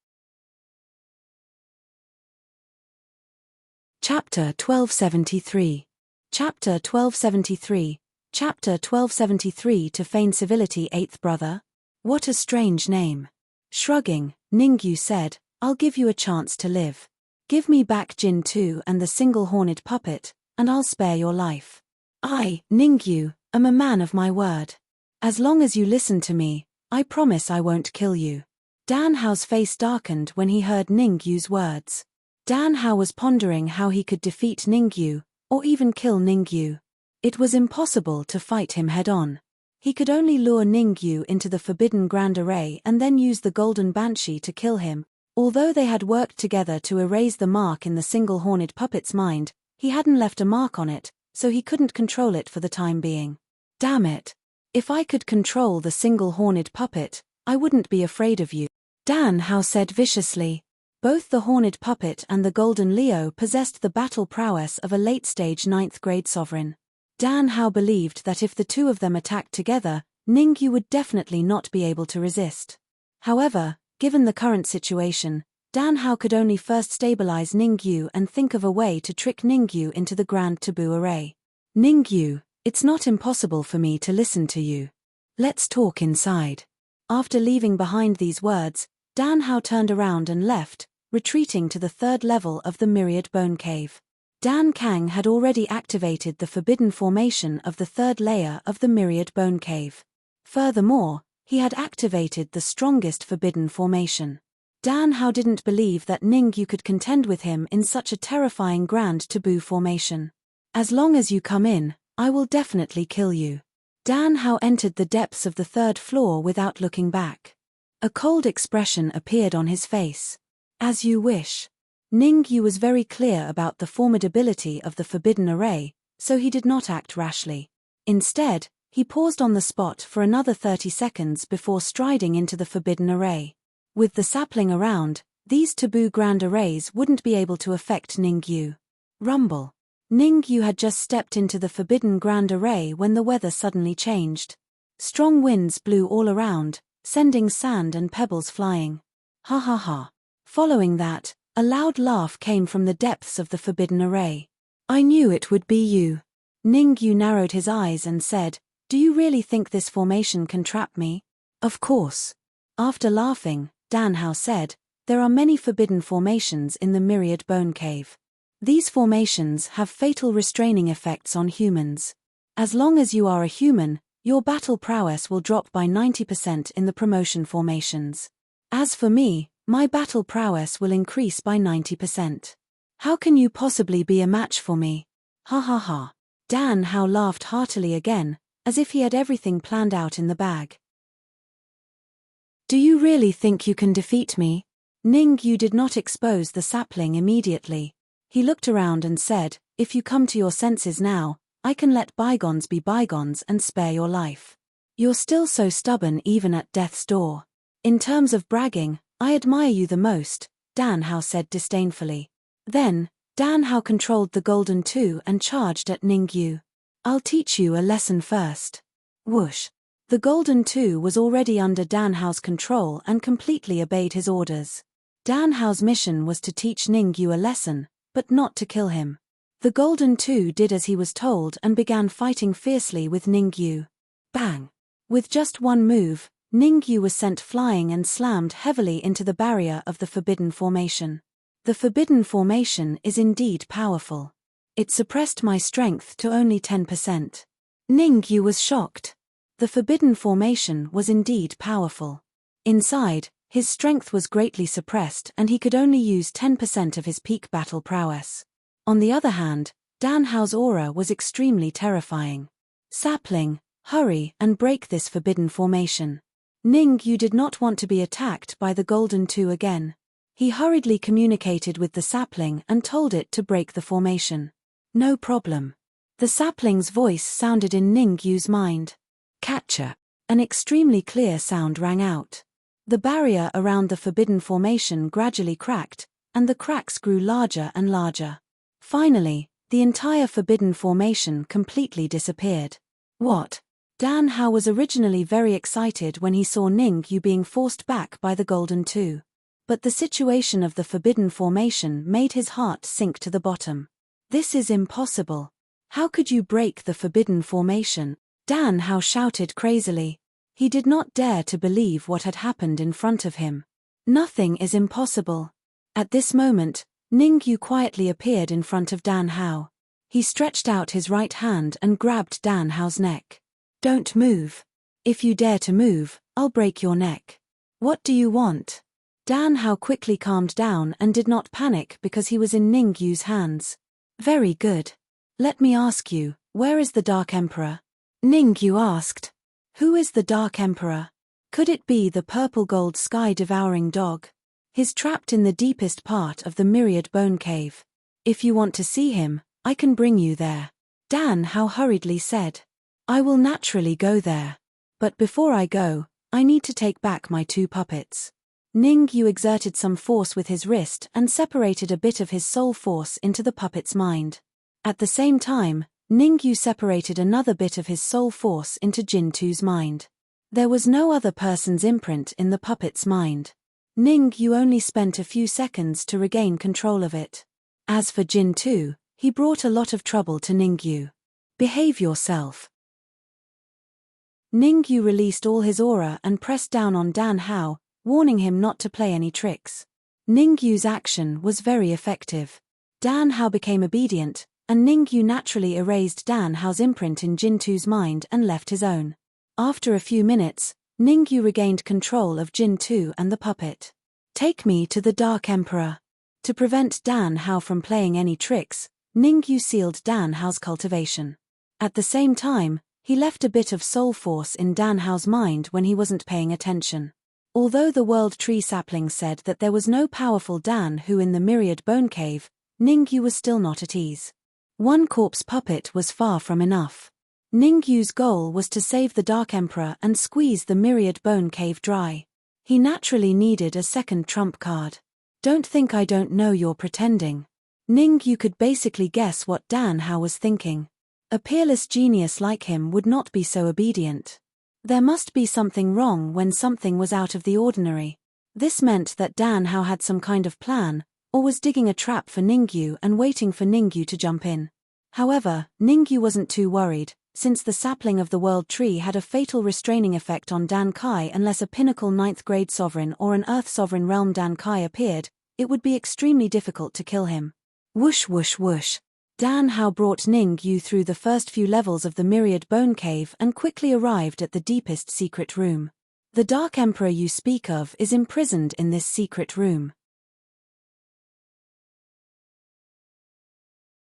Chapter 1273. Chapter 1273. Chapter 1273 To feign civility 8th brother? What a strange name. Shrugging, Ningyu said, I'll give you a chance to live. Give me back Jin 2 and the single-horned puppet, and I'll spare your life. I, Ningyu, am a man of my word. As long as you listen to me, I promise I won't kill you. Dan Hao's face darkened when he heard Ningyu's words. Dan Hao was pondering how he could defeat Ningyu, or even kill Ningyu. It was impossible to fight him head-on. He could only lure Ningyu into the forbidden grand array and then use the golden banshee to kill him. Although they had worked together to erase the mark in the single-horned puppet's mind, he hadn't left a mark on it, so he couldn't control it for the time being. Damn it. If I could control the single-horned puppet, I wouldn't be afraid of you, Dan Hao said viciously. Both the horned puppet and the golden Leo possessed the battle prowess of a late-stage 9th grade sovereign. Dan Hao believed that if the two of them attacked together, Ningyu would definitely not be able to resist. However, given the current situation, Dan Hao could only first stabilize Ningyu and think of a way to trick Ningyu into the Grand Taboo Array. Ningyu, it's not impossible for me to listen to you. Let's talk inside. After leaving behind these words, Dan Hao turned around and left, retreating to the 3rd level of the Myriad Bone Cave. Dan Kang had already activated the forbidden formation of the 3rd layer of the Myriad Bone Cave. Furthermore, he had activated the strongest forbidden formation. Dan Hao didn't believe that Ningyu could contend with him in such a terrifying grand taboo formation. As long as you come in, I will definitely kill you. Dan Hao entered the depths of the 3rd floor without looking back. A cold expression appeared on his face. As you wish. Ningyu was very clear about the formidability of the forbidden array, so he did not act rashly. Instead, he paused on the spot for another 30 seconds before striding into the forbidden array. With the sapling around, these taboo grand arrays wouldn't be able to affect Ningyu. Rumble. Ningyu had just stepped into the forbidden grand array when the weather suddenly changed. Strong winds blew all around, sending sand and pebbles flying. Ha ha ha. Following that, a loud laugh came from the depths of the forbidden array. I knew it would be you. Ningyu narrowed his eyes and said, Do you really think this formation can trap me? Of course. After laughing, Dan Hao said, There are many forbidden formations in the Myriad Bone Cave. These formations have fatal restraining effects on humans. As long as you are a human, your battle prowess will drop by 90% in the promotion formations. As for me, my battle prowess will increase by 90%. How can you possibly be a match for me? Ha ha ha. Dan Hao laughed heartily again, as if he had everything planned out in the bag. Do you really think you can defeat me? Ningyu did not expose the sapling immediately. He looked around and said, If you come to your senses now, I can let bygones be bygones and spare your life. You're still so stubborn even at death's door. In terms of bragging, I admire you the most, Dan Hao said disdainfully. Then, Dan Hao controlled the Golden 2 and charged at Ningyu. I'll teach you a lesson first. Whoosh. The Golden 2 was already under Dan Hao's control and completely obeyed his orders. Dan Hao's mission was to teach Ningyu a lesson, but not to kill him. The Golden 2 did as he was told and began fighting fiercely with Ningyu. Bang! With just one move, Ningyu was sent flying and slammed heavily into the barrier of the forbidden formation. The forbidden formation is indeed powerful. It suppressed my strength to only 10%. Ningyu was shocked. The forbidden formation was indeed powerful. Inside, his strength was greatly suppressed and he could only use 10% of his peak battle prowess. On the other hand, Dan Hao's aura was extremely terrifying. Sapling, hurry and break this forbidden formation. Ningyu did not want to be attacked by the golden two again. He hurriedly communicated with the sapling and told it to break the formation. No problem. The sapling's voice sounded in Ningyu's mind. Catcher. An extremely clear sound rang out. The barrier around the forbidden formation gradually cracked, and the cracks grew larger and larger. Finally, the entire forbidden formation completely disappeared. What? Dan Hao was originally very excited when he saw Ningyu being forced back by the golden two. But the situation of the forbidden formation made his heart sink to the bottom. This is impossible. How could you break the forbidden formation? Dan Hao shouted crazily. He did not dare to believe what had happened in front of him. Nothing is impossible. At this moment, Ningyu quietly appeared in front of Dan Hao. He stretched out his right hand and grabbed Dan Hao's neck. Don't move. If you dare to move, I'll break your neck. What do you want? Dan Hao quickly calmed down and did not panic because he was in Ningyu's hands. Very good. Let me ask you, where is the Dark Emperor? Ningyu asked. Who is the Dark Emperor? Could it be the purple-gold sky-devouring dog? He's trapped in the deepest part of the Myriad Bone Cave. If you want to see him, I can bring you there. Dan Hao hurriedly said. I will naturally go there. But before I go, I need to take back my two puppets. Ningyu exerted some force with his wrist and separated a bit of his soul force into the puppet's mind. At the same time, Ningyu separated another bit of his soul force into Jin2's mind. There was no other person's imprint in the puppet's mind. Ningyu only spent a few seconds to regain control of it. As for Jin2, he brought a lot of trouble to Ningyu. Behave yourself. Ningyu released all his aura and pressed down on Dan Hao, warning him not to play any tricks. Ningyu's action was very effective. Dan Hao became obedient, and Ningyu naturally erased Dan Hao's imprint in Jin2's mind and left his own. After a few minutes, Ningyu regained control of Jin2 and the puppet. Take me to the Dark Emperor. To prevent Dan Hao from playing any tricks, Ningyu sealed Dan Hao's cultivation. At the same time, he left a bit of soul force in Dan Hao's mind when he wasn't paying attention. Although the World Tree sapling said that there was no powerful Dan Hao in the Myriad Bone Cave, Ningyu was still not at ease. One corpse puppet was far from enough. Ningyu's goal was to save the Dark Emperor and squeeze the Myriad Bone Cave dry. He naturally needed a second trump card. Don't think I don't know you're pretending. Ningyu could basically guess what Dan Hao was thinking. A peerless genius like him would not be so obedient. There must be something wrong when something was out of the ordinary. This meant that Dan Hao had some kind of plan, or was digging a trap for Ningyu and waiting for Ningyu to jump in. However, Ningyu wasn't too worried, since the sapling of the World Tree had a fatal restraining effect on Dan Kai unless a pinnacle 9th grade sovereign or an Earth sovereign realm Dan Kai appeared, it would be extremely difficult to kill him. Whoosh whoosh whoosh. Dan Hao brought Ningyu through the first few levels of the Myriad Bone Cave and quickly arrived at the deepest secret room. The Dark Emperor you speak of is imprisoned in this secret room.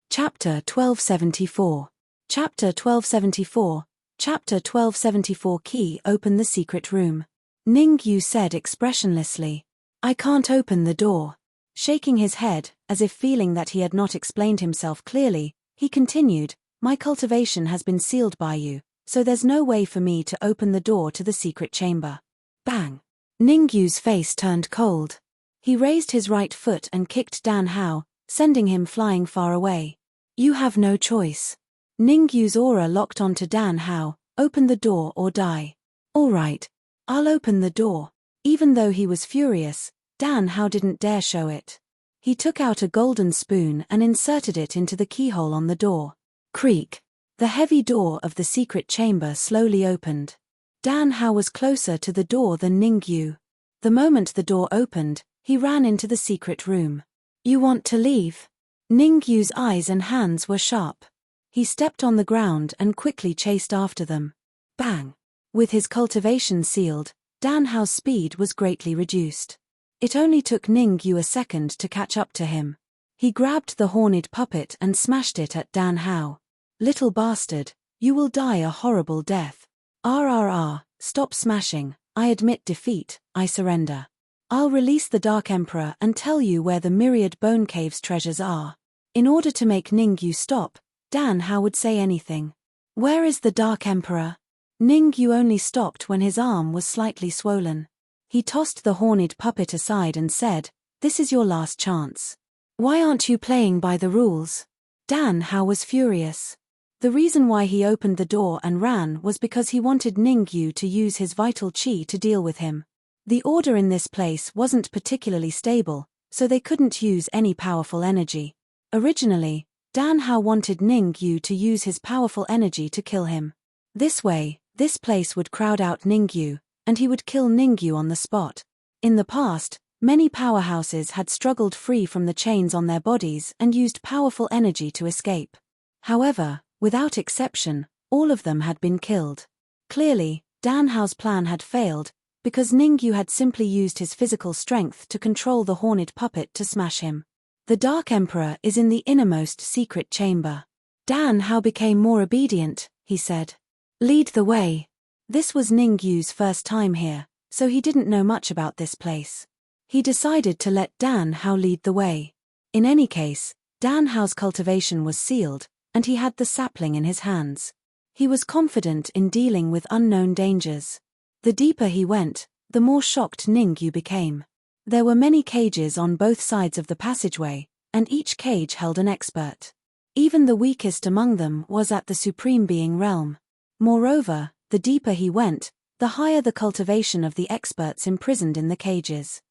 Chapter 1274. Chapter 1274. Chapter 1274. Key open the secret room. Ningyu said expressionlessly. I can't open the door. Shaking his head, as if feeling that he had not explained himself clearly, he continued, my cultivation has been sealed by you, so there's no way for me to open the door to the secret chamber. Bang! Ningyu's face turned cold. He raised his right foot and kicked Dan Hao, sending him flying far away. You have no choice. Ningyu's aura locked onto Dan Hao, open the door or die. All right. I'll open the door. Even though he was furious, Dan Hao didn't dare show it. He took out a golden spoon and inserted it into the keyhole on the door. Creak. The heavy door of the secret chamber slowly opened. Dan Hao was closer to the door than Ningyu. The moment the door opened, he ran into the secret room. You want to leave? Ningyu's eyes and hands were sharp. He stepped on the ground and quickly chased after them. Bang! With his cultivation sealed, Dan Hao's speed was greatly reduced. It only took Ningyu a second to catch up to him. He grabbed the horned puppet and smashed it at Dan Hao. Little bastard, you will die a horrible death. RRR, stop smashing, I admit defeat, I surrender. I'll release the Dark Emperor and tell you where the myriad bone cave's treasures are. In order to make Ningyu stop, Dan Hao would say anything. Where is the Dark Emperor? Ningyu only stopped when his arm was slightly swollen. He tossed the horned puppet aside and said, "This is your last chance. Why aren't you playing by the rules?" Dan Hao was furious. The reason why he opened the door and ran was because he wanted Ningyu to use his vital qi to deal with him. The order in this place wasn't particularly stable, so they couldn't use any powerful energy. Originally, Dan Hao wanted Ningyu to use his powerful energy to kill him. This way, this place would crowd out Ningyu, and he would kill Ningyu on the spot. In the past, many powerhouses had struggled free from the chains on their bodies and used powerful energy to escape. However, without exception, all of them had been killed. Clearly, Dan Hao's plan had failed, because Ningyu had simply used his physical strength to control the horned puppet to smash him. The Dark Emperor is in the innermost secret chamber. Dan Hao became more obedient, he said. Lead the way. This was Ningyu's first time here, so he didn't know much about this place. He decided to let Dan Hao lead the way. In any case, Dan Hao's cultivation was sealed, and he had the sapling in his hands. He was confident in dealing with unknown dangers. The deeper he went, the more shocked Ningyu became. There were many cages on both sides of the passageway, and each cage held an expert. Even the weakest among them was at the Supreme Being realm. Moreover, the deeper he went, the higher the cultivation of the experts imprisoned in the cages.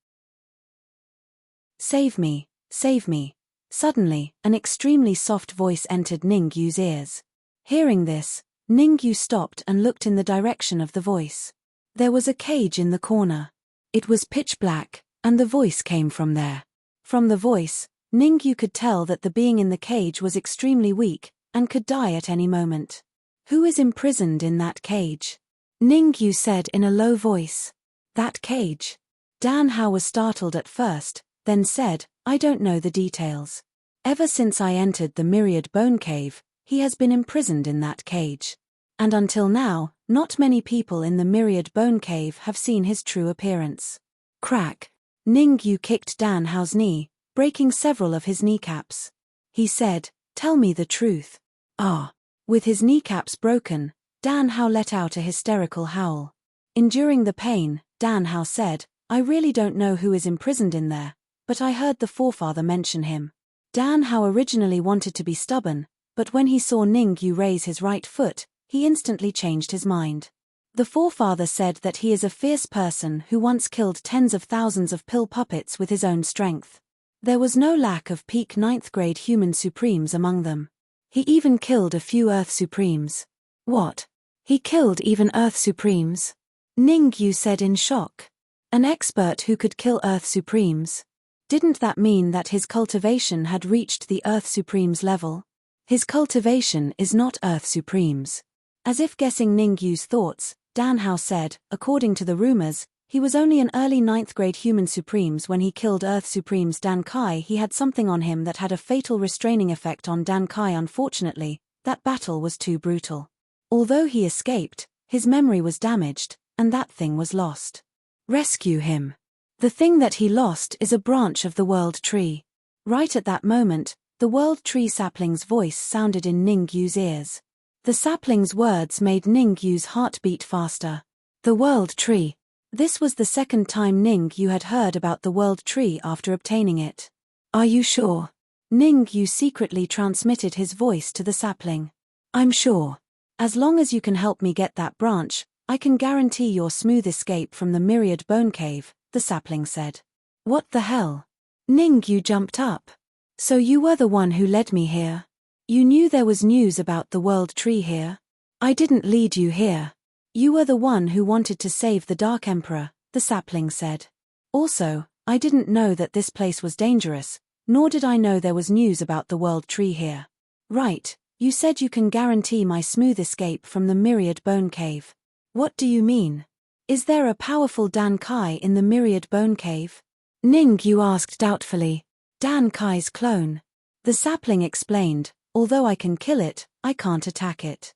Save me, save me. Suddenly, an extremely soft voice entered Ningyu's ears. Hearing this, Ningyu stopped and looked in the direction of the voice. There was a cage in the corner. It was pitch black, and the voice came from there. From the voice, Ningyu could tell that the being in the cage was extremely weak, and could die at any moment. Who is imprisoned in that cage? Ningyu said in a low voice. That cage. Dan Hao was startled at first, then said, I don't know the details. Ever since I entered the Myriad Bone Cave, he has been imprisoned in that cage. And until now, not many people in the Myriad Bone Cave have seen his true appearance. Crack. Ningyu kicked Dan Hao's knee, breaking several of his kneecaps. He said, Tell me the truth. Ah. With his kneecaps broken, Dan Hao let out a hysterical howl. Enduring the pain, Dan Hao said, I really don't know who is imprisoned in there, but I heard the forefather mention him. Dan Hao originally wanted to be stubborn, but when he saw Ningyu raise his right foot, he instantly changed his mind. The forefather said that he is a fierce person who once killed tens of thousands of pill puppets with his own strength. There was no lack of peak 9th grade human supremes among them. He even killed a few Earth Supremes. What? He killed even Earth Supremes? Ningyu said in shock. An expert who could kill Earth Supremes? Didn't that mean that his cultivation had reached the Earth Supremes level? His cultivation is not Earth Supremes. As if guessing Ningyu's thoughts, Dan Hao said, according to the rumors, he was only an early 9th grade human supremes when he killed Earth Supremes Dan Kai. He had something on him that had a fatal restraining effect on Dan Kai. Unfortunately, that battle was too brutal. Although he escaped, his memory was damaged, and that thing was lost. Rescue him. The thing that he lost is a branch of the World Tree. Right at that moment, the World Tree sapling's voice sounded in Ningyu's ears. The sapling's words made Ningyu's heart beat faster. The World Tree. This was the second time Ningyu had heard about the World Tree after obtaining it. Are you sure? Ningyu secretly transmitted his voice to the sapling. I'm sure. As long as you can help me get that branch, I can guarantee your smooth escape from the Myriad Bone Cave, the sapling said. What the hell? Ningyu jumped up. So you were the one who led me here? You knew there was news about the World Tree here? I didn't lead you here. You were the one who wanted to save the Dark Emperor, the sapling said. Also, I didn't know that this place was dangerous, nor did I know there was news about the World Tree here. Right, you said you can guarantee my smooth escape from the Myriad Bone Cave. What do you mean? Is there a powerful Dan Kai in the Myriad Bone Cave? Ningyu asked doubtfully. Dan Kai's clone. The sapling explained, although I can kill it, I can't attack it.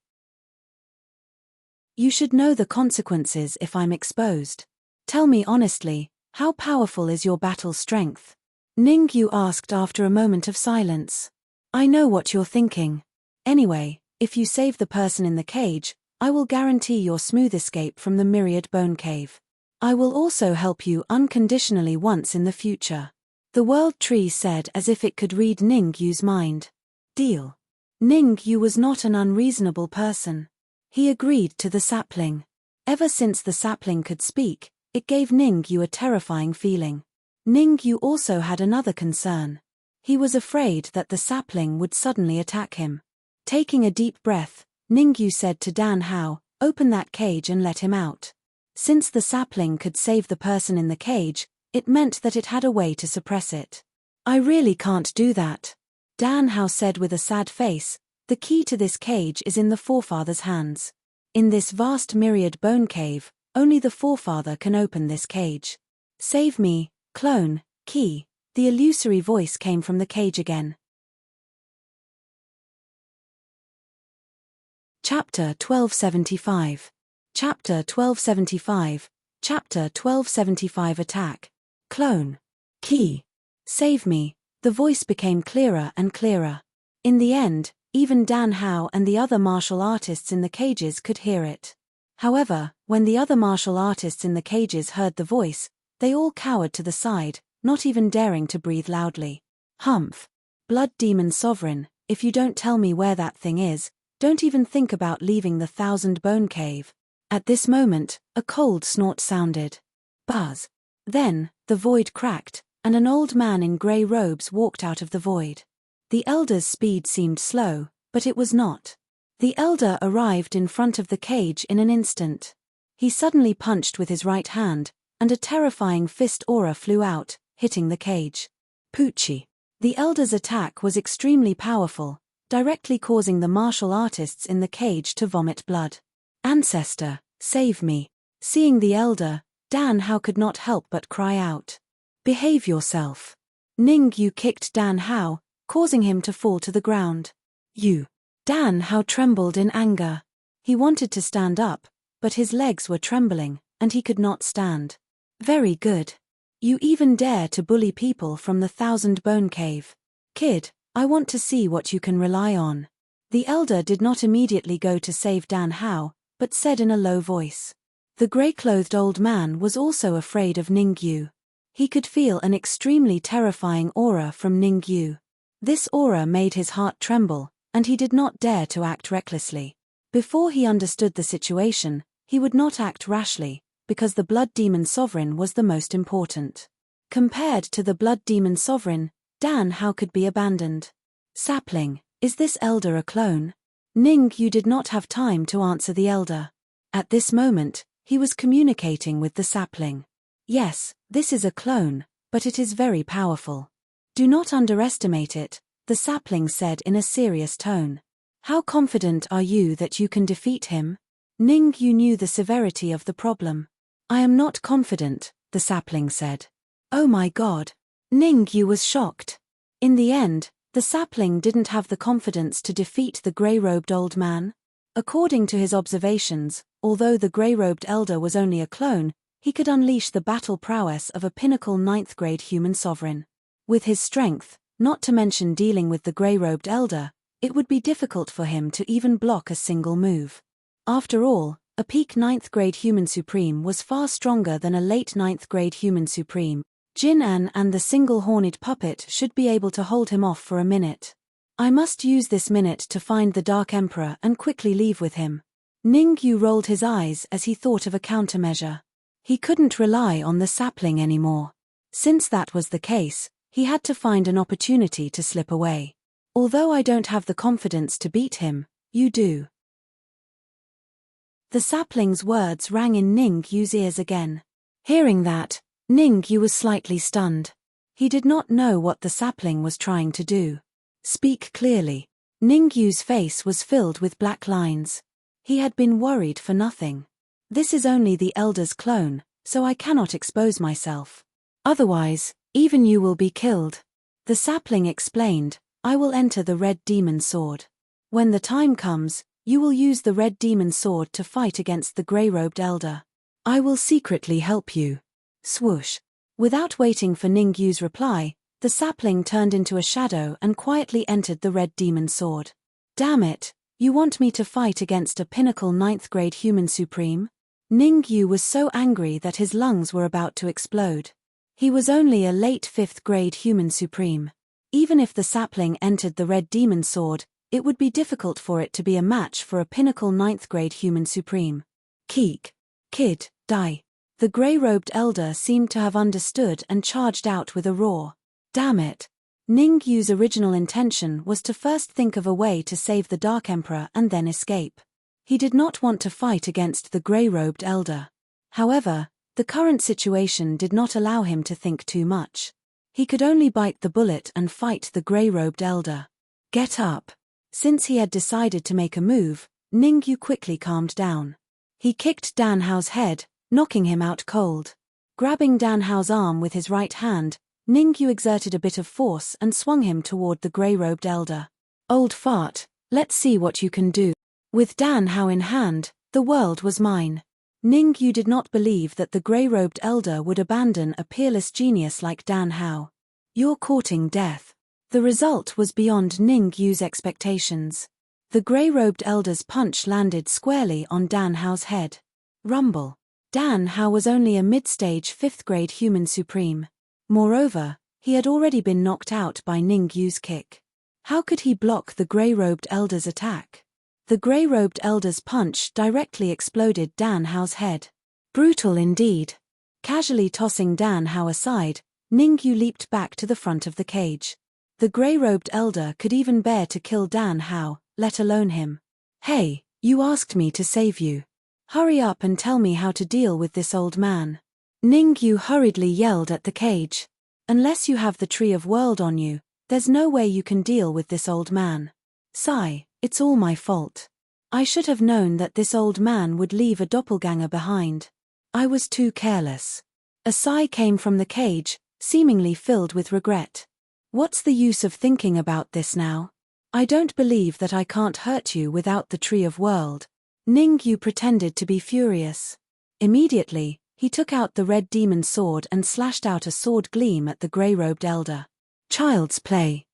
You should know the consequences if I'm exposed. Tell me honestly, how powerful is your battle strength? Ningyu asked after a moment of silence. I know what you're thinking. Anyway, if you save the person in the cage, I will guarantee your smooth escape from the myriad bone cave. I will also help you unconditionally once in the future. The world tree said as if it could read Ningyu's mind. Deal. Ningyu was not an unreasonable person. He agreed to the sapling. Ever since the sapling could speak, it gave Ningyu a terrifying feeling. Ningyu also had another concern. He was afraid that the sapling would suddenly attack him. Taking a deep breath, Ningyu said to Dan Hao, "Open that cage and let him out." Since the sapling could save the person in the cage, it meant that it had a way to suppress it. I really can't do that. Dan Hao said with a sad face, the key to this cage is in the forefather's hands. In this vast myriad bone cave, only the forefather can open this cage. Save me, clone, key. The illusory voice came from the cage again. Chapter 1275. Chapter 1275. Chapter 1275 Attack. Clone. Key. Save me. The voice became clearer and clearer. In the end, even Dan Hao and the other martial artists in the cages could hear it. However, when the other martial artists in the cages heard the voice, they all cowered to the side, not even daring to breathe loudly. Humph. Blood Demon Sovereign, if you don't tell me where that thing is, don't even think about leaving the Thousand Bone Cave. At this moment, a cold snort sounded. Buzz. Then, the void cracked, and an old man in grey robes walked out of the void. The elder's speed seemed slow, but it was not. The elder arrived in front of the cage in an instant. He suddenly punched with his right hand, and a terrifying fist aura flew out, hitting the cage. Poochie. The elder's attack was extremely powerful, directly causing the martial artists in the cage to vomit blood. Ancestor, save me. Seeing the elder, Dan Hao could not help but cry out. Behave yourself. Ningyu kicked Dan Hao, causing him to fall to the ground. You. Dan Hao trembled in anger. He wanted to stand up, but his legs were trembling, and he could not stand. Very good. You even dare to bully people from the Thousand Bone Cave. Kid, I want to see what you can rely on. The elder did not immediately go to save Dan Hao, but said in a low voice. The grey-clothed old man was also afraid of Ningyu. He could feel an extremely terrifying aura from Ningyu. This aura made his heart tremble, and he did not dare to act recklessly. Before he understood the situation, he would not act rashly, because the Blood Demon Sovereign was the most important. Compared to the Blood Demon Sovereign, Dan Hao could be abandoned. Sapling, is this elder a clone? Ningyu did not have time to answer the elder. At this moment, he was communicating with the sapling. Yes, this is a clone, but it is very powerful. Do not underestimate it, the sapling said in a serious tone. How confident are you that you can defeat him? Ningyu knew the severity of the problem. I am not confident, the sapling said. Oh my god. Ningyu was shocked. In the end, the sapling didn't have the confidence to defeat the grey-robed old man. According to his observations, although the grey-robed elder was only a clone, he could unleash the battle prowess of a pinnacle 9th-grade human sovereign. With his strength, not to mention dealing with the grey-robed elder, it would be difficult for him to even block a single move. After all, a peak 9th-grade human supreme was far stronger than a late 9th-grade human supreme. Jin-an and the single-horned puppet should be able to hold him off for a minute. I must use this minute to find the Dark Emperor and quickly leave with him. Ningyu rolled his eyes as he thought of a countermeasure. He couldn't rely on the sapling anymore. Since that was the case, he had to find an opportunity to slip away. Although I don't have the confidence to beat him, you do. The sapling's words rang in Ningyu's ears again. Hearing that, Ningyu was slightly stunned. He did not know what the sapling was trying to do. Speak clearly. Ningyu's face was filled with black lines. He had been worried for nothing. This is only the elder's clone, so I cannot expose myself. Otherwise, even you will be killed. The sapling explained, I will enter the Red Demon Sword. When the time comes, You will use the red demon sword to fight against the grey-robed elder. I will secretly help you. Swoosh. Without waiting for Ningyu's reply, the sapling turned into a shadow and quietly entered the red demon sword. Damn it, you want me to fight against a pinnacle 9th grade human supreme? Ningyu was so angry that his lungs were about to explode. He was only a late 5th grade human supreme. Even if the sapling entered the red demon sword, it would be difficult for it to be a match for a pinnacle 9th grade human supreme. Keek. Kid, die. The grey-robed elder seemed to have understood and charged out with a roar. Damn it. Ningyu's original intention was to first think of a way to save the Dark Emperor and then escape. He did not want to fight against the grey-robed elder. However, the current situation did not allow him to think too much. He could only bite the bullet and fight the grey-robed elder. Get up. Since he had decided to make a move, Ningyu quickly calmed down. He kicked Dan Hao's head, knocking him out cold. Grabbing Dan Hao's arm with his right hand, Ningyu exerted a bit of force and swung him toward the grey-robed elder. Old fart, let's see what you can do. With Dan Hao in hand, the world was mine. Ningyu did not believe that the grey-robed elder would abandon a peerless genius like Dan Hao. You're courting death. The result was beyond Ningyu's expectations. The grey-robed elder's punch landed squarely on Dan Hao's head. Rumble. Dan Hao was only a mid-stage 5th grade human supreme. Moreover, he had already been knocked out by Ningyu's kick. How could he block the grey-robed elder's attack? The grey-robed elder's punch directly exploded Dan Hao's head. Brutal indeed. Casually tossing Dan Hao aside, Ningyu leaped back to the front of the cage. The grey-robed elder could even bear to kill Dan Hao, let alone him. Hey, you asked me to save you. Hurry up and tell me how to deal with this old man. Ningyu hurriedly yelled at the cage. Unless you have the Tree of World on you, there's no way you can deal with this old man. Sigh, it's all my fault. I should have known that this old man would leave a doppelganger behind. I was too careless. A sigh came from the cage, seemingly filled with regret. What's the use of thinking about this now? I don't believe that I can't hurt you without the Tree of World. Ningyu pretended to be furious. Immediately, he took out the red demon sword and slashed out a sword gleam at the grey-robed elder. Child's play.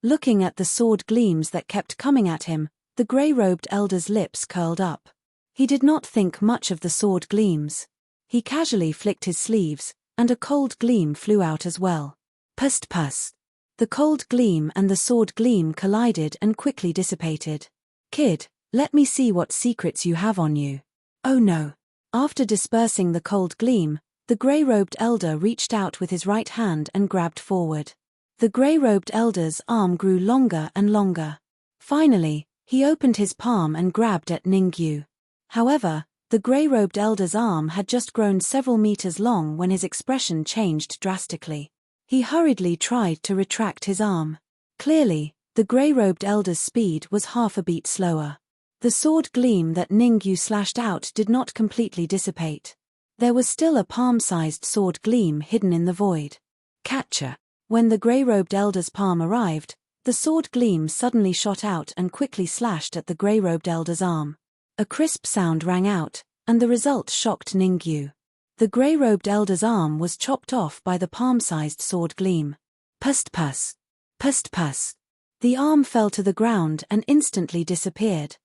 Looking at the sword gleams that kept coming at him, the grey-robed elder's lips curled up. He did not think much of the sword gleams. He casually flicked his sleeves, and a cold gleam flew out as well. Pust pust. The cold gleam and the sword gleam collided and quickly dissipated. Kid, let me see what secrets you have on you. Oh no. After dispersing the cold gleam, the grey-robed elder reached out with his right hand and grabbed forward. The grey-robed elder's arm grew longer and longer. Finally, he opened his palm and grabbed at Ningyu. However, the grey-robed elder's arm had just grown several meters long when his expression changed drastically. He hurriedly tried to retract his arm. Clearly, the grey-robed elder's speed was half a beat slower. The sword gleam that Ningyu slashed out did not completely dissipate. There was still a palm-sized sword gleam hidden in the void. Catcher. When the grey-robed elder's palm arrived, the sword gleam suddenly shot out and quickly slashed at the grey-robed elder's arm. A crisp sound rang out, and the result shocked Ningyu. The grey-robed elder's arm was chopped off by the palm-sized sword gleam. Pust pust. Pust pust. The arm fell to the ground and instantly disappeared.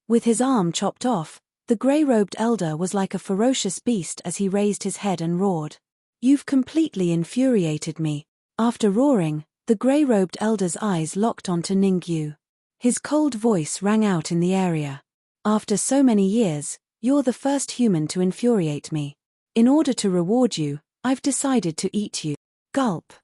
With his arm chopped off, the grey-robed elder was like a ferocious beast as he raised his head and roared. You've completely infuriated me. After roaring, the grey-robed elder's eyes locked onto Ningyu. His cold voice rang out in the area. After so many years, you're the first human to infuriate me. In order to reward you, I've decided to eat you. Gulp.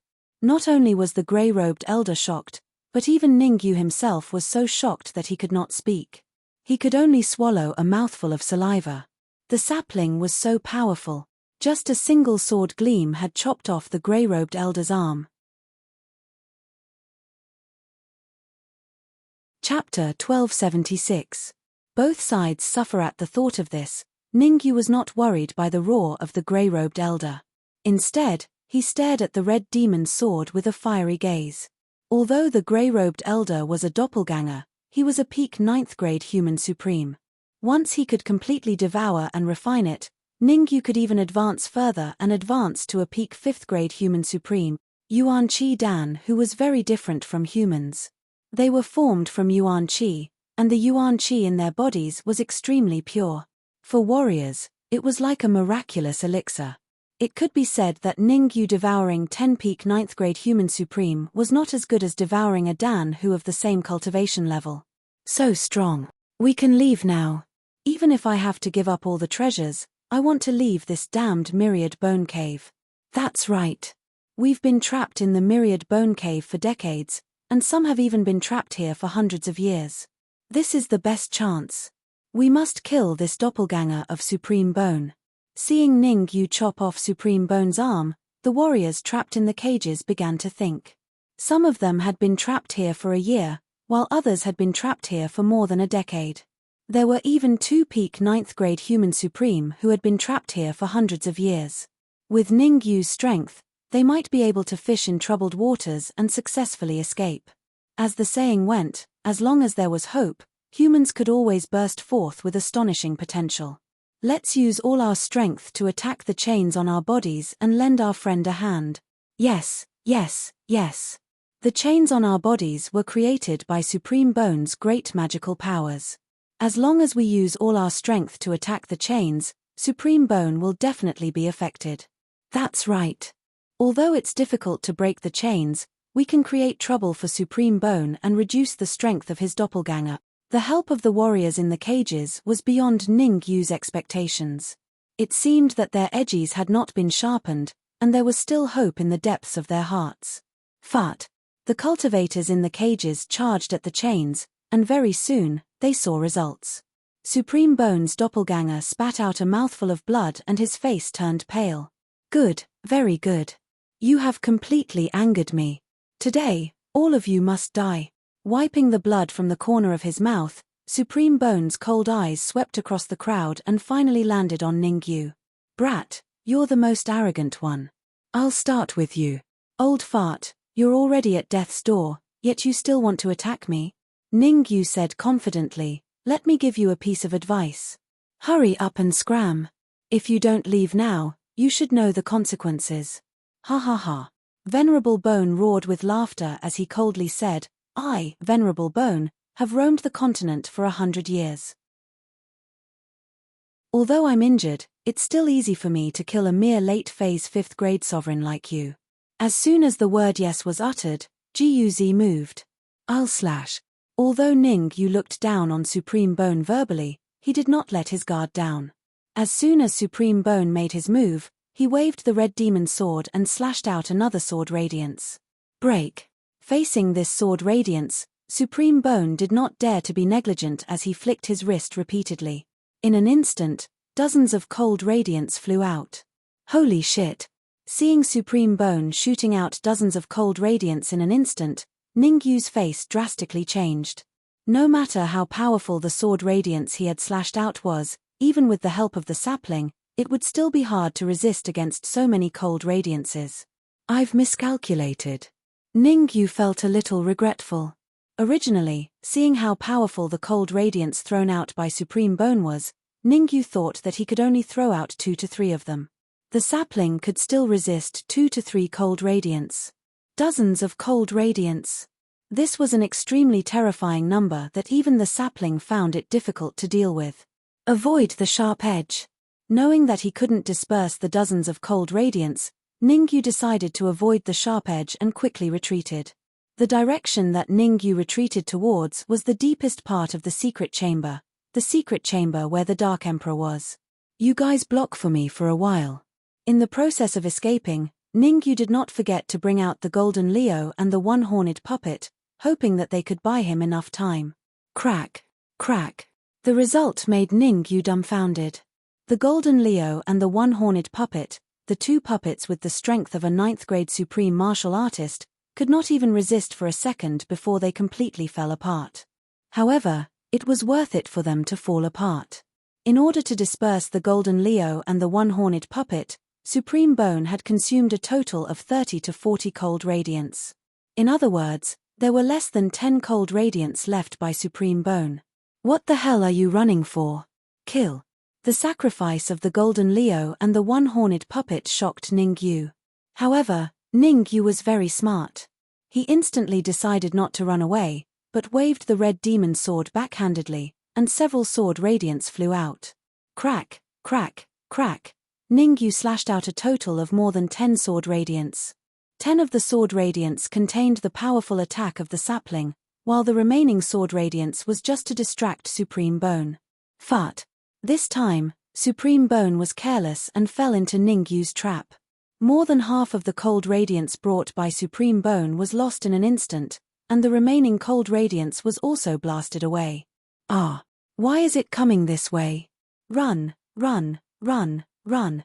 Not only was the grey-robed elder shocked, but even Ningyu himself was so shocked that he could not speak. He could only swallow a mouthful of saliva. The sapling was so powerful. Just a single sword gleam had chopped off the grey-robed elder's arm. Chapter 1276. Both sides suffer at the thought of this. Ningyu was not worried by the roar of the grey-robed elder. Instead, he stared at the red demon's sword with a fiery gaze. Although the grey-robed elder was a doppelganger, he was a peak 9th grade human supreme. Once he could completely devour and refine it, Ningyu could even advance further and advance to a peak 5th grade human supreme, Yuan Qi Dan, who was very different from humans. They were formed from Yuan Qi, and the Yuan Qi in their bodies was extremely pure. For warriors, it was like a miraculous elixir. It could be said that Ningyu devouring 10 peak 9th grade human supreme was not as good as devouring a Dan who of the same cultivation level. So strong. We can leave now. Even if I have to give up all the treasures, I want to leave this damned Myriad Bone Cave. That's right. We've been trapped in the Myriad Bone Cave for decades, and some have even been trapped here for hundreds of years. This is the best chance. We must kill this doppelganger of Supreme Bone. Seeing Ningyu chop off Supreme Bone's arm, the warriors trapped in the cages began to think. Some of them had been trapped here for a year, while others had been trapped here for more than a decade. There were even 2 peak 9th grade human supreme who had been trapped here for hundreds of years. With Ningyu's strength, they might be able to fish in troubled waters and successfully escape. As the saying went, as long as there was hope, humans could always burst forth with astonishing potential. Let's use all our strength to attack the chains on our bodies and lend our friend a hand. Yes, yes, yes. The chains on our bodies were created by Supreme Bone's great magical powers. As long as we use all our strength to attack the chains, Supreme Bone will definitely be affected. That's right. Although it's difficult to break the chains, we can create trouble for Supreme Bone and reduce the strength of his doppelganger. The help of the warriors in the cages was beyond Ningyu's expectations. It seemed that their edges had not been sharpened, and there was still hope in the depths of their hearts. Fart. The cultivators in the cages charged at the chains, and very soon, they saw results. Supreme Bone's doppelganger spat out a mouthful of blood and his face turned pale. Good, very good. You have completely angered me. Today, all of you must die. Wiping the blood from the corner of his mouth, Supreme Bone's cold eyes swept across the crowd and finally landed on Ningyu. Brat, you're the most arrogant one. I'll start with you. Old fart, you're already at death's door, yet you still want to attack me? Ningyu said confidently, let me give you a piece of advice. Hurry up and scram. If you don't leave now, you should know the consequences. Ha ha ha. Venerable Bone roared with laughter as he coldly said, I, Venerable Bone, have roamed the continent for 100 years. Although I'm injured, it's still easy for me to kill a mere late-phase 5th grade sovereign like you. As soon as the word yes was uttered, Guz moved. I'll slash. Although Ningyu looked down on Supreme Bone verbally, he did not let his guard down. As soon as Supreme Bone made his move, he waved the red demon sword and slashed out another sword radiance. Break. Facing this sword radiance, Supreme Bone did not dare to be negligent as he flicked his wrist repeatedly. In an instant, dozens of cold radiance flew out. Holy shit! Seeing Supreme Bone shooting out dozens of cold radiance in an instant, Ningyu's face drastically changed. No matter how powerful the sword radiance he had slashed out was, even with the help of the sapling, it would still be hard to resist against so many cold radiances. I've miscalculated. Ningyu felt a little regretful. Originally, seeing how powerful the cold radiance thrown out by Supreme Bone was, Ningyu thought that he could only throw out 2 to 3 of them. The sapling could still resist 2 to 3 cold radiance. Dozens of cold radiance. This was an extremely terrifying number that even the sapling found it difficult to deal with. Avoid the sharp edge. Knowing that he couldn't disperse the dozens of cold radiance, Ningyu decided to avoid the sharp edge and quickly retreated. The direction that Ningyu retreated towards was the deepest part of the secret chamber where the Dark Emperor was. You guys block for me for a while. In the process of escaping, Ningyu did not forget to bring out the Golden Leo and the one-horned puppet, hoping that they could buy him enough time. Crack, crack. The result made Ningyu dumbfounded. The Golden Leo and the one-horned puppet, the 2 puppets with the strength of a 9th grade supreme martial artist, could not even resist for a second before they completely fell apart. However, it was worth it for them to fall apart. In order to disperse the Golden Leo and the one-horned puppet, Supreme Bone had consumed a total of 30 to 40 cold radiance. In other words, There were less than 10 cold radiants left by Supreme Bone. What the hell are you running for? Kill. The sacrifice of the Golden Leo and the one-horned puppet shocked Ningyu. However, Ningyu was very smart. He instantly decided not to run away, but waved the red demon sword backhandedly, and several sword radiants flew out. Crack, crack, crack. Ningyu slashed out a total of more than 10 sword radiants. 10 of the sword radiants contained the powerful attack of the sapling, while the remaining sword radiance was just to distract Supreme Bone. Fart. This time, Supreme Bone was careless and fell into Ningyu's trap. More than half of the cold radiance brought by Supreme Bone was lost in an instant, and the remaining cold radiance was also blasted away. Ah! Why is it coming this way? Run, run, run, run.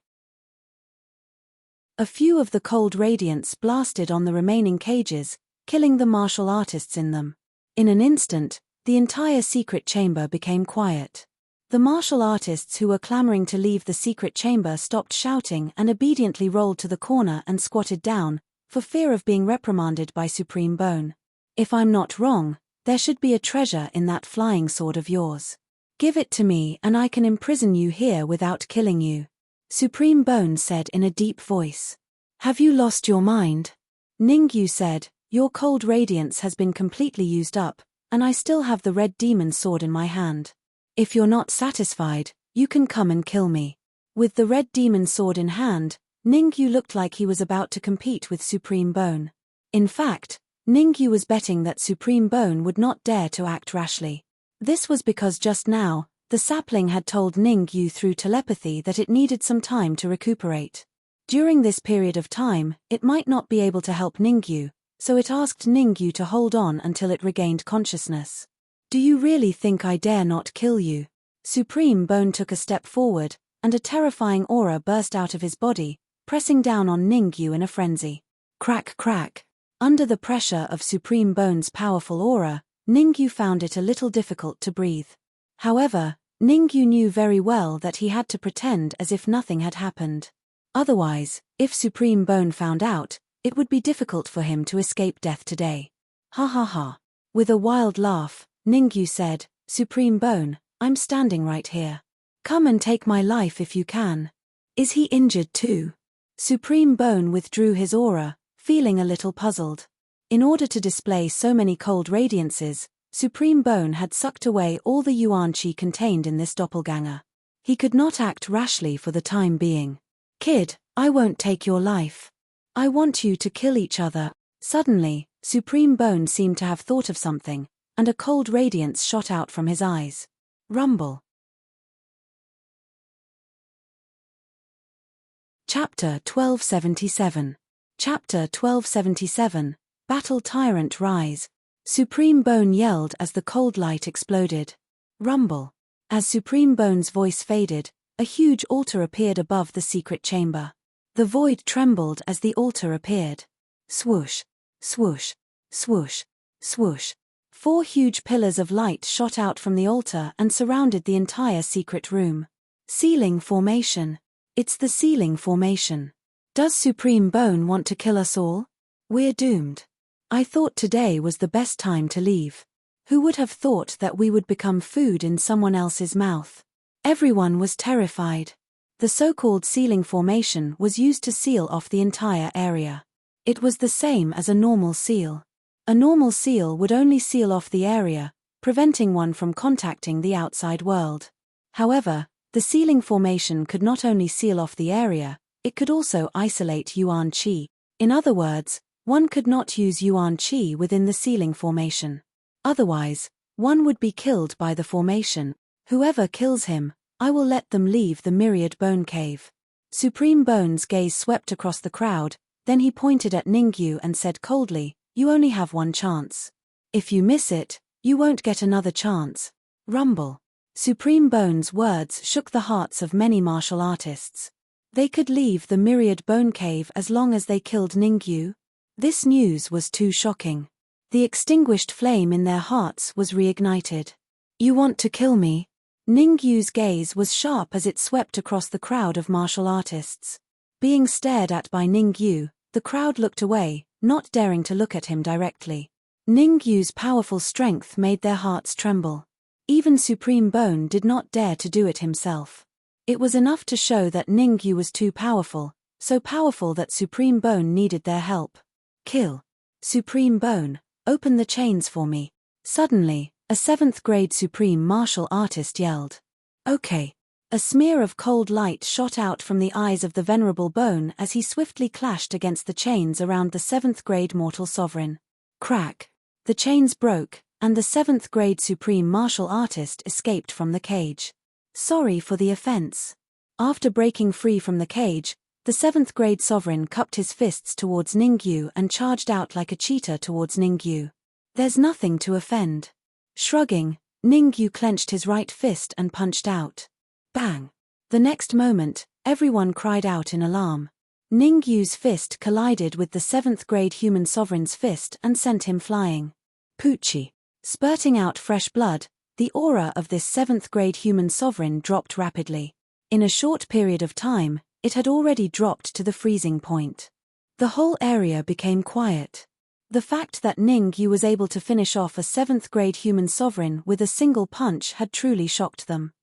A few of the cold radiance blasted on the remaining cages, killing the martial artists in them. In an instant, the entire secret chamber became quiet. The martial artists who were clamoring to leave the secret chamber stopped shouting and obediently rolled to the corner and squatted down, for fear of being reprimanded by Supreme Bone. If I'm not wrong, there should be a treasure in that flying sword of yours. Give it to me and I can imprison you here without killing you. Supreme Bone said in a deep voice. Have you lost your mind? Ningyu said, your cold radiance has been completely used up, and I still have the red demon sword in my hand. If you're not satisfied, you can come and kill me. With the red demon sword in hand, Ningyu looked like he was about to compete with Supreme Bone. In fact, Ningyu was betting that Supreme Bone would not dare to act rashly. This was because just now, the sapling had told Ningyu through telepathy that it needed some time to recuperate. During this period of time, it might not be able to help Ningyu, so it asked Ningyu to hold on until it regained consciousness. Do you really think I dare not kill you? Supreme Bone took a step forward, and a terrifying aura burst out of his body, pressing down on Ningyu in a frenzy. Crack crack. Under the pressure of Supreme Bone's powerful aura, Ningyu found it a little difficult to breathe. However, Ningyu knew very well that he had to pretend as if nothing had happened. Otherwise, if Supreme Bone found out, it would be difficult for him to escape death today. Ha ha ha. With a wild laugh, Ningyu said, Supreme Bone, I'm standing right here. Come and take my life if you can. Is he injured too? Supreme Bone withdrew his aura, feeling a little puzzled. In order to display so many cold radiances, Supreme Bone had sucked away all the yuan qi contained in this doppelganger. He could not act rashly for the time being. Kid, I won't take your life. I want you to kill each other. Suddenly, Supreme Bone seemed to have thought of something, and a cold radiance shot out from his eyes. Rumble. Chapter 1277. Chapter 1277, Battle Tyrant Rise. Supreme Bone yelled as the cold light exploded. Rumble. As Supreme Bone's voice faded, a huge altar appeared above the secret chamber. The void trembled as the altar appeared. Swoosh, swoosh, swoosh, swoosh. 4 huge pillars of light shot out from the altar and surrounded the entire secret room. Sealing formation. It's the sealing formation. Does Supreme Bone want to kill us all? We're doomed. I thought today was the best time to leave. Who would have thought that we would become food in someone else's mouth? Everyone was terrified. The so-called sealing formation was used to seal off the entire area. It was the same as a normal seal. A normal seal would only seal off the area, preventing one from contacting the outside world. However, the sealing formation could not only seal off the area, it could also isolate yuan qi. In other words, one could not use yuan qi within the sealing formation. Otherwise, one would be killed by the formation. Whoever kills him, I will let them leave the Myriad Bone Cave. Supreme Bone's gaze swept across the crowd, then he pointed at Ningyu and said coldly, you only have one chance. If you miss it, you won't get another chance. Rumble. Supreme Bone's words shook the hearts of many martial artists. They could leave the Myriad Bone Cave as long as they killed Ningyu. This news was too shocking. The extinguished flame in their hearts was reignited. You want to kill me? Ningyu's gaze was sharp as it swept across the crowd of martial artists. Being stared at by Ningyu, the crowd looked away, not daring to look at him directly. Ningyu's powerful strength made their hearts tremble. Even Supreme Bone did not dare to do it himself. It was enough to show that Ningyu was too powerful, so powerful that Supreme Bone needed their help. Kill. Supreme Bone, open the chains for me. Suddenly, a 7th grade supreme martial artist yelled. Okay. A smear of cold light shot out from the eyes of the Venerable Bone as he swiftly clashed against the chains around the 7th grade mortal sovereign. Crack. The chains broke, and the 7th grade supreme martial artist escaped from the cage. Sorry for the offense. After breaking free from the cage, the 7th grade sovereign cupped his fists towards Ningyu and charged out like a cheetah towards Ningyu. There's nothing to offend. Shrugging, Ningyu clenched his right fist and punched out. Bang! The next moment, everyone cried out in alarm. Ningyu's fist collided with the 7th grade human sovereign's fist and sent him flying. Poochie. Spurting out fresh blood, the aura of this 7th grade human sovereign dropped rapidly. In a short period of time, it had already dropped to the freezing point. The whole area became quiet. The fact that Ningyu was able to finish off a 7th grade human sovereign with a single punch had truly shocked them.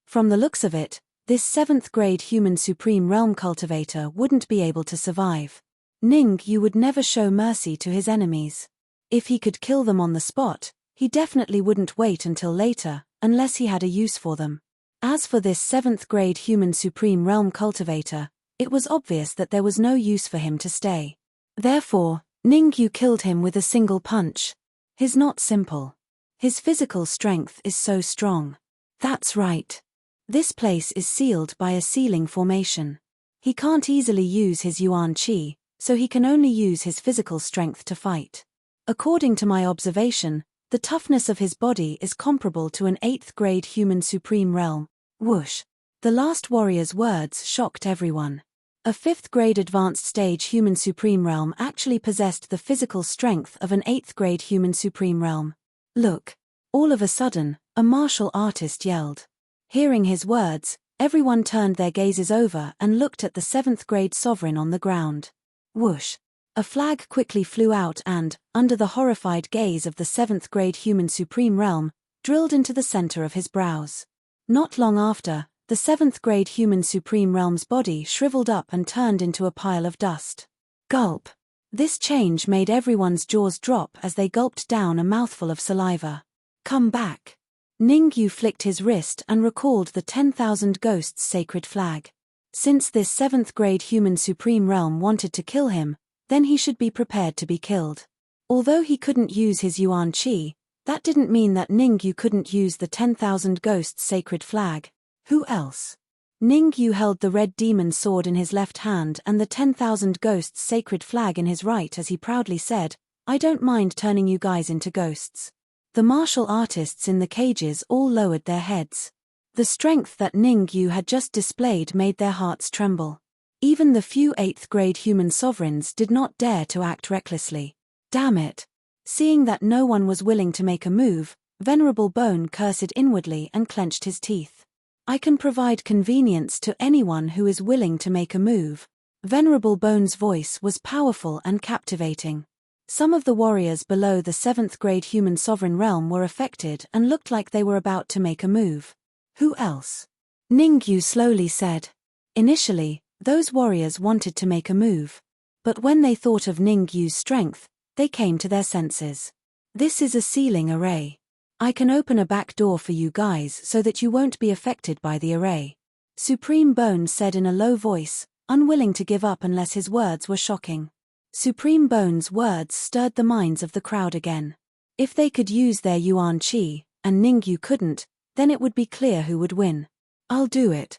From the looks of it, this 7th grade human supreme realm cultivator wouldn't be able to survive. Ningyu would never show mercy to his enemies. If he could kill them on the spot, he definitely wouldn't wait until later, unless he had a use for them. As for this 7th grade human supreme realm cultivator, it was obvious that there was no use for him to stay. Therefore, Ningyu killed him with a single punch. He's not simple. His physical strength is so strong. That's right. This place is sealed by a sealing formation. He can't easily use his Yuan Qi, so he can only use his physical strength to fight. According to my observation, the toughness of his body is comparable to an 8th grade human supreme realm. Whoosh! The last warrior's words shocked everyone. A 5th grade advanced stage human supreme realm actually possessed the physical strength of an 8th grade human supreme realm. Look! All of a sudden, a martial artist yelled. Hearing his words, everyone turned their gazes over and looked at the 7th grade sovereign on the ground. Whoosh! A flag quickly flew out and, under the horrified gaze of the 7th grade human supreme realm, drilled into the center of his brows. Not long after, the 7th grade human supreme realm's body shriveled up and turned into a pile of dust. Gulp! This change made everyone's jaws drop as they gulped down a mouthful of saliva. Come back! Ningyu flicked his wrist and recalled the 10,000 Ghosts sacred flag. Since this 7th grade human supreme realm wanted to kill him, then he should be prepared to be killed. Although he couldn't use his Yuan Qi, that didn't mean that Ningyu couldn't use the 10,000 Ghosts sacred flag. Who else? Ningyu held the red demon sword in his left hand and the 10,000 Ghosts sacred flag in his right as he proudly said, I don't mind turning you guys into ghosts. The martial artists in the cages all lowered their heads. The strength that Ningyu had just displayed made their hearts tremble. Even the few 8th grade human sovereigns did not dare to act recklessly. Damn it! Seeing that no one was willing to make a move, Venerable Bone cursed inwardly and clenched his teeth. I can provide convenience to anyone who is willing to make a move. Venerable Bone's voice was powerful and captivating. Some of the warriors below the 7th grade human sovereign realm were affected and looked like they were about to make a move. Who else? Ningyu slowly said. Initially, those warriors wanted to make a move. But when they thought of Ningyu's strength, they came to their senses. This is a sealing array. I can open a back door for you guys so that you won't be affected by the array. Supreme Bone said in a low voice, unwilling to give up unless his words were shocking. Supreme Bone's words stirred the minds of the crowd again. If they could use their Yuan Qi, and Ningyu couldn't, then it would be clear who would win. I'll do it.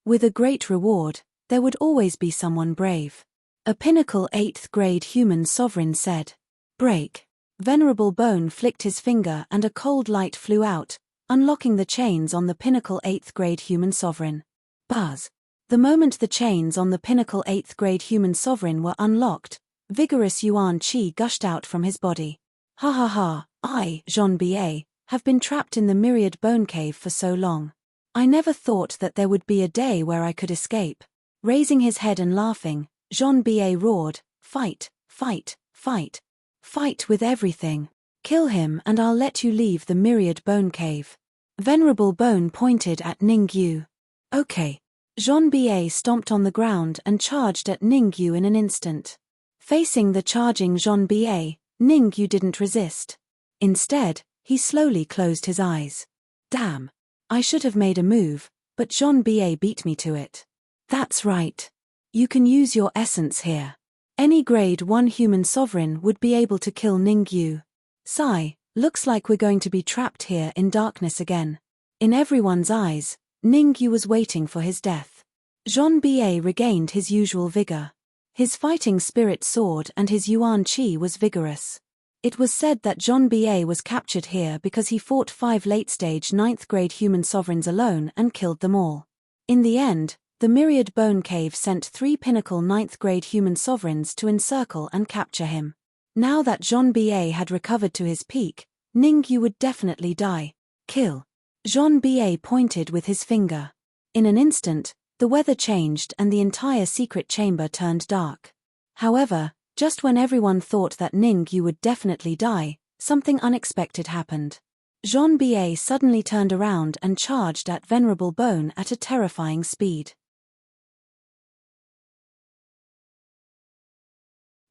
With a great reward, there would always be someone brave. A pinnacle 8th grade human sovereign said. Break. Venerable Bone flicked his finger and a cold light flew out, unlocking the chains on the pinnacle 8th grade human sovereign. Buzz. The moment the chains on the pinnacle 8th grade human sovereign were unlocked, vigorous Yuan Qi gushed out from his body. Ha ha ha, I, Jean Ba, have been trapped in the myriad bone cave for so long. I never thought that there would be a day where I could escape. Raising his head and laughing, Jean Ba roared, fight, Fight, fight. Fight with everything. Kill him and I'll let you leave the myriad bone cave. Venerable Bone pointed at Ningyu. Okay. Jean-Ba stomped on the ground and charged at Ningyu in an instant. Facing the charging Jean-Ba, Ningyu didn't resist. Instead, he slowly closed his eyes. Damn. I should have made a move, but Jean-Ba beat me to it. That's right. You can use your essence here. Any grade 1 human sovereign would be able to kill Ningyu. Sigh, looks like we're going to be trapped here in darkness again. In everyone's eyes, Ningyu was waiting for his death. Jean-Ba regained his usual vigor. His fighting spirit soared and his yuan qi was vigorous. It was said that Jean-Ba was captured here because he fought 5 late-stage 9th grade human sovereigns alone and killed them all. In the end, the Myriad Bone Cave sent 3 pinnacle 9th grade human sovereigns to encircle and capture him. Now that Jean-Ba had recovered to his peak, Ningyu would definitely die. Kill. Jean-Ba pointed with his finger. In an instant, the weather changed and the entire secret chamber turned dark. However, just when everyone thought that Ningyu would definitely die, something unexpected happened. Jean-Ba suddenly turned around and charged at Venerable Bone at a terrifying speed.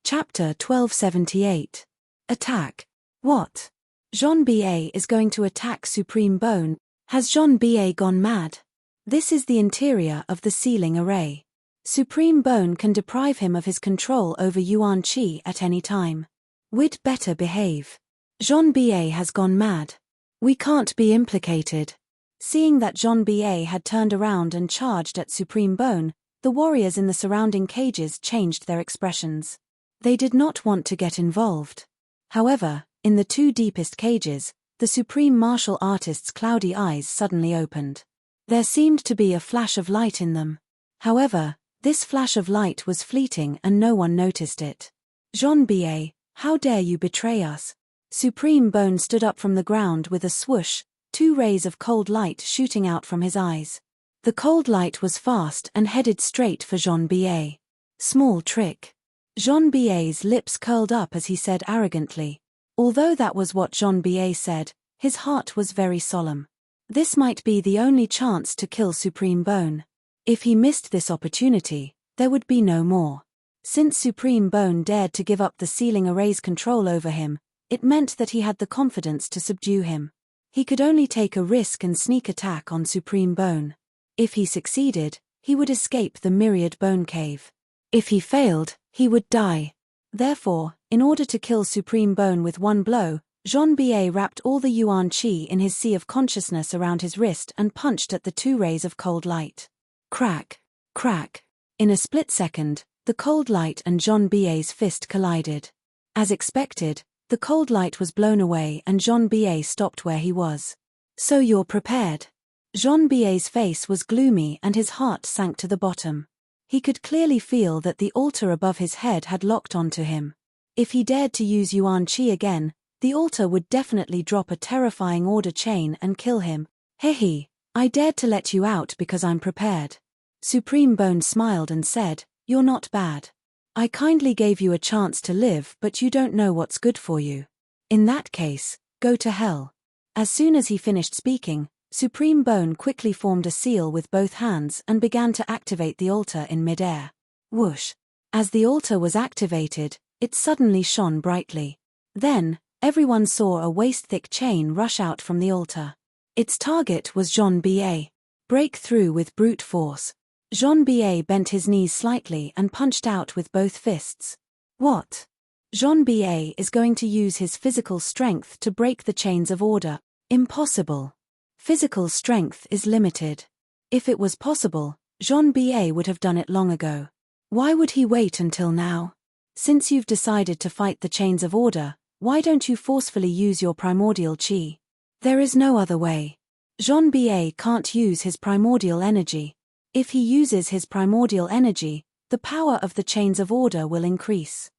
Chapter 1278. Attack. What? Jean-Ba is going to attack Supreme Bone. Has Jean-Ba gone mad? This is the interior of the ceiling array. Supreme Bone can deprive him of his control over Yuan Qi at any time. We'd better behave. Jean-Ba has gone mad. We can't be implicated. Seeing that Jean-Ba had turned around and charged at Supreme Bone, the warriors in the surrounding cages changed their expressions. They did not want to get involved. However, in the 2 deepest cages, the supreme martial artist's cloudy eyes suddenly opened. There seemed to be a flash of light in them. However, this flash of light was fleeting and no one noticed it. Jean-Ba, how dare you betray us? Supreme Bone stood up from the ground with a swoosh, 2 rays of cold light shooting out from his eyes. The cold light was fast and headed straight for Jean-Ba. Small trick. Jean-Ba's lips curled up as he said arrogantly. Although that was what Jean-Ba said, his heart was very solemn. This might be the only chance to kill Supreme Bone. If he missed this opportunity, there would be no more. Since Supreme Bone dared to give up the ceiling array's control over him, it meant that he had the confidence to subdue him. He could only take a risk and sneak attack on Supreme Bone. If he succeeded, he would escape the Myriad Bone Cave. If he failed, he would die. Therefore, in order to kill Supreme Bone with one blow, Jean-Ba wrapped all the Yuan Qi in his sea of consciousness around his wrist and punched at the 2 rays of cold light. Crack, crack. In a split second, the cold light and Jean-Ba's fist collided. As expected, the cold light was blown away and Jean-Ba stopped where he was. So you're prepared. Jean-Ba's face was gloomy and his heart sank to the bottom. He could clearly feel that the altar above his head had locked onto him. If he dared to use Yuan Qi again, the altar would definitely drop a terrifying order chain and kill him. Hehe, I dared to let you out because I'm prepared. Supreme Bone smiled and said, you're not bad. I kindly gave you a chance to live but you don't know what's good for you. In that case, go to hell. As soon as he finished speaking, Supreme Bone quickly formed a seal with both hands and began to activate the altar in midair. Whoosh! As the altar was activated, it suddenly shone brightly. Then, everyone saw a waist-thick chain rush out from the altar. Its target was Jean-Ba. Break through with brute force. Jean-Ba bent his knees slightly and punched out with both fists. What? Jean-Ba is going to use his physical strength to break the chains of order. Impossible. Physical strength is limited. If it was possible, Jean-Ba would have done it long ago. Why would he wait until now? Since you've decided to fight the chains of order, why don't you forcefully use your primordial qi? There is no other way. Jean-Ba can't use his primordial energy. If he uses his primordial energy, the power of the chains of order will increase.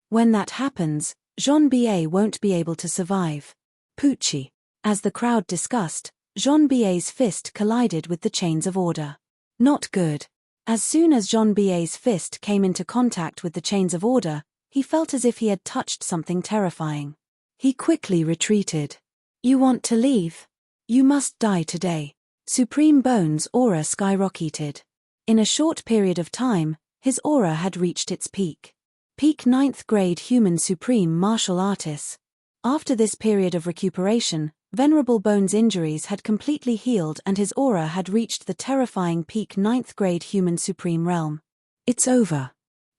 When that happens, Jean-Ba won't be able to survive. Poochie. As the crowd discussed, Jean-Ba's fist collided with the chains of order. Not good. As soon as Jean B's fist came into contact with the chains of order, he felt as if he had touched something terrifying. He quickly retreated. You want to leave? You must die today. Supreme Bone's aura skyrocketed. In a short period of time, his aura had reached its peak. Peak 9th grade human supreme martial artist. After this period of recuperation, Venerable Bone's injuries had completely healed and his aura had reached the terrifying peak 9th grade human supreme realm. It's over.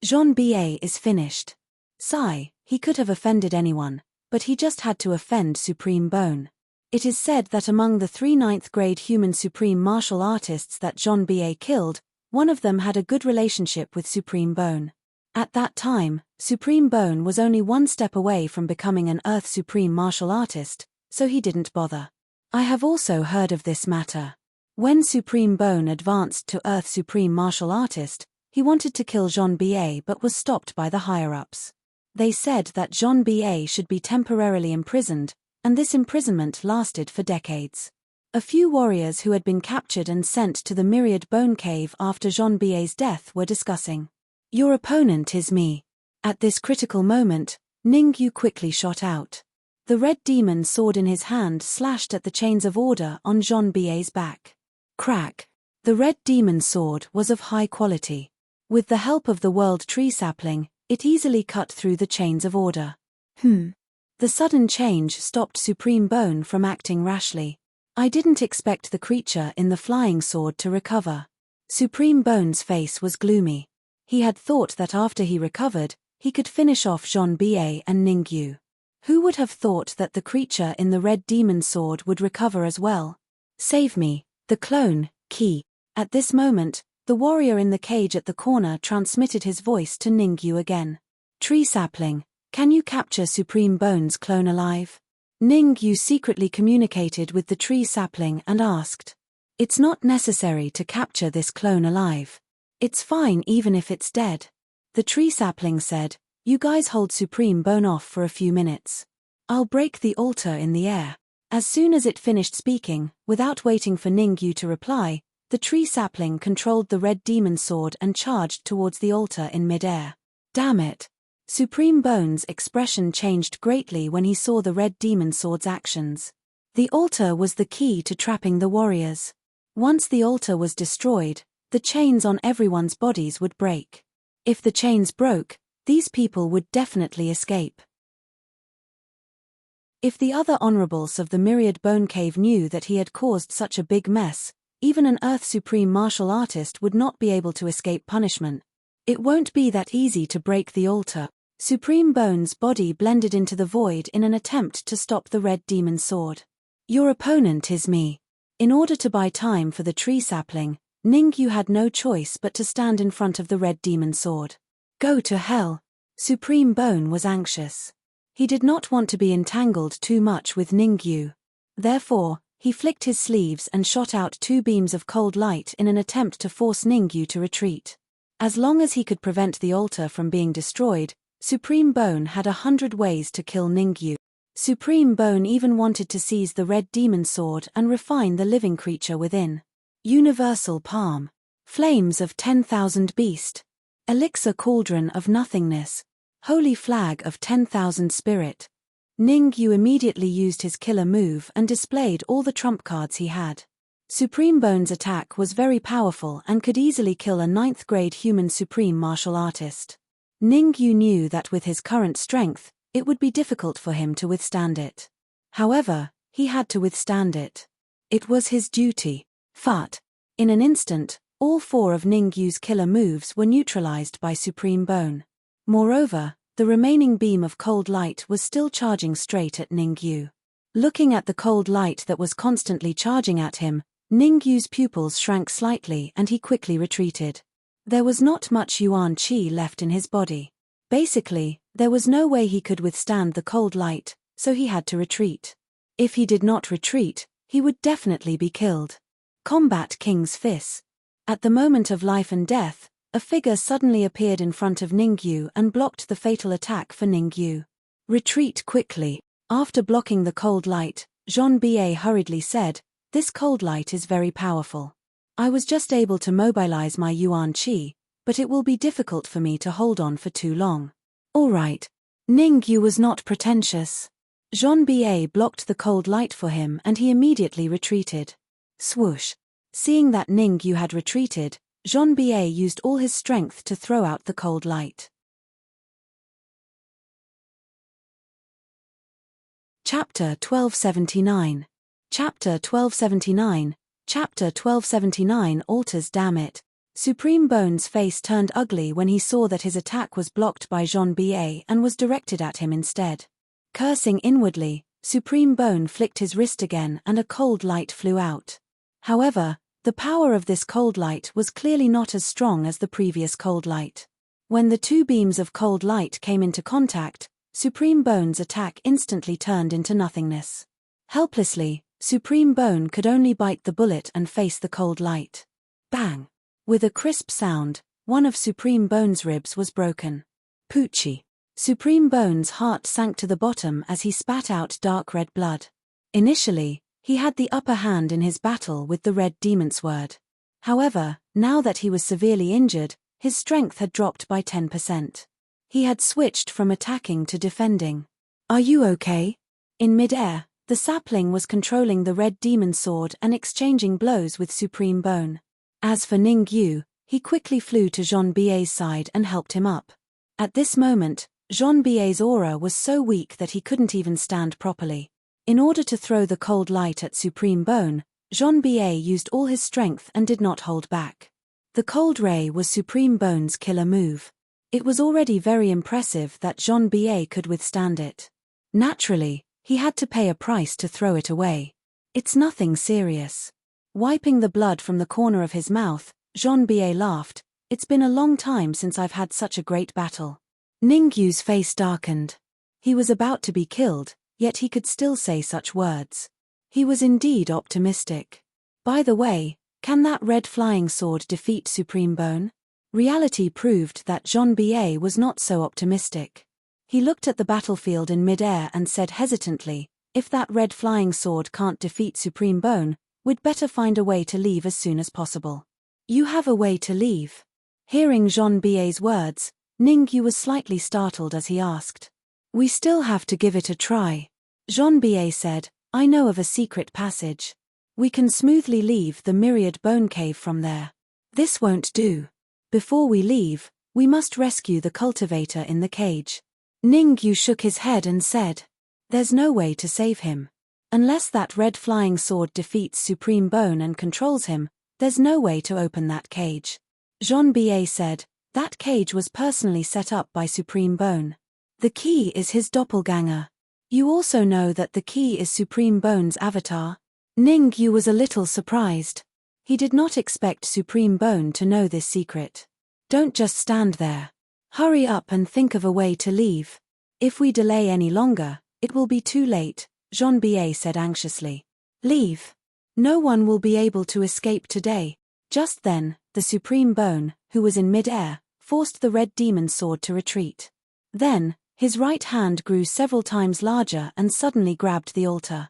Jean B.A. is finished. Sigh, he could have offended anyone, but he just had to offend Supreme Bone. It is said that among the 3 9th grade human supreme martial artists that Jean B.A. killed, one of them had a good relationship with Supreme Bone. At that time, Supreme Bone was only one step away from becoming an Earth Supreme martial artist, so he didn't bother. I have also heard of this matter. When Supreme Bone advanced to Earth Supreme martial artist, he wanted to kill Jean B.A. but was stopped by the higher-ups. They said that Jean B.A. should be temporarily imprisoned, and this imprisonment lasted for decades. A few warriors who had been captured and sent to the Myriad Bone Cave after Jean B.A.'s death were discussing. Your opponent is me. At this critical moment, Ningyu quickly shot out. The red demon sword in his hand slashed at the chains of order on Jean B.A.'s back. Crack. The red demon sword was of high quality. With the help of the world tree sapling, it easily cut through the chains of order. The sudden change stopped Supreme Bone from acting rashly. I didn't expect the creature in the flying sword to recover. Supreme Bone's face was gloomy. He had thought that after he recovered, he could finish off Jean B.A. and Ningyu. Who would have thought that the creature in the red demon sword would recover as well? Save me, the clone, Key. At this moment, the warrior in the cage at the corner transmitted his voice to Ningyu again. Tree sapling, can you capture Supreme Bone's clone alive? Ningyu secretly communicated with the tree sapling and asked. It's not necessary to capture this clone alive. It's fine even if it's dead. The tree sapling said, you guys hold Supreme Bone off for a few minutes. I'll break the altar in the air. As soon as it finished speaking, without waiting for Ningyu to reply, the tree sapling controlled the red demon sword and charged towards the altar in mid-air. Damn it! Supreme Bone's expression changed greatly when he saw the red demon sword's actions. The altar was the key to trapping the warriors. Once the altar was destroyed, the chains on everyone's bodies would break. If the chains broke, these people would definitely escape. If the other honorables of the Myriad Bone Cave knew that he had caused such a big mess, even an Earth Supreme martial artist would not be able to escape punishment. It won't be that easy to break the altar. Supreme Bone's body blended into the void in an attempt to stop the red demon sword. Your opponent is me. In order to buy time for the tree sapling, Ningyu had no choice but to stand in front of the red demon sword. Go to hell. Supreme Bone was anxious. He did not want to be entangled too much with Ningyu. Therefore, he flicked his sleeves and shot out 2 beams of cold light in an attempt to force Ningyu to retreat. As long as he could prevent the altar from being destroyed, Supreme Bone had 100 ways to kill Ningyu. Supreme Bone even wanted to seize the red demon sword and refine the living creature within. Universal Palm. Flames of 10,000 Beast. Elixir Cauldron of Nothingness. Holy Flag of 10,000 Spirit. Ningyu immediately used his killer move and displayed all the trump cards he had. Supreme Bone's attack was very powerful and could easily kill a 9th grade human supreme martial artist. Ningyu knew that with his current strength, it would be difficult for him to withstand it. However, he had to withstand it. It was his duty. Fart. In an instant, all 4 of Ningyu's killer moves were neutralized by Supreme Bone. Moreover, the remaining beam of cold light was still charging straight at Ningyu. Looking at the cold light that was constantly charging at him, Ningyu's pupils shrank slightly and he quickly retreated. There was not much Yuan Qi left in his body. Basically, there was no way he could withstand the cold light, so he had to retreat. If he did not retreat, he would definitely be killed. Combat King's Fist. At the moment of life and death, a figure suddenly appeared in front of Ningyu and blocked the fatal attack for Ningyu. Retreat quickly. After blocking the cold light, Jean B.A. hurriedly said, "This cold light is very powerful. I was just able to mobilize my yuan qi, but it will be difficult for me to hold on for too long. All right. Ning Yu was not pretentious. Jean Ba blocked the cold light for him and he immediately retreated. Swoosh. Seeing that Ning Yu had retreated, Jean Ba used all his strength to throw out the cold light. Chapter 1279. Chapter 1279. Chapter 1279 alters. Damn it. Supreme Bone's face turned ugly when he saw that his attack was blocked by Jean Ba and was directed at him instead. Cursing inwardly, Supreme Bone flicked his wrist again and a cold light flew out. However, the power of this cold light was clearly not as strong as the previous cold light. When the two beams of cold light came into contact, Supreme Bone's attack instantly turned into nothingness. Helplessly, Supreme Bone could only bite the bullet and face the cold light. Bang! With a crisp sound, one of Supreme Bone's ribs was broken. Poochie! Supreme Bone's heart sank to the bottom as he spat out dark red blood. Initially, he had the upper hand in his battle with the Red Demon Sword. However, now that he was severely injured, his strength had dropped by 10%. He had switched from attacking to defending. Are you okay? In mid-air, the sapling was controlling the Red Demon Sword and exchanging blows with Supreme Bone. As for Ning Yu, he quickly flew to Jean Ba's side and helped him up. At this moment, Jean Ba's aura was so weak that he couldn't even stand properly. In order to throw the cold light at Supreme Bone, Jean Ba used all his strength and did not hold back. The cold ray was Supreme Bone's killer move. It was already very impressive that Jean Ba could withstand it. Naturally, he had to pay a price to throw it away. It's nothing serious. Wiping the blood from the corner of his mouth, Jean Ba laughed. It's been a long time since I've had such a great battle. Ning Yu's face darkened. He was about to be killed, yet he could still say such words. He was indeed optimistic. By the way, can that red flying sword defeat Supreme Bone? Reality proved that Jean Ba was not so optimistic. He looked at the battlefield in mid-air and said hesitantly, if that red flying sword can't defeat Supreme Bone, we'd better find a way to leave as soon as possible. You have a way to leave? Hearing Jean Ba's words, Ning Yu was slightly startled as he asked. We still have to give it a try. Jean Ba said, I know of a secret passage. We can smoothly leave the Myriad Bone Cave from there. This won't do. Before we leave, we must rescue the cultivator in the cage. Ning Yu shook his head and said, there's no way to save him. Unless that red flying sword defeats Supreme Bone and controls him, there's no way to open that cage. Jean Ba said, that cage was personally set up by Supreme Bone. The key is his doppelganger. You also know that the key is Supreme Bone's avatar? Ning Yu was a little surprised. He did not expect Supreme Bone to know this secret. Don't just stand there. Hurry up and think of a way to leave. If we delay any longer, it will be too late, Jean Ba said anxiously. Leave. No one will be able to escape today. Just then, the Supreme Bone, who was in mid-air, forced the Red Demon Sword to retreat. Then, his right hand grew several times larger and suddenly grabbed the altar.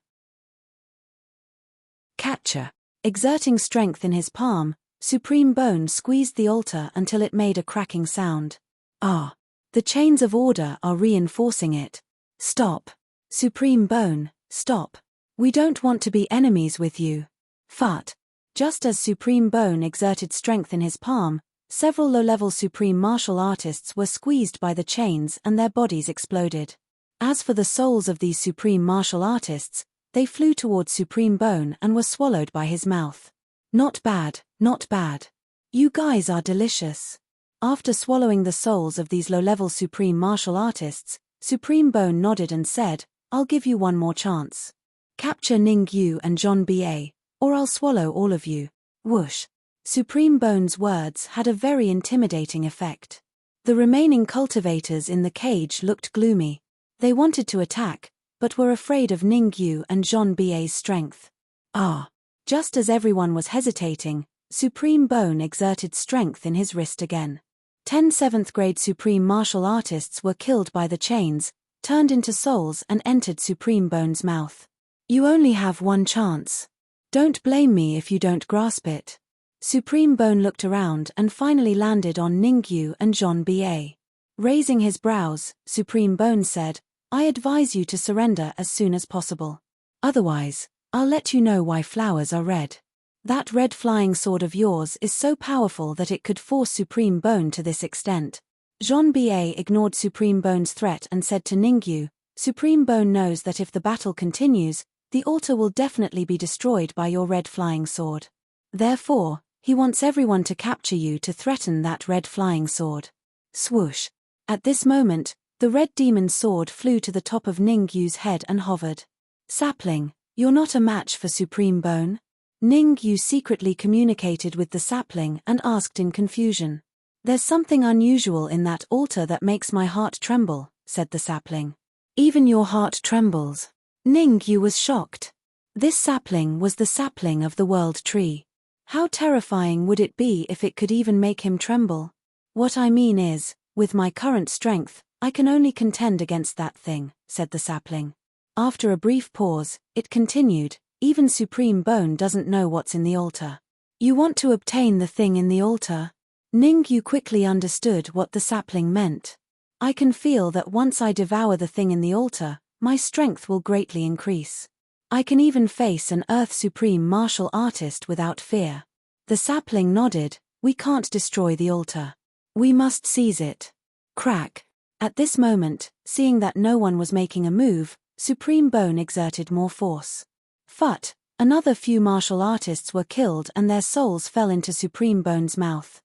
Catcher. Exerting strength in his palm, Supreme Bone squeezed the altar until it made a cracking sound. Ah! The chains of order are reinforcing it. Stop. Supreme Bone, stop. We don't want to be enemies with you. Fart. Just as Supreme Bone exerted strength in his palm, several low-level supreme martial artists were squeezed by the chains and their bodies exploded. As for the souls of these supreme martial artists, they flew towards Supreme Bone and were swallowed by his mouth. Not bad, not bad. You guys are delicious. After swallowing the souls of these low-level supreme martial artists, Supreme Bone nodded and said, I'll give you one more chance. Capture Ning Yu and Jean Ba, or I'll swallow all of you. Whoosh. Supreme Bone's words had a very intimidating effect. The remaining cultivators in the cage looked gloomy. They wanted to attack, but were afraid of Ning Yu and Jean Ba's strength. Ah! Just as everyone was hesitating, Supreme Bone exerted strength in his wrist again. 10 7th-grade supreme martial artists were killed by the chains, turned into souls and entered Supreme Bone's mouth. You only have one chance. Don't blame me if you don't grasp it. Supreme Bone looked around and finally landed on Ningyu and John Ba. Raising his brows, Supreme Bone said, "I advise you to surrender as soon as possible. Otherwise, I'll let you know why flowers are red. That red flying sword of yours is so powerful that it could force Supreme Bone to this extent." John Ba ignored Supreme Bone's threat and said to Ningyu, "Supreme Bone knows that if the battle continues, the altar will definitely be destroyed by your red flying sword. Therefore, he wants everyone to capture you to threaten that red flying sword." Swoosh. At this moment, the red demon's sword flew to the top of Ningyu's head and hovered. "Sapling, you're not a match for Supreme Bone?" Ningyu secretly communicated with the sapling and asked in confusion. "There's something unusual in that altar that makes my heart tremble," said the sapling. "Even your heart trembles?" Ningyu was shocked. This sapling was the sapling of the World Tree. How terrifying would it be if it could even make him tremble? "What I mean is, with my current strength, I can only contend against that thing," said the sapling. After a brief pause, it continued, "Even Supreme Bone doesn't know what's in the altar." "You want to obtain the thing in the altar?" Ningyu quickly understood what the sapling meant. "I can feel that once I devour the thing in the altar, my strength will greatly increase. I can even face an Earth Supreme martial artist without fear." The sapling nodded. "We can't destroy the altar. We must seize it." Crack. At this moment, seeing that no one was making a move, Supreme Bone exerted more force. Phut! Another few martial artists were killed and their souls fell into Supreme Bone's mouth.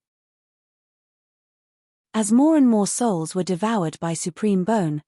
As more and more souls were devoured by Supreme Bone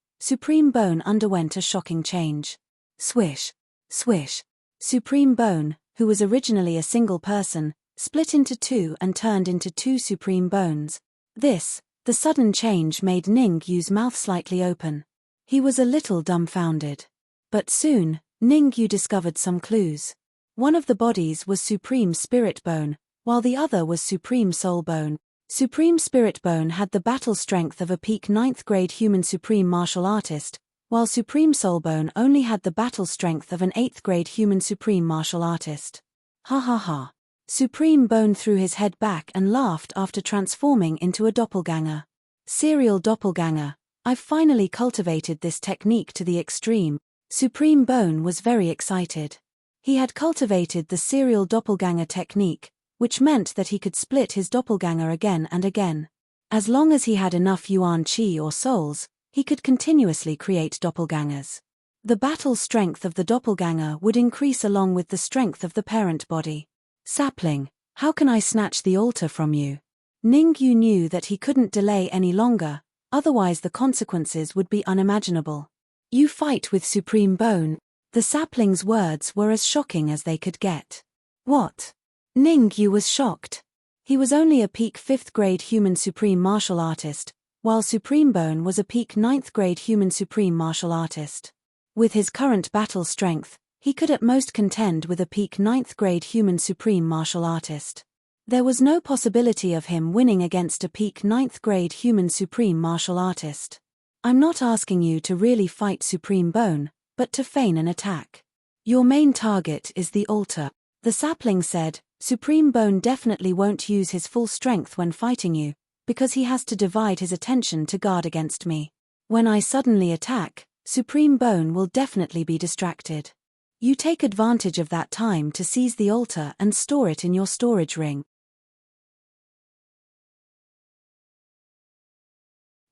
underwent a shocking change. Swish. Swish. Supreme Bone, who was originally a single person, split into two and turned into two Supreme Bones. The sudden change made Ningyu's mouth slightly open. He was a little dumbfounded. But soon, Ningyu discovered some clues. One of the bodies was Supreme Spirit Bone, while the other was Supreme Soul Bone. Supreme Spirit Bone had the battle strength of a peak 9th grade human supreme martial artist, while Supreme Soul Bone only had the battle strength of an 8th grade human supreme martial artist. Ha ha ha. Supreme Bone threw his head back and laughed after transforming into a doppelganger. Serial doppelganger. I've finally cultivated this technique to the extreme. Supreme Bone was very excited. He had cultivated the serial doppelganger technique, which meant that he could split his doppelganger again and again. As long as he had enough yuan qi or souls, he could continuously create doppelgangers. The battle strength of the doppelganger would increase along with the strength of the parent body. "Sapling, how can I snatch the altar from you?" Ningyu knew that he couldn't delay any longer, otherwise the consequences would be unimaginable. "You fight with Supreme Bone." The sapling's words were as shocking as they could get. "What?" Ningyu was shocked. He was only a peak 5th grade human supreme martial artist, while Supreme Bone was a peak 9th grade human supreme martial artist. With his current battle strength, he could at most contend with a peak 9th grade human supreme martial artist. There was no possibility of him winning against a peak 9th grade human supreme martial artist. "I'm not asking you to really fight Supreme Bone, but to feign an attack. Your main target is the altar." The sapling said, "Supreme Bone definitely won't use his full strength when fighting you, because he has to divide his attention to guard against me. When I suddenly attack, Supreme Bone will definitely be distracted. You take advantage of that time to seize the altar and store it in your storage ring."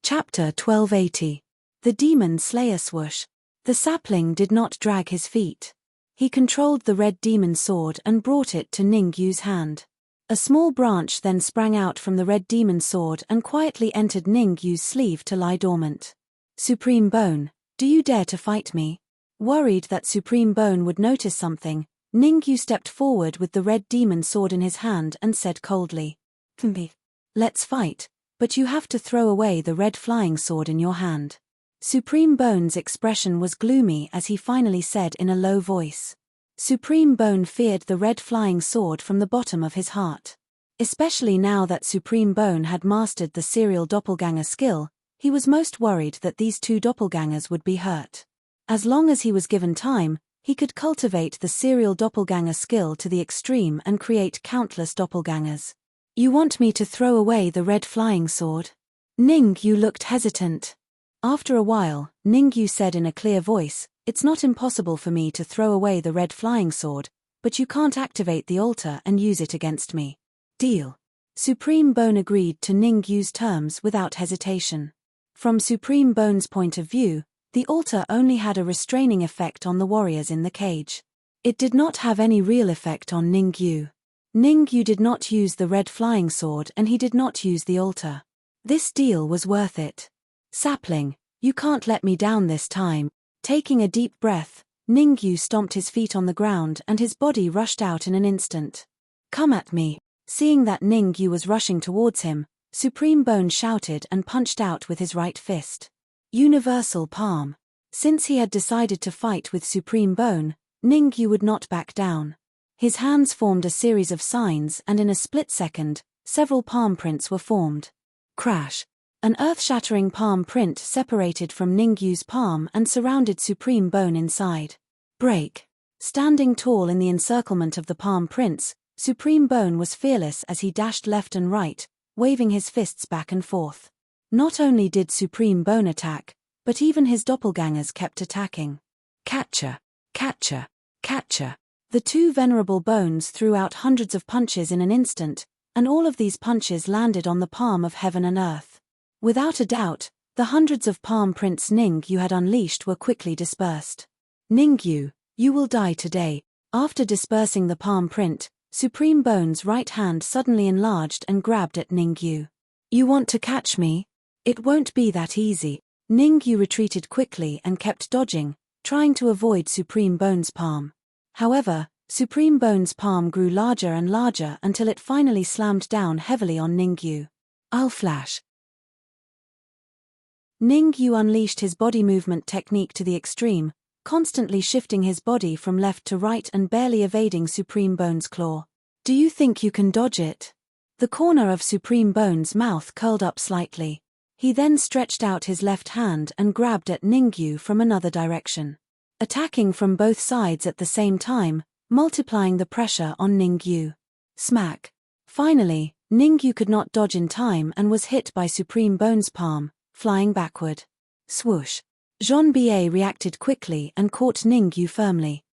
Chapter 1280. The Demon Slayer Swoosh. The sapling did not drag his feet. He controlled the red demon sword and brought it to Ningyu's hand. A small branch then sprang out from the red demon sword and quietly entered Ningyu's sleeve to lie dormant. "Supreme Bone, do you dare to fight me?" Worried that Supreme Bone would notice something, Ningyu stepped forward with the red demon sword in his hand and said coldly, "Let's fight, but you have to throw away the red flying sword in your hand." Supreme Bone's expression was gloomy as he finally said in a low voice. Supreme Bone feared the red flying sword from the bottom of his heart. Especially now that Supreme Bone had mastered the serial doppelganger skill, he was most worried that these two doppelgangers would be hurt. As long as he was given time, He could cultivate the serial doppelganger skill to the extreme and create countless doppelgangers. You want me to throw away the red flying sword? Ningyu looked hesitant. After a while, Ningyu said in a clear voice, "It's not impossible for me to throw away the red flying sword, but you can't activate the altar and use it against me. Deal." Supreme Bone agreed to Ningyu's terms without hesitation. From Supreme Bone's point of view, the altar only had a restraining effect on the warriors in the cage. It did not have any real effect on Ningyu. Ningyu did not use the red flying sword and he did not use the altar. This deal was worth it. "Sapling, you can't let me down this time." Taking a deep breath, Ningyu stomped his feet on the ground and his body rushed out in an instant. "Come at me." Seeing that Ningyu was rushing towards him, Supreme Bone shouted and punched out with his right fist. Universal Palm. Since he had decided to fight with Supreme Bone, Ningyu would not back down. His hands formed a series of signs and in a split second, several palm prints were formed. Crash! An earth-shattering palm print separated from Ningyu's palm and surrounded Supreme Bone inside. Break! Standing tall in the encirclement of the palm prints, Supreme Bone was fearless as he dashed left and right, waving his fists back and forth. Not only did Supreme Bone attack, but even his doppelgangers kept attacking. Catcher! Catcher! Catcher! The two venerable bones threw out hundreds of punches in an instant, and all of these punches landed on the palm of heaven and earth. Without a doubt, the hundreds of palm prints Ningyu had unleashed were quickly dispersed. "Ningyu, you will die today." After dispersing the palm print, Supreme Bone's right hand suddenly enlarged and grabbed at Ningyu. "You want to catch me? It won't be that easy." Ningyu retreated quickly and kept dodging, trying to avoid Supreme Bone's palm. However, Supreme Bone's palm grew larger and larger until it finally slammed down heavily on Ningyu. "I'll flash." Ningyu unleashed his body movement technique to the extreme, constantly shifting his body from left to right and barely evading Supreme Bone's claw. "Do you think you can dodge it?" The corner of Supreme Bone's mouth curled up slightly. He then stretched out his left hand and grabbed at Ningyu from another direction. Attacking from both sides at the same time, multiplying the pressure on Ningyu. Smack! Finally, Ningyu could not dodge in time and was hit by Supreme Bone's palm, flying backward. Swoosh! Jean-Bie reacted quickly and caught Ningyu firmly.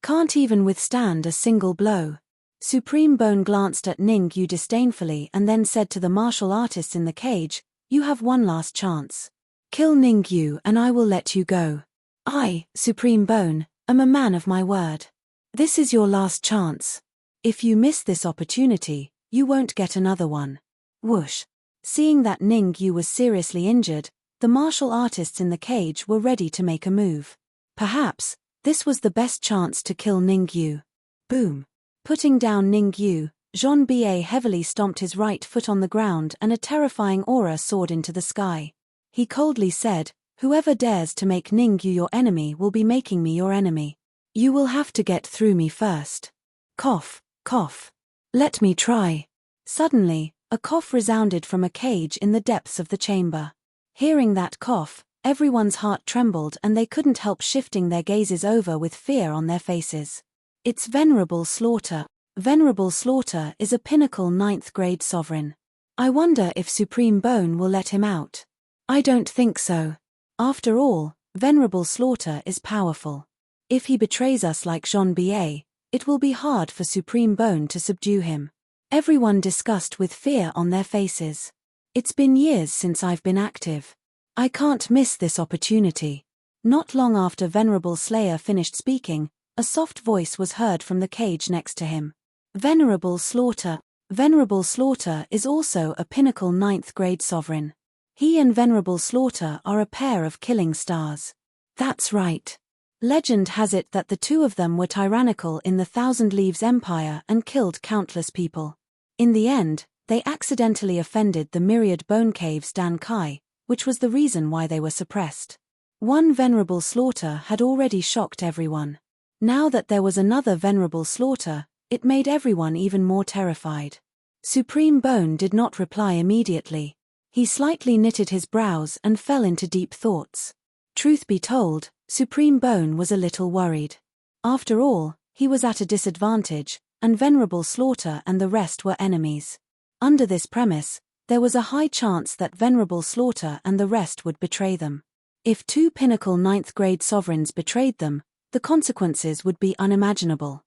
"Can't even withstand a single blow." Supreme Bone glanced at Ningyu disdainfully and then said to the martial artists in the cage, "You have one last chance. Kill Ningyu and I will let you go." "I, Supreme Bone, am a man of my word. This is your last chance. If you miss this opportunity, you won't get another one." Whoosh! Seeing that Ningyu was seriously injured, the martial artists in the cage were ready to make a move. Perhaps, this was the best chance to kill Ningyu. Boom! Putting down Ningyu, Jean-Bie heavily stomped his right foot on the ground and a terrifying aura soared into the sky. He coldly said, "Whoever dares to make Ningyu your enemy will be making me your enemy. You will have to get through me first." Cough, cough. "Let me try." Suddenly, a cough resounded from a cage in the depths of the chamber. Hearing that cough, everyone's heart trembled and they couldn't help shifting their gazes over with fear on their faces. It's Venerable Slaughter. Venerable Slaughter is a pinnacle 9th grade sovereign. I wonder if Supreme Bone will let him out. I don't think so. After all, Venerable Slaughter is powerful. If he betrays us like Jean-Bie, it will be hard for Supreme Bone to subdue him. Everyone discussed with fear on their faces. It's been years since I've been active. I can't miss this opportunity. Not long after Venerable Slayer finished speaking, a soft voice was heard from the cage next to him. Venerable Slaughter. Venerable Slaughter is also a pinnacle 9th grade sovereign. He and Venerable Slaughter are a pair of killing stars. That's right. Legend has it that the two of them were tyrannical in the Thousand Leaves Empire and killed countless people. In the end, they accidentally offended the Myriad Bone Cave's Dan Kai, which was the reason why they were suppressed. One Venerable Slaughter had already shocked everyone. Now that there was another Venerable Slaughter, it made everyone even more terrified. Supreme Bone did not reply immediately. He slightly knitted his brows and fell into deep thoughts. Truth be told, Supreme Bone was a little worried. After all, he was at a disadvantage, and Venerable Slaughter and the rest were enemies. Under this premise, there was a high chance that Venerable Slaughter and the rest would betray them. If two pinnacle 9th grade sovereigns betrayed them, the consequences would be unimaginable.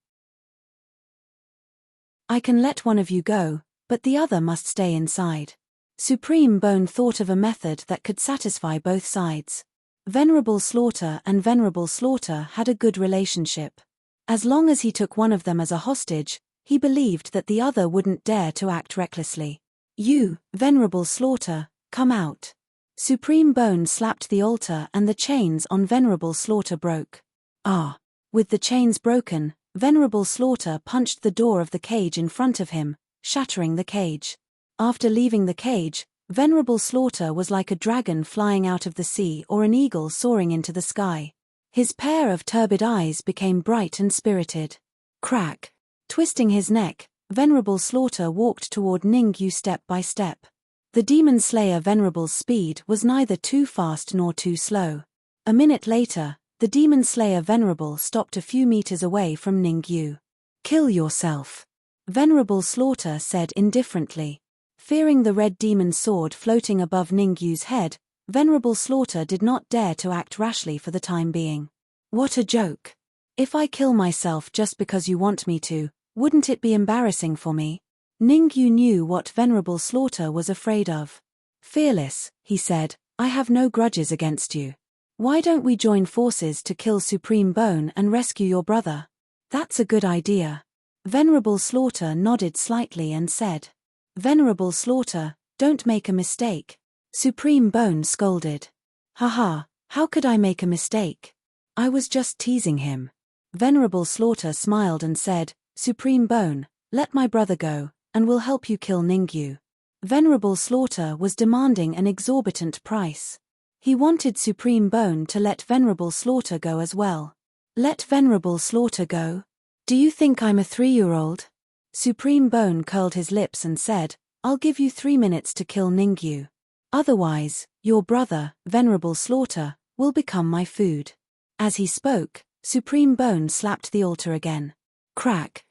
I can let one of you go, but the other must stay inside. Supreme Bone thought of a method that could satisfy both sides. Venerable Slaughter and Venerable Slaughter had a good relationship. As long as he took one of them as a hostage, he believed that the other wouldn't dare to act recklessly. You, Venerable Slaughter, come out. Supreme Bone slapped the altar and the chains on Venerable Slaughter broke. Ah! With the chains broken, Venerable Slaughter punched the door of the cage in front of him, shattering the cage. After leaving the cage, Venerable Slaughter was like a dragon flying out of the sea or an eagle soaring into the sky. His pair of turbid eyes became bright and spirited. Crack! Twisting his neck, Venerable Slaughter walked toward Ningyu step by step. The Demon Slayer Venerable's speed was neither too fast nor too slow. A minute later, the Demon Slayer Venerable stopped a few meters away from Ningyu. Kill yourself, Venerable Slaughter said indifferently. Fearing the red demon sword floating above Ningyu's head, Venerable Slaughter did not dare to act rashly for the time being. What a joke! If I kill myself just because you want me to, wouldn't it be embarrassing for me? Ningyu knew what Venerable Slaughter was afraid of. Fearless, he said, I have no grudges against you. Why don't we join forces to kill Supreme Bone and rescue your brother? That's a good idea. Venerable Slaughter nodded slightly and said. Venerable Slaughter, don't make a mistake. Supreme Bone scolded. Haha, how could I make a mistake? I was just teasing him. Venerable Slaughter smiled and said, Supreme Bone, let my brother go, and we'll help you kill Ningyu. Venerable Slaughter was demanding an exorbitant price. He wanted Supreme Bone to let Venerable Slaughter go as well. Let Venerable Slaughter go? Do you think I'm a 3-year-old? Supreme Bone curled his lips and said, I'll give you 3 minutes to kill Ningyu. Otherwise, your brother, Venerable Slaughter, will become my food. As he spoke, Supreme Bone slapped the altar again. Crack!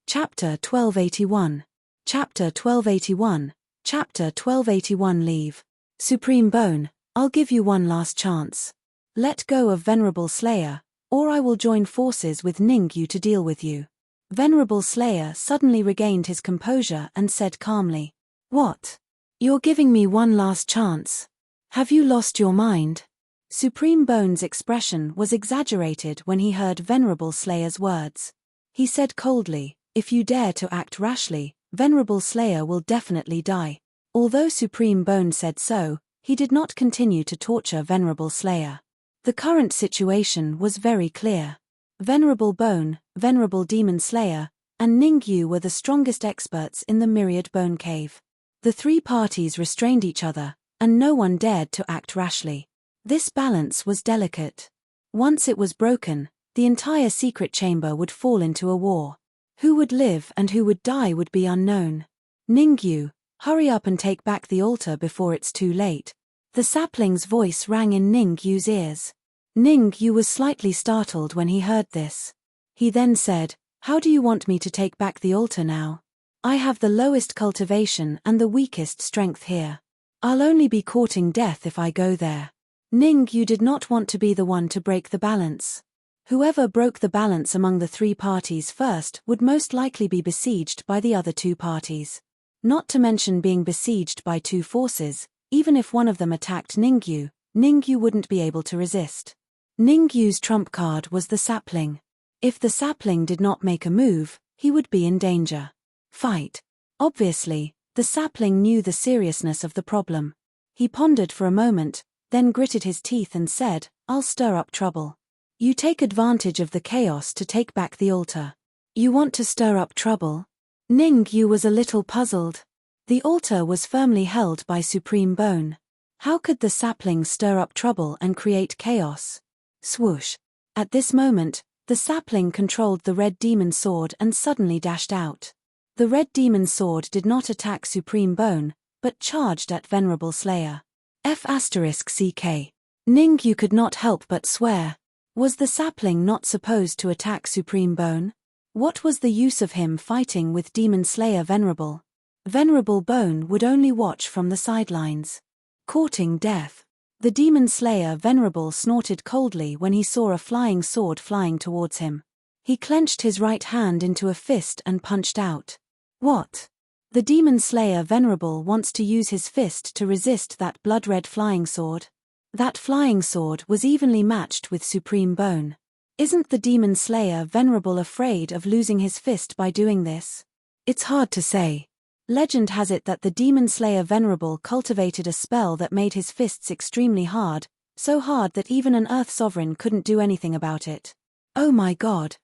Chapter 1281. Chapter 1281. Chapter 1281 Leave. Supreme Bone, I'll give you one last chance. Let go of Venerable Slayer, or I will join forces with Ningyu to deal with you. Venerable Slayer suddenly regained his composure and said calmly. What? You're giving me one last chance? Have you lost your mind? Supreme Bone's expression was exaggerated when he heard Venerable Slayer's words. He said coldly, if you dare to act rashly, Venerable Slayer will definitely die. Although Supreme Bone said so, he did not continue to torture Venerable Slayer. The current situation was very clear. Venerable Bone, Venerable Demon Slayer, and Ningyu were the strongest experts in the Myriad Bone Cave. The three parties restrained each other, and no one dared to act rashly. This balance was delicate. Once it was broken, the entire secret chamber would fall into a war. Who would live and who would die would be unknown. Ningyu, hurry up and take back the altar before it's too late. The sapling's voice rang in Ningyu's ears. Ningyu was slightly startled when he heard this. He then said, how do you want me to take back the altar now? I have the lowest cultivation and the weakest strength here. I'll only be courting death if I go there. Ningyu did not want to be the one to break the balance. Whoever broke the balance among the three parties first would most likely be besieged by the other two parties. Not to mention being besieged by two forces, even if one of them attacked Ningyu, Ningyu wouldn't be able to resist. Ningyu's trump card was the sapling. If the sapling did not make a move, he would be in danger. Fight. Obviously, the sapling knew the seriousness of the problem. He pondered for a moment, then gritted his teeth and said, I'll stir up trouble. You take advantage of the chaos to take back the altar. You want to stir up trouble? Ningyu was a little puzzled. The altar was firmly held by Supreme Bone. How could the sapling stir up trouble and create chaos? Swoosh. At this moment, the sapling controlled the red demon sword and suddenly dashed out. The red demon sword did not attack Supreme Bone, but charged at Venerable Slayer. F***ck. Ningyu could not help but swear. Was the sapling not supposed to attack Supreme Bone? What was the use of him fighting with Demon Slayer Venerable? Venerable Bone would only watch from the sidelines. Courting death. The Demon Slayer Venerable snorted coldly when he saw a flying sword flying towards him. He clenched his right hand into a fist and punched out. What? The Demon Slayer Venerable wants to use his fist to resist that blood-red flying sword. That flying sword was evenly matched with Supreme Bone. Isn't the Demon Slayer Venerable afraid of losing his fist by doing this? It's hard to say. Legend has it that the Demon Slayer Venerable cultivated a spell that made his fists extremely hard, so hard that even an Earth Sovereign couldn't do anything about it. Oh my god.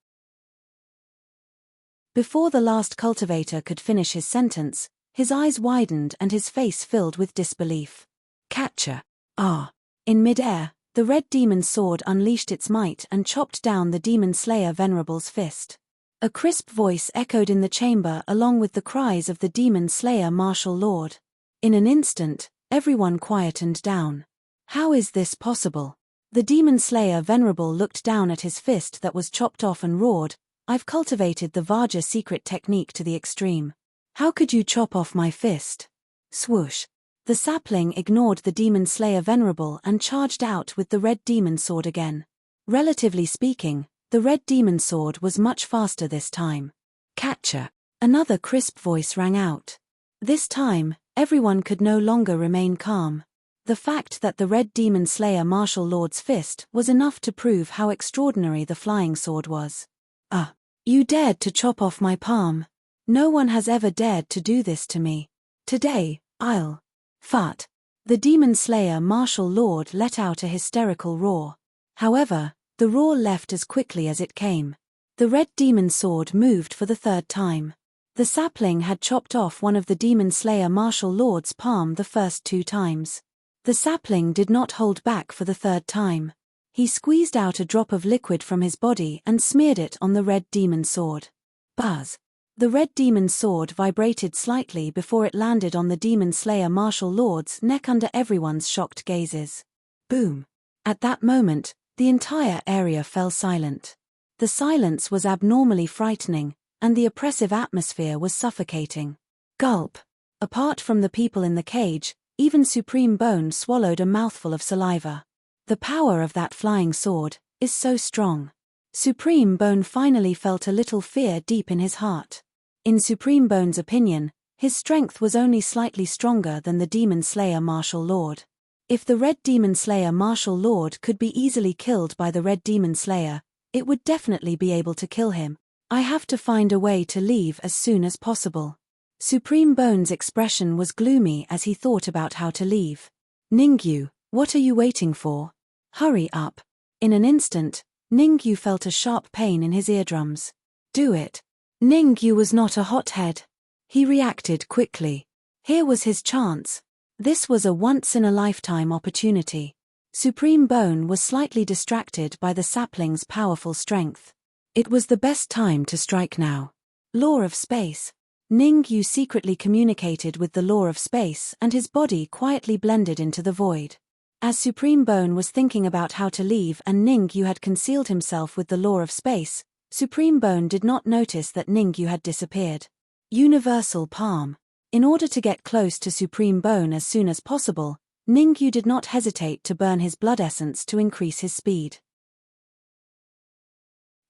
Before the last cultivator could finish his sentence, his eyes widened and his face filled with disbelief. Catcher. Ah. In mid-air, the red demon sword unleashed its might and chopped down the Demon Slayer Venerable's fist. A crisp voice echoed in the chamber along with the cries of the Demon Slayer Martial Lord. In an instant, everyone quietened down. How is this possible? The Demon Slayer Venerable looked down at his fist that was chopped off and roared, I've cultivated the Vajra secret technique to the extreme. How could you chop off my fist? Swoosh. The sapling ignored the Demon Slayer Venerable and charged out with the red demon sword again. Relatively speaking, the red demon sword was much faster this time. Catcher. Another crisp voice rang out. This time, everyone could no longer remain calm. The fact that the red demon slayer Martial Lord's fist was enough to prove how extraordinary the flying sword was. You dared to chop off my palm. No one has ever dared to do this to me. Today, I'll fart. The Demon Slayer Martial Lord let out a hysterical roar. However, the roar left as quickly as it came. The red demon sword moved for the third time. The sapling had chopped off one of the Demon Slayer Martial Lord's palm the first 2 times. The sapling did not hold back for the third time. He squeezed out a drop of liquid from his body and smeared it on the red demon sword. Buzz. The red demon sword vibrated slightly before it landed on the Demon Slayer Martial Lord's neck under everyone's shocked gazes. Boom. At that moment, the entire area fell silent. The silence was abnormally frightening, and the oppressive atmosphere was suffocating. Gulp. Apart from the people in the cage, even Supreme Bone swallowed a mouthful of saliva. The power of that flying sword is so strong. Supreme Bone finally felt a little fear deep in his heart. In Supreme Bone's opinion, his strength was only slightly stronger than the Demon Slayer Martial Lord. If the Red Demon Slayer Martial Lord could be easily killed by the Red Demon Slayer, it would definitely be able to kill him. I have to find a way to leave as soon as possible. Supreme Bone's expression was gloomy as he thought about how to leave. Ningyu, what are you waiting for? Hurry up. In an instant, Ningyu felt a sharp pain in his eardrums. Do it. Ningyu was not a hothead. He reacted quickly. Here was his chance. This was a once-in-a-lifetime opportunity. Supreme Bone was slightly distracted by the sapling's powerful strength. It was the best time to strike now. Law of Space. Ningyu secretly communicated with the Law of Space and his body quietly blended into the void. As Supreme Bone was thinking about how to leave and Ningyu had concealed himself with the Law of Space, Supreme Bone did not notice that Ningyu had disappeared. Universal Palm. In order to get close to Supreme Bone as soon as possible, Ningyu did not hesitate to burn his blood essence to increase his speed.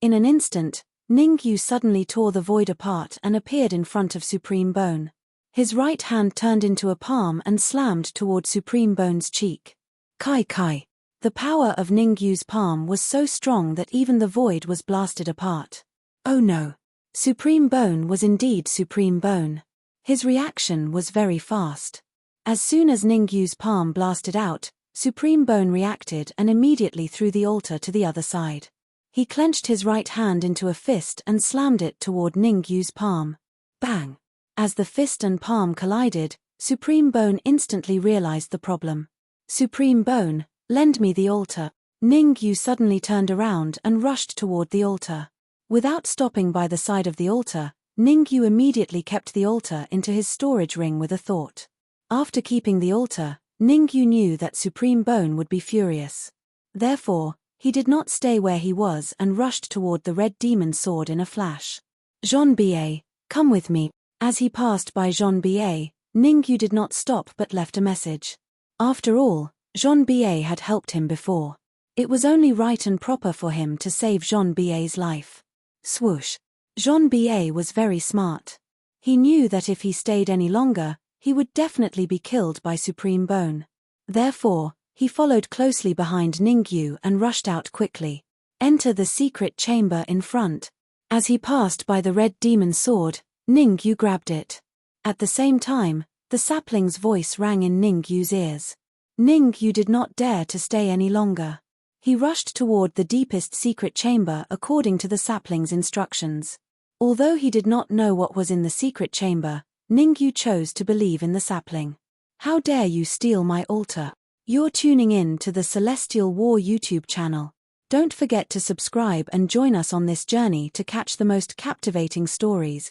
In an instant, Ningyu suddenly tore the void apart and appeared in front of Supreme Bone. His right hand turned into a palm and slammed toward Supreme Bone's cheek. Kai Kai. The power of Ningyu's palm was so strong that even the void was blasted apart. Oh no. Supreme Bone was indeed Supreme Bone. His reaction was very fast. As soon as Ningyu's palm blasted out, Supreme Bone reacted and immediately threw the altar to the other side. He clenched his right hand into a fist and slammed it toward Ningyu's palm. Bang! As the fist and palm collided, Supreme Bone instantly realized the problem. Supreme Bone, lend me the altar. Ningyu suddenly turned around and rushed toward the altar. Without stopping by the side of the altar, Ningyu immediately kept the altar into his storage ring with a thought. After keeping the altar, Ningyu knew that Supreme Bone would be furious. Therefore, he did not stay where he was and rushed toward the red demon sword in a flash. Jean-Ba, come with me. As he passed by Jean-Ba, Ningyu did not stop but left a message. After all, Jean-Ba had helped him before. It was only right and proper for him to save Jean-Ba's life. Swoosh. Jean-Ba was very smart. He knew that if he stayed any longer, he would definitely be killed by Supreme Bone. Therefore, he followed closely behind Ningyu and rushed out quickly. Enter the secret chamber in front. As he passed by the red demon sword, Ningyu grabbed it. At the same time, the sapling's voice rang in Ningyu's ears. Ningyu did not dare to stay any longer. He rushed toward the deepest secret chamber according to the sapling's instructions. Although he did not know what was in the secret chamber, Ningyu chose to believe in the sapling. How dare you steal my altar? You're tuning in to the Celestial War YouTube channel. Don't forget to subscribe and join us on this journey to catch the most captivating stories.